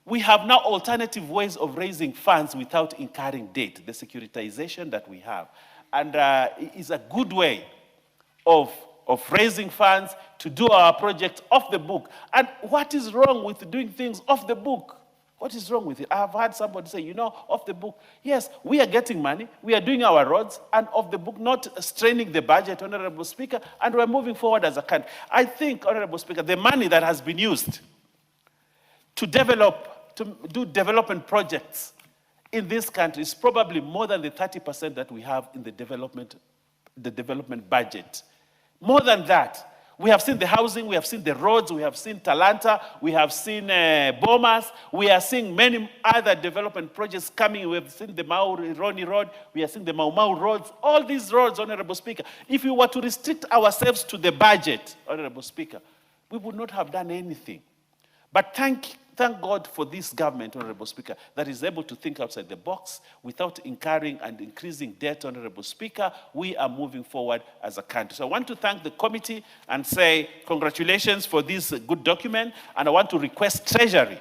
we have now alternative ways of raising funds without incurring debt, the securitization that we have. And it is a good way of raising funds to do our projects off the book. And what is wrong with doing things off the book? What is wrong with it? I've had somebody say, off the book. Yes, we are getting money, we are doing our roads, and off the book, not straining the budget, Honorable Speaker, and we're moving forward as a country. I think, Honorable Speaker, the money that has been used to do development projects in this country is probably more than the 30% that we have in the development budget. More than that. We have seen the housing, we have seen the roads, we have seen Talanta, we have seen Bomas, we are seeing many other development projects coming. We have seen the Roni Road, we are seeing the Mau roads, all these roads, Honorable Speaker. If we were to restrict ourselves to the budget, Honorable Speaker, we would not have done anything. But thank God for this government, Honorable Speaker, that is able to think outside the box without incurring and increasing debt, Honorable Speaker. We are moving forward as a country. So I want to thank the committee and say congratulations for this good document. And I want to request Treasury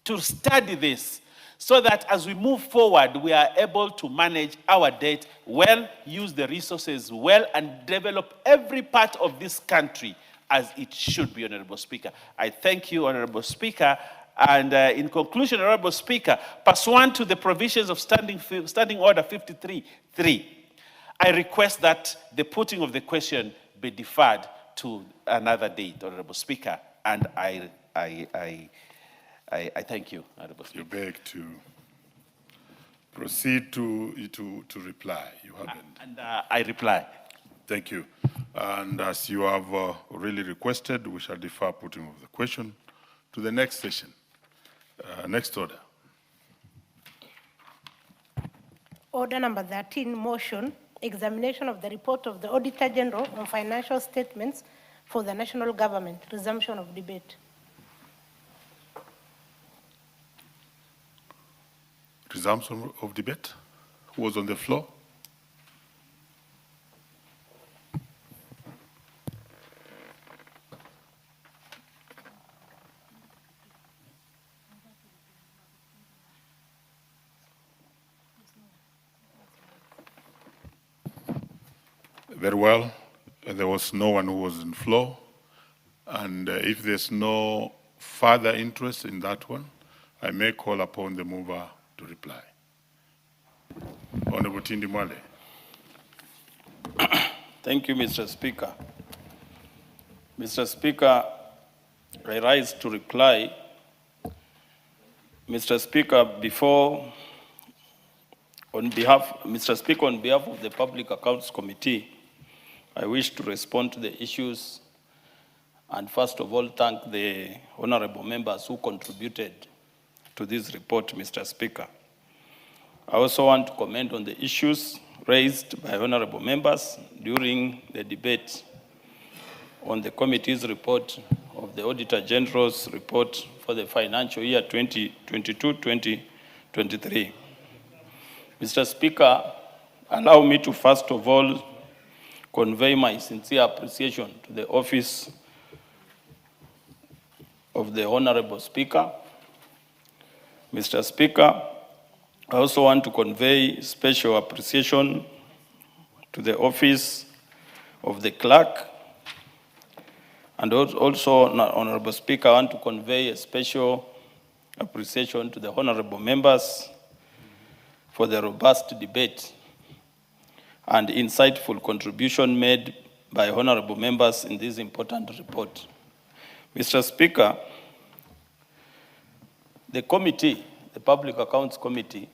to study this so that as we move forward, we are able to manage our debt well, use the resources well, and develop every part of this country as it should be, Honorable Speaker. I thank you, Honorable Speaker. And in conclusion, Honorable Speaker, pursuant to the provisions of Standing Order 53.3, I request that the putting of the question be deferred to another date, Honorable Speaker. And I thank you, Honorable Speaker. You beg to proceed to reply. You haven't. And I reply. Thank you. And as you have really requested, we shall defer putting of the question to the next session. Next order. Order number 13, motion, examination of the report of the Auditor General on financial statements for the national government, resumption of debate. Resumption of debate. Who was on the floor? Very well. There was no one who was on the floor. And if there's no further interest in that one, I may call upon the mover to reply. Honorable Tindi Mwale. Thank you, Mr. Speaker. Mr. Speaker, I rise to reply. Mr. Speaker, on behalf of the Public Accounts Committee, I wish to respond to the issues and first of all thank the honorable members who contributed to this report, Mr. Speaker. I also want to comment on the issues raised by honorable members during the debate on the committee's report of the Auditor General's report for the financial year 2022-2023. Mr. Speaker, allow me to first of all convey my sincere appreciation to the office of the Honorable Speaker. Mr. Speaker, I also want to convey special appreciation to the office of the clerk. And also, Honorable Speaker, I want to convey a special appreciation to the honorable members for the robust debate and insightful contribution made by honorable members in this important report. Mr. Speaker, the committee, the Public Accounts Committee,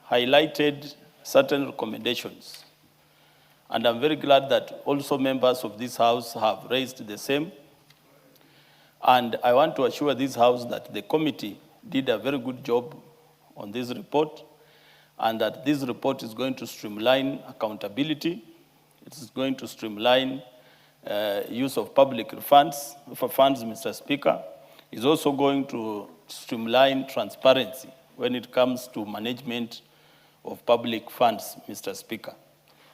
highlighted certain recommendations. And I'm very glad that also members of this House have raised the same. And I want to assure this House that the committee did a very good job on this report, and that this report is going to streamline accountability. It is going to streamline use of public funds, Mr. Speaker. It's also going to streamline transparency when it comes to management of public funds, Mr. Speaker.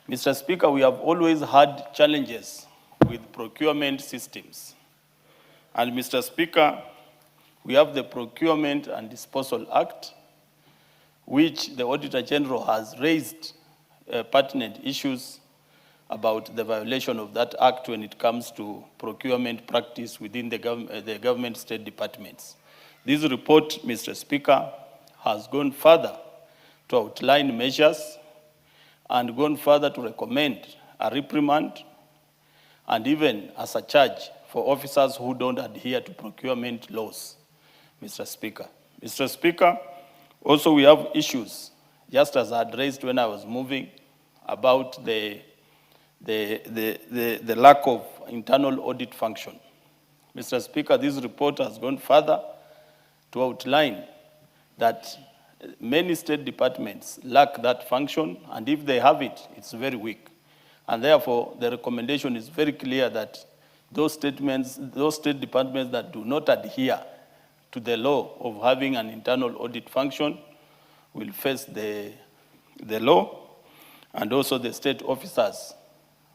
Mr. Speaker, we have always had challenges with procurement systems. And Mr. Speaker, we have the Procurement and Disposal Act, which the Auditor General has raised pertinent issues about the violation of that act when it comes to procurement practice within the government state departments. This report, Mr. Speaker, has gone further to outline measures and gone further to recommend a reprimand and even as a charge for officers who don't adhere to procurement laws, Mr. Speaker. Mr. Speaker, also we have issues, just as I had raised when I was moving, about the lack of internal audit function. Mr. Speaker, this report has gone further to outline that many state departments lack that function, and if they have it, it's very weak. And therefore, the recommendation is very clear that those state departments that do not adhere to the law of having an internal audit function will face the law, and also the state officers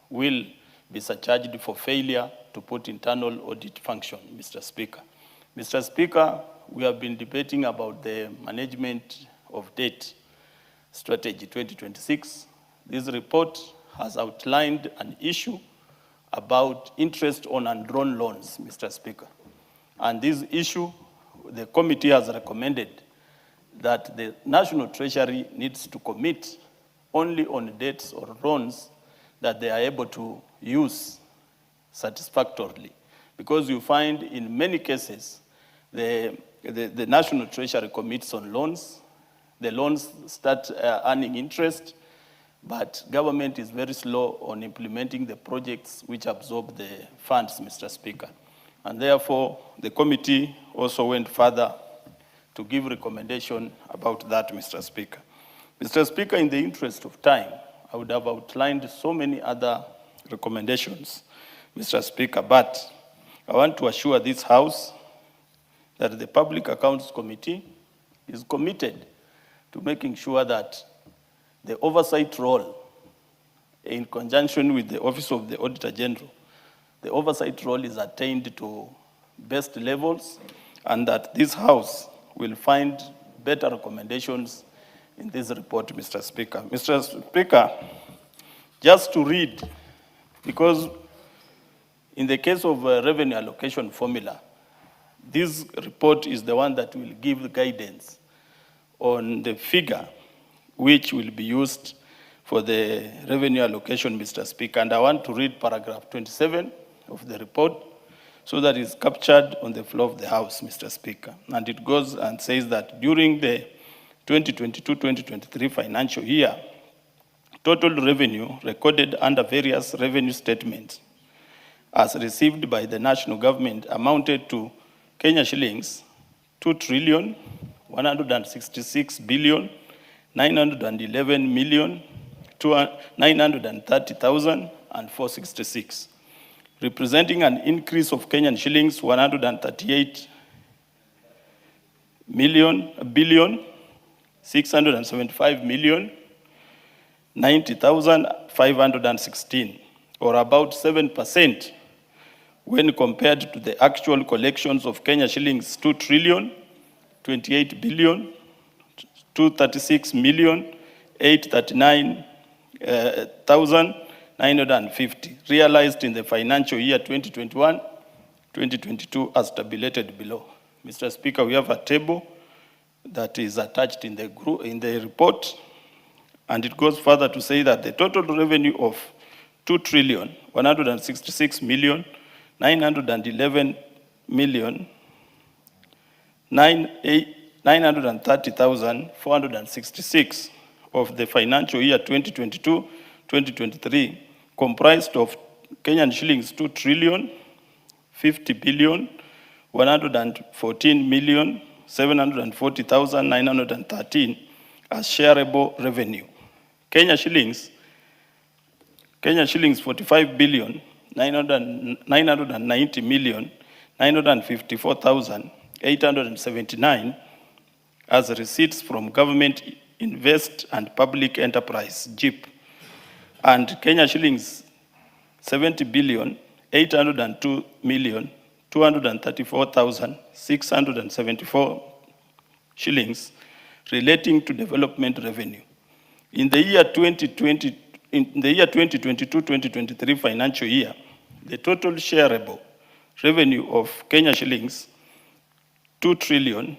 will be surcharged for failure to put internal audit function, Mr. Speaker. Mr. Speaker, we have been debating about the management of debt strategy 2026. This report has outlined an issue about interest on undrawn loans, Mr. Speaker. And this issue, the committee has recommended that the National Treasury needs to commit only on debts or loans that they are able to use satisfactorily. Because you find in many cases, the National Treasury commits on loans, the loans start earning interest, but government is very slow on implementing the projects which absorb the funds, Mr. Speaker. And therefore, the committee also went further to give recommendation about that, Mr. Speaker. Mr. Speaker, in the interest of time, I would have outlined so many other recommendations, Mr. Speaker, but I want to assure this House that the Public Accounts Committee is committed to making sure that the oversight role, in conjunction with the Office of the Auditor General, the oversight role is attained to best levels, and that this House will find better recommendations in this report, Mr. Speaker. Mr. Speaker, just to read, because in the case of revenue allocation formula, this report is the one that will give the guidance on the figure which will be used for the revenue allocation, Mr. Speaker. And I want to read paragraph 27 of the report so that it's captured on the floor of the House, Mr. Speaker. And it goes and says that during the 2022-2023 financial year, total revenue recorded under various revenue statements as received by the national government amounted to Kenya shillings 2,166,911,930,466. representing an increase of Kenyan shillings 138 billion 675 million 90,516, or about 7% when compared to the actual collections of Kenya shillings 2 trillion 28 billion 236 million 839,950 realized in the financial year 2021-2022 as tabulated below. Mr. Speaker, we have a table that is attached in the report, and it goes further to say that the total revenue of 2 trillion 166 million 911 million 930,466 of the financial year 2022-2023 comprised of Kenyan shillings 2 trillion 50 billion 114 million 740,913 as shareable revenue. Kenya shillings 45 billion 990 million 954,879 as receipts from government invest and public enterprise (GIP), and Kenya shillings 70 billion 802 million 234,674 shillings relating to development revenue. In the year 2022-2023 financial year, the total shareable revenue of Kenya shillings 2 trillion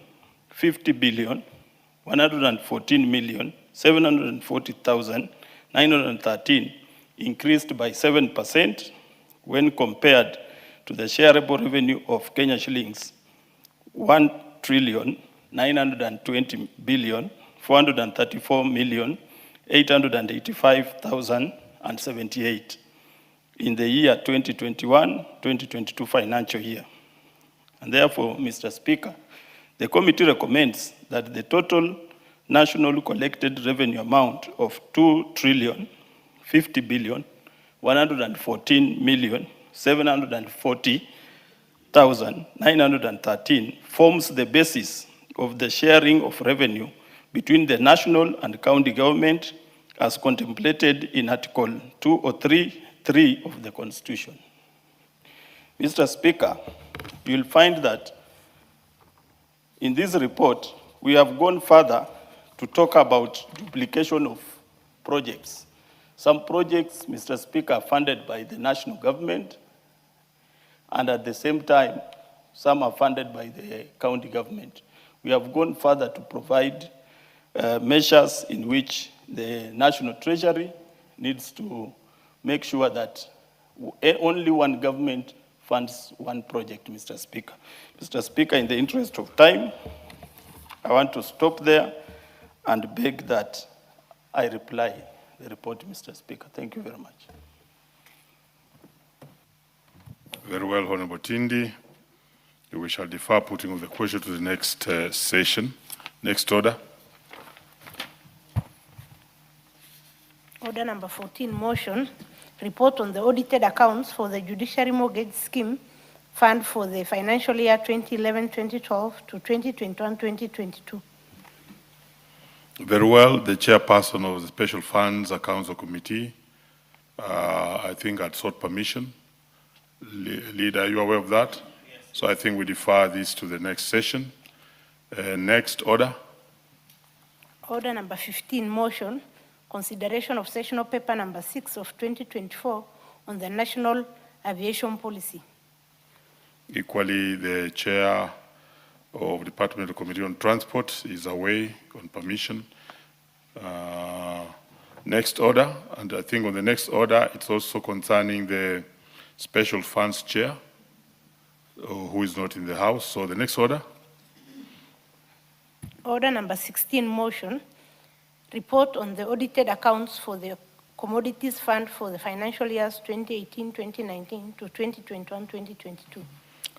50 billion 114 million 740,913 increased by 7% when compared to the shareable revenue of Kenya shillings 1 trillion 920 billion 434 million 885,078 in the year 2021-2022 financial year. And therefore, Mr. Speaker, the committee recommends that the total national collected revenue amount of 2 trillion 50 billion 114 million 740,913 forms the basis of the sharing of revenue between the national and county government as contemplated in Article 203(3) of the Constitution. Mr. Speaker, you'll find that in this report, we have gone further to talk about duplication of projects. Some projects, Mr. Speaker, are funded by the national government, and at the same time, some are funded by the county government. We have gone further to provide measures in which the National Treasury needs to make sure that only one government funds one project, Mr. Speaker. Mr. Speaker, in the interest of time, I want to stop there and beg that I reply the report, Mr. Speaker. Thank you very much. Very well, Honorable Tindi. We shall defer putting of the question to the next session. Next order. Order number 14, motion, report on the audited accounts for the Judiciary Mortgage Scheme Fund for the financial year 2011-2012 to 2021-2022. Very well. The chairperson of the Special Funds Accounts Committee, I think had sought permission. Leader, are you aware of that? Yes. So I think we defer this to the next session. Next order. Order number 15, motion, consideration of sessional paper number 6 of 2024 on the National Aviation Policy. Equally, the chair of the Departmental Committee on Transport is away on permission. Next order, and I think on the next order, it's also concerning the Special Funds Chair, who is not in the House. So the next order. Order number 16, motion, report on the audited accounts for the Commodities Fund for the financial years 2018-2019 to 2021-2022.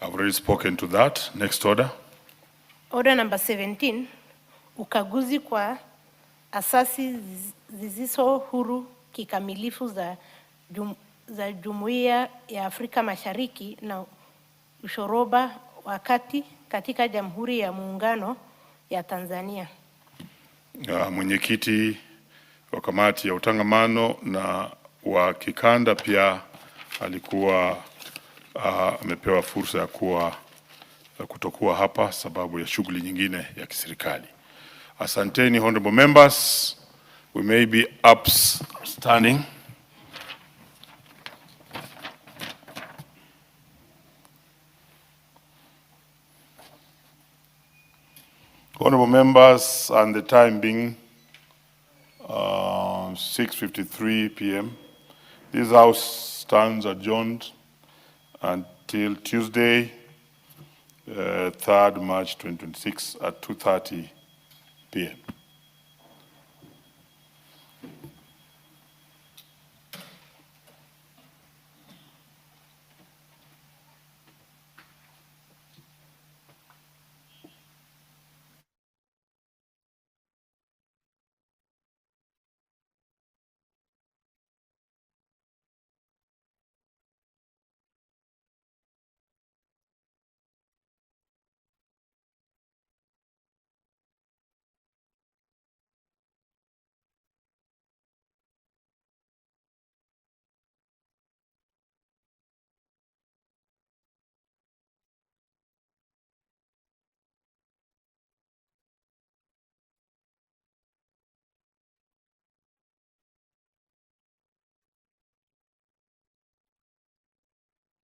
I've already spoken to that. Next order. Order number 17, ukaguzi kwa asasi zisizo huru kikamilifu za za Jumuiya ya Afrika Mashariki na ushoroba wa kati katika Jamhuri ya Muungano ya Tanzania. Mwenyekiti wa kamati ya utangamano na wa kikanda pia alikuwa amepewa fursa ya kutokuwa hapa sababu ya shughuli nyingine ya kiserikali. Asanteni honorable members. We may be upstanding. Honorable members, and the time being 6:53 p.m., this House stands adjourned until Tuesday, 3rd March 2026 at 2:30 p.m.